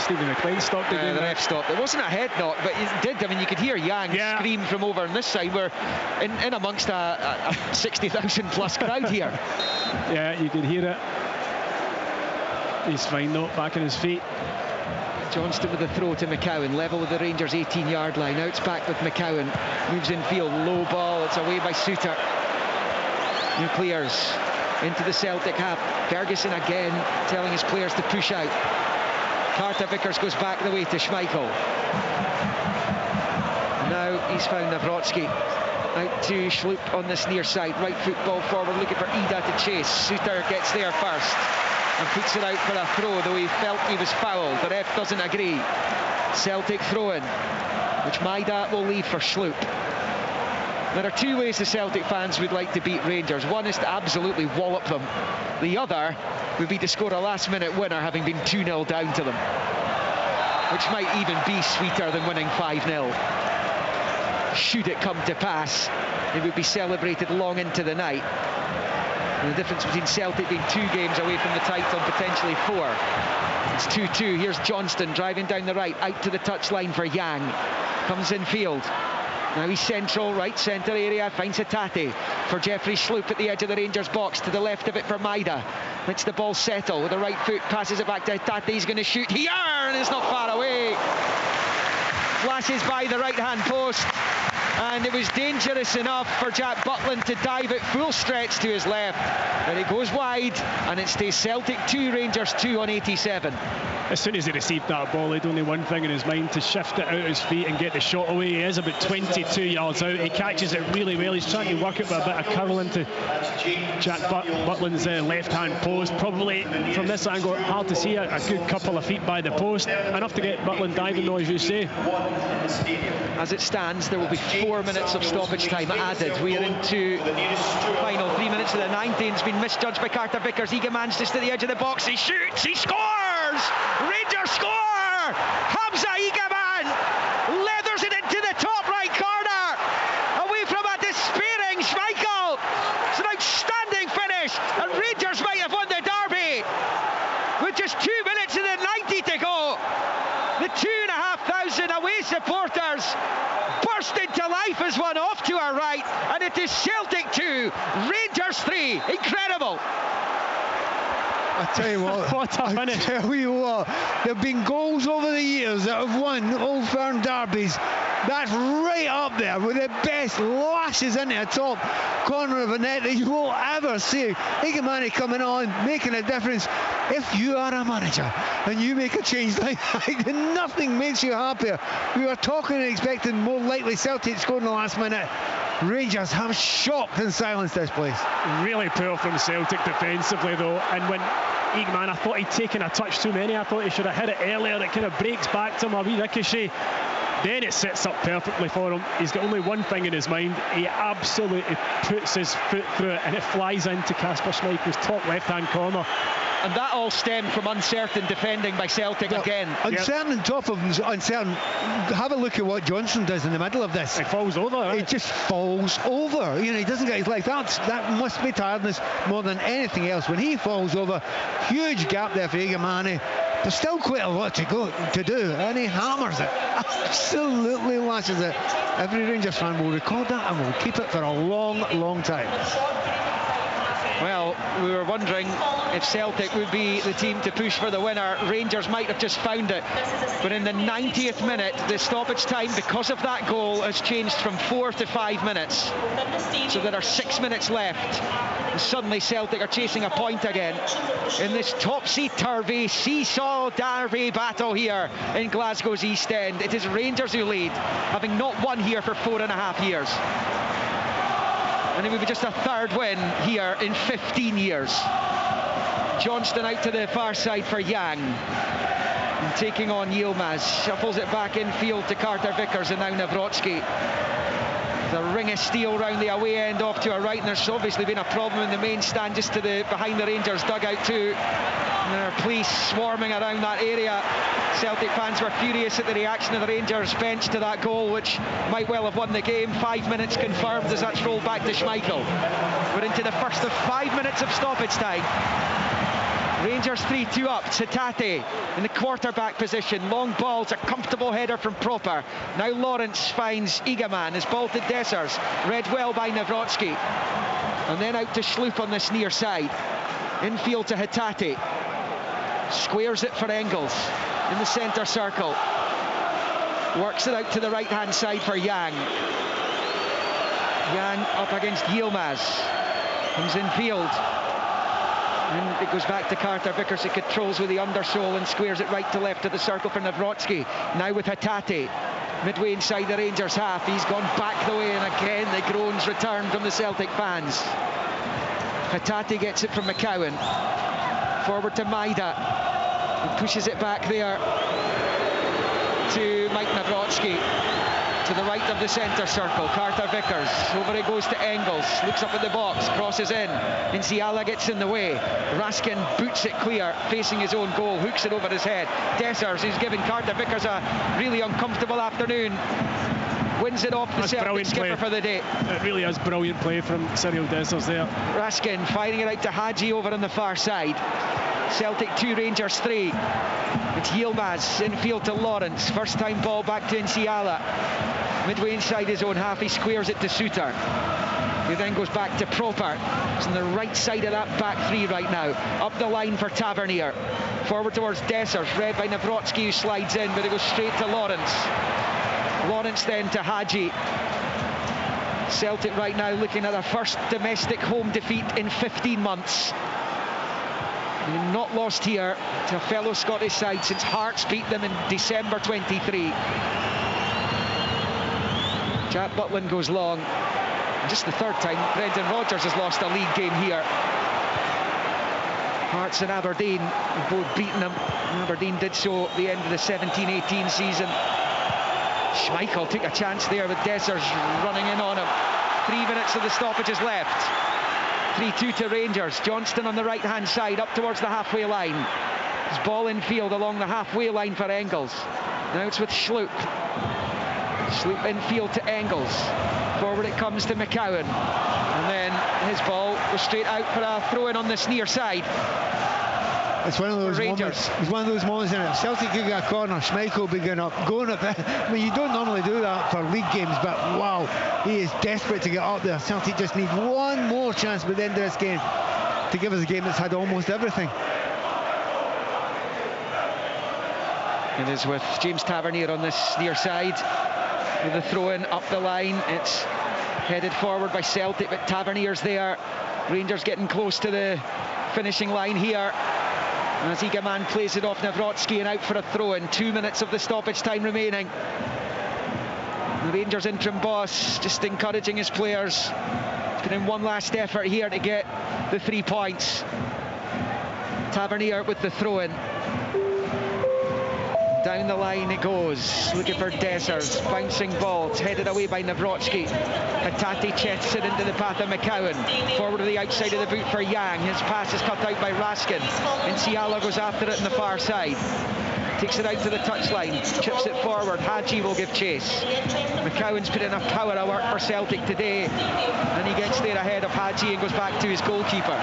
Stephen McLean stopped it. The ref stopped. It wasn't a head knock, but it did. I mean, you could hear Yang scream from over on this side. We're in amongst a 60,000 plus crowd here. Yeah, you could hear it. He's fine though, back on his feet. Johnston with the throw to McCowan, level with the Rangers 18-yard line. Now it's back with McCowan, moves in field, low ball, it's away by Suter. New clears into the Celtic half. Ferguson again telling his players to push out. Carter Vickers goes back the way to Schmeichel. Now he's found Nawrocki. Out to Schlupp on this near side. Right foot ball forward, looking for Ida to chase. Suter gets there first and puts it out for a throw, though he felt he was fouled. The ref doesn't agree. Celtic throw-in, which Maida will lead for Schlupp. There are 2 ways the Celtic fans would like to beat Rangers. One is to absolutely wallop them. The other would be to score a last-minute winner, having been 2-0 down to them, which might even be sweeter than winning 5-0. Should it come to pass, it would be celebrated long into the night. And the difference between Celtic being 2 games away from the title and potentially 4. It's 2-2. Here's Johnston driving down the right, out to the touchline for Yang. Comes in field. Now he's central, right centre area, finds Hatate for Jeffrey Schlupp at the edge of the Rangers box, to the left of it for Maida. Lets the ball settle with the right foot, passes it back to Hatate, he's going to shoot here, and it's not far away. Flashes by the right-hand post, and it was dangerous enough for Jack Butland to dive at full stretch to his left, and it goes wide, and it stays Celtic 2, Rangers 2 on 87. As soon as he received that ball, he had only one thing in his mind: to shift it out of his feet and get the shot away. He is about 22 yards out. He catches it really well. He's trying to work it with a bit of curl into Jack Butland's left-hand post. Probably from this angle, hard to see a good couple of feet by the post. Enough to get Butland diving, though, as you say. As it stands, there will be 4 minutes of stoppage time added. We are into the final 3 minutes of the 90. It's been misjudged by Carter Vickers. Eagleman's just at the edge of the box. He shoots. He scores! Rangers score! Hamza Eagleman leathers it into the top right corner. Away from a despairing Schmeichel. It's an outstanding finish, and Rangers might have won the derby with just 2 minutes of the 90 to go. The 2,500 away supporters burst into life as one off to our right, and it is Celtic 2, Rangers 3. Incredible. I tell you what, I tell you what, there have been goals over the years that have won Old Firm derbies That's right up there with the best lashes into the top corner of a net that you will ever see. Igamani coming on, making a difference. If you are a manager and you make a change like that, nothing makes you happier. We were talking and expecting more likely Celtic scored in the last minute. Rangers have shocked and silenced this place. Really poor from Celtic defensively though, and when Eagman, I thought he'd taken a touch too many. I thought he should have hit it earlier. It kind of breaks back to him, a wee ricochet. Then it sets up perfectly for him. He's got only one thing in his mind. He absolutely puts his foot through it and it flies into Kasper Schmeichel's top left-hand corner. And that all stemmed from uncertain defending by Celtic again. Uncertain on top of uncertain. Have a look at what Johnson does in the middle of this. He falls over, right? He just falls over. You know, he doesn't get his legs. That must be tiredness more than anything else. When he falls over, huge gap there for Igamani. There's still quite a lot to do, and he hammers it. Absolutely lashes it. Every Rangers fan will record that and will keep it for a long, long time. Well, we were wondering if Celtic would be the team to push for the winner. Rangers might have just found it. But in the 90th minute, the stoppage time, because of that goal, has changed from 4 to 5 minutes. So there are 6 minutes left. And suddenly Celtic are chasing a point again in this topsy-turvy seesaw derby battle here in Glasgow's East End. It is Rangers who lead, having not won here for 4.5 years. And it would be just a third win here in 15 years. Johnston out to the far side for Yang. And taking on Yilmaz. Shuffles it back infield to Carter Vickers and now Nawrocki. The ring of steel round the away end off to our right, and there's obviously been a problem in the main stand just to the behind the Rangers dugout too. And there are police swarming around that area. Celtic fans were furious at the reaction of the Rangers bench to that goal, which might well have won the game. 5 minutes confirmed as that's rolled back to Schmeichel. We're into the first of 5 minutes of stoppage time. Rangers 3-2 up. Hatate in the quarterback position. Long balls, a comfortable header from Proper. Now Lawrence finds Egaman. His ball to Dessers. Read well by Nawrocki. And then out to Sloop on this near side. Infield to Hatate. Squares it for Engels in the centre circle. Works it out to the right-hand side for Yang. Yang up against Yilmaz. Comes in field. And it goes back to Carter Vickers. He controls with the undersole and squares it right to left of the circle for Nawrocki. Now with Hatate. Midway inside the Rangers half. He's gone back the way, and again the groans return from the Celtic fans. Hatate gets it from McCowan. Forward to Maida. He pushes it back there to Mike Nawrocki. To the right of the centre circle, Carter Vickers. Over it goes to Engels. Looks up at the box, crosses in. Nsiala gets in the way. Raskin boots it clear, facing his own goal, hooks it over his head. Dessers, who's given Carter Vickers a really uncomfortable afternoon, wins it off the Celtic skipper for the day. It really is brilliant play from Cyril Dessers there. Raskin firing it out to Hadji over on the far side. Celtic 2, Rangers 3. It's Yilmaz infield to Lawrence. First time ball back to Nsiala. Midway inside his own half, he squares it to Suter. He then goes back to Proper. It's on the right side of that back three right now. Up the line for Tavernier. Forward towards Dessers, read by Nawrocki, who slides in, but it goes straight to Lawrence. Lawrence then to Hadji. Celtic right now looking at their first domestic home defeat in 15 months. Not lost here to a fellow Scottish side since Hearts beat them in December 23. Jack Butland goes long. And just the third time Brendan Rodgers has lost a league game here. Hearts and Aberdeen have both beaten them. Aberdeen did so at the end of the 17-18 season. Schmeichel took a chance there with Dessers running in on him. 3 minutes of the stoppages left. 3-2 to Rangers. Johnston on the right-hand side, up towards the halfway line. His ball in field along the halfway line for Engels. Now it's with Sloop. Sloop in field to Engels. Forward it comes to McCowan. And then his ball goes straight out for a throw-in on this near side. It's one of those moments. It's one of those moments in it. Celtic could get a corner, Schmeichel will be going up. I mean, you don't normally do that for league games, but wow, he is desperate to get up there. Celtic just need one more chance by the end of this game to give us a game that's had almost everything. It is with James Tavernier on this near side. with the throw-in up the line. It's headed forward by Celtic, but Tavernier's there. Rangers getting close to the finishing line here. As Egeman plays it off Nawrocki and out for a throw-in. 2 minutes of the stoppage time remaining. The Rangers interim boss just encouraging his players. Put in one last effort here to get the 3 points. Tavernier with the throw-in. Down the line it goes, looking for Dessers, bouncing ball, it's headed away by Nawrocki. Hatate chests it into the path of McCowan. Forward to the outside of the boot for Yang. His pass is cut out by Raskin. Nsiala goes after it on the far side. Takes it out to the touchline, chips it forward. Hadji will give chase. McCowan's put enough power of work for Celtic today, and he gets there ahead of Hadji and goes back to his goalkeeper.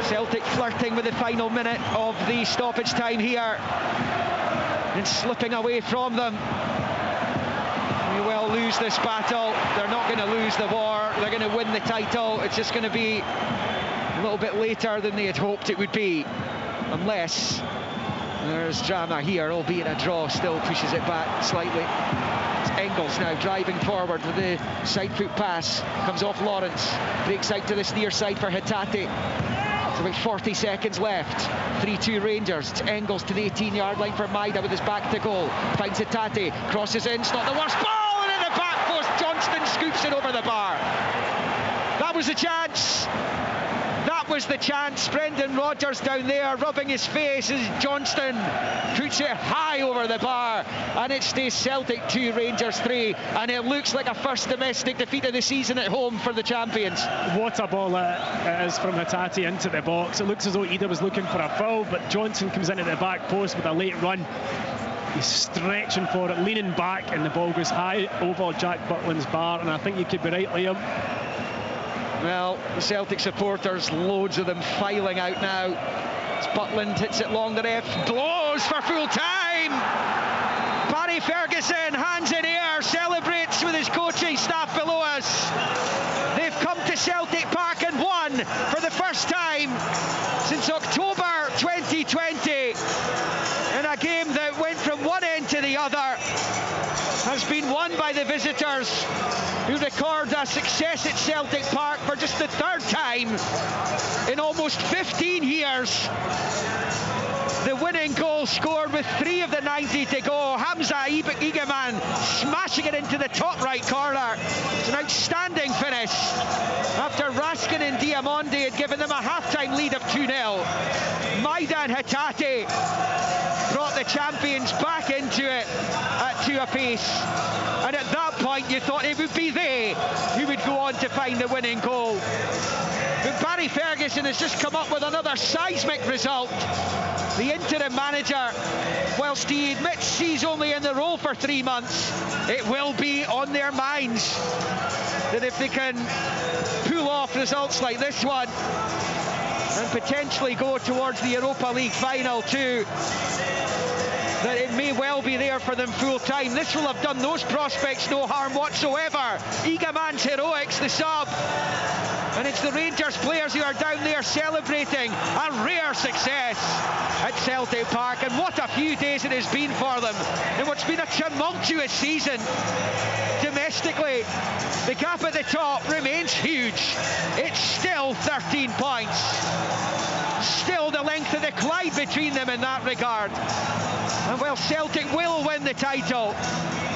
Celtic flirting with the final minute of the stoppage time here and slipping away from them. We will lose this battle. They're not going to lose the war. They're going to win the title. It's just going to be a little bit later than they had hoped it would be, unless there's drama here, albeit a draw still pushes it back slightly. It's Engels now driving forward with the side foot pass. Comes off Lawrence, breaks out to this near side for Hatate. It's about 40 seconds left. 3-2 Rangers. It's Engels to the 18-yard line for Maida with his back to goal. Finds Hatate, crosses in, it's not the worst ball, and in the back post, Johnston scoops it over the bar. That was the chance. That was the chance. Brendan Rodgers down there rubbing his face as Johnston puts it high over the bar, and it stays Celtic 2, Rangers 3, and it looks like a first domestic defeat of the season at home for the champions. What a ball it is from Hatate into the box. It looks as though Ida was looking for a foul, but Johnson comes into the back post with a late run. He's stretching for it, leaning back, and the ball goes high over Jack Butland's bar, and I think you could be right, Liam. Well, the Celtic supporters, loads of them filing out now. As Butland hits it long, the ref blows for full time. Barry Ferguson, hands in air, celebrates with his coaching staff below us. They've come to Celtic Park and won for the first time since October 2020. In a game that went from one end to the other, has been won by the visitors, who record a success at Celtic Park for just the third time in almost 15 years. The winning goal scored with 3 of the 90 to go. Hamza Egeman smashing it into the top right corner. It's an outstanding finish after Raskin and Diamondi had given them a half-time lead of 2-0. Maida and Hatate brought the champions back into it at 2 apiece. And at that point you thought it would be they who would go on to find the winning goal. But Barry Ferguson has just come up with another seismic result. The interim manager, whilst he admits he's only in the role for 3 months, it will be on their minds that if they can pull off results like this one and potentially go towards the Europa League final too, that it may well be there for them full time. This will have done those prospects no harm whatsoever. Egeman's heroics, the sub. And it's the Rangers players who are down there celebrating a rare success at Celtic Park. And what a few days it has been for them in what's been a tumultuous season. Domestically, the gap at the top remains huge. It's still 13 points. Still the length of the Clyde between them in that regard. And while Celtic will win the title,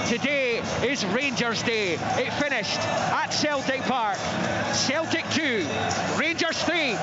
today is Rangers Day. It finished at Celtic Park. Celtic 2, Rangers 3.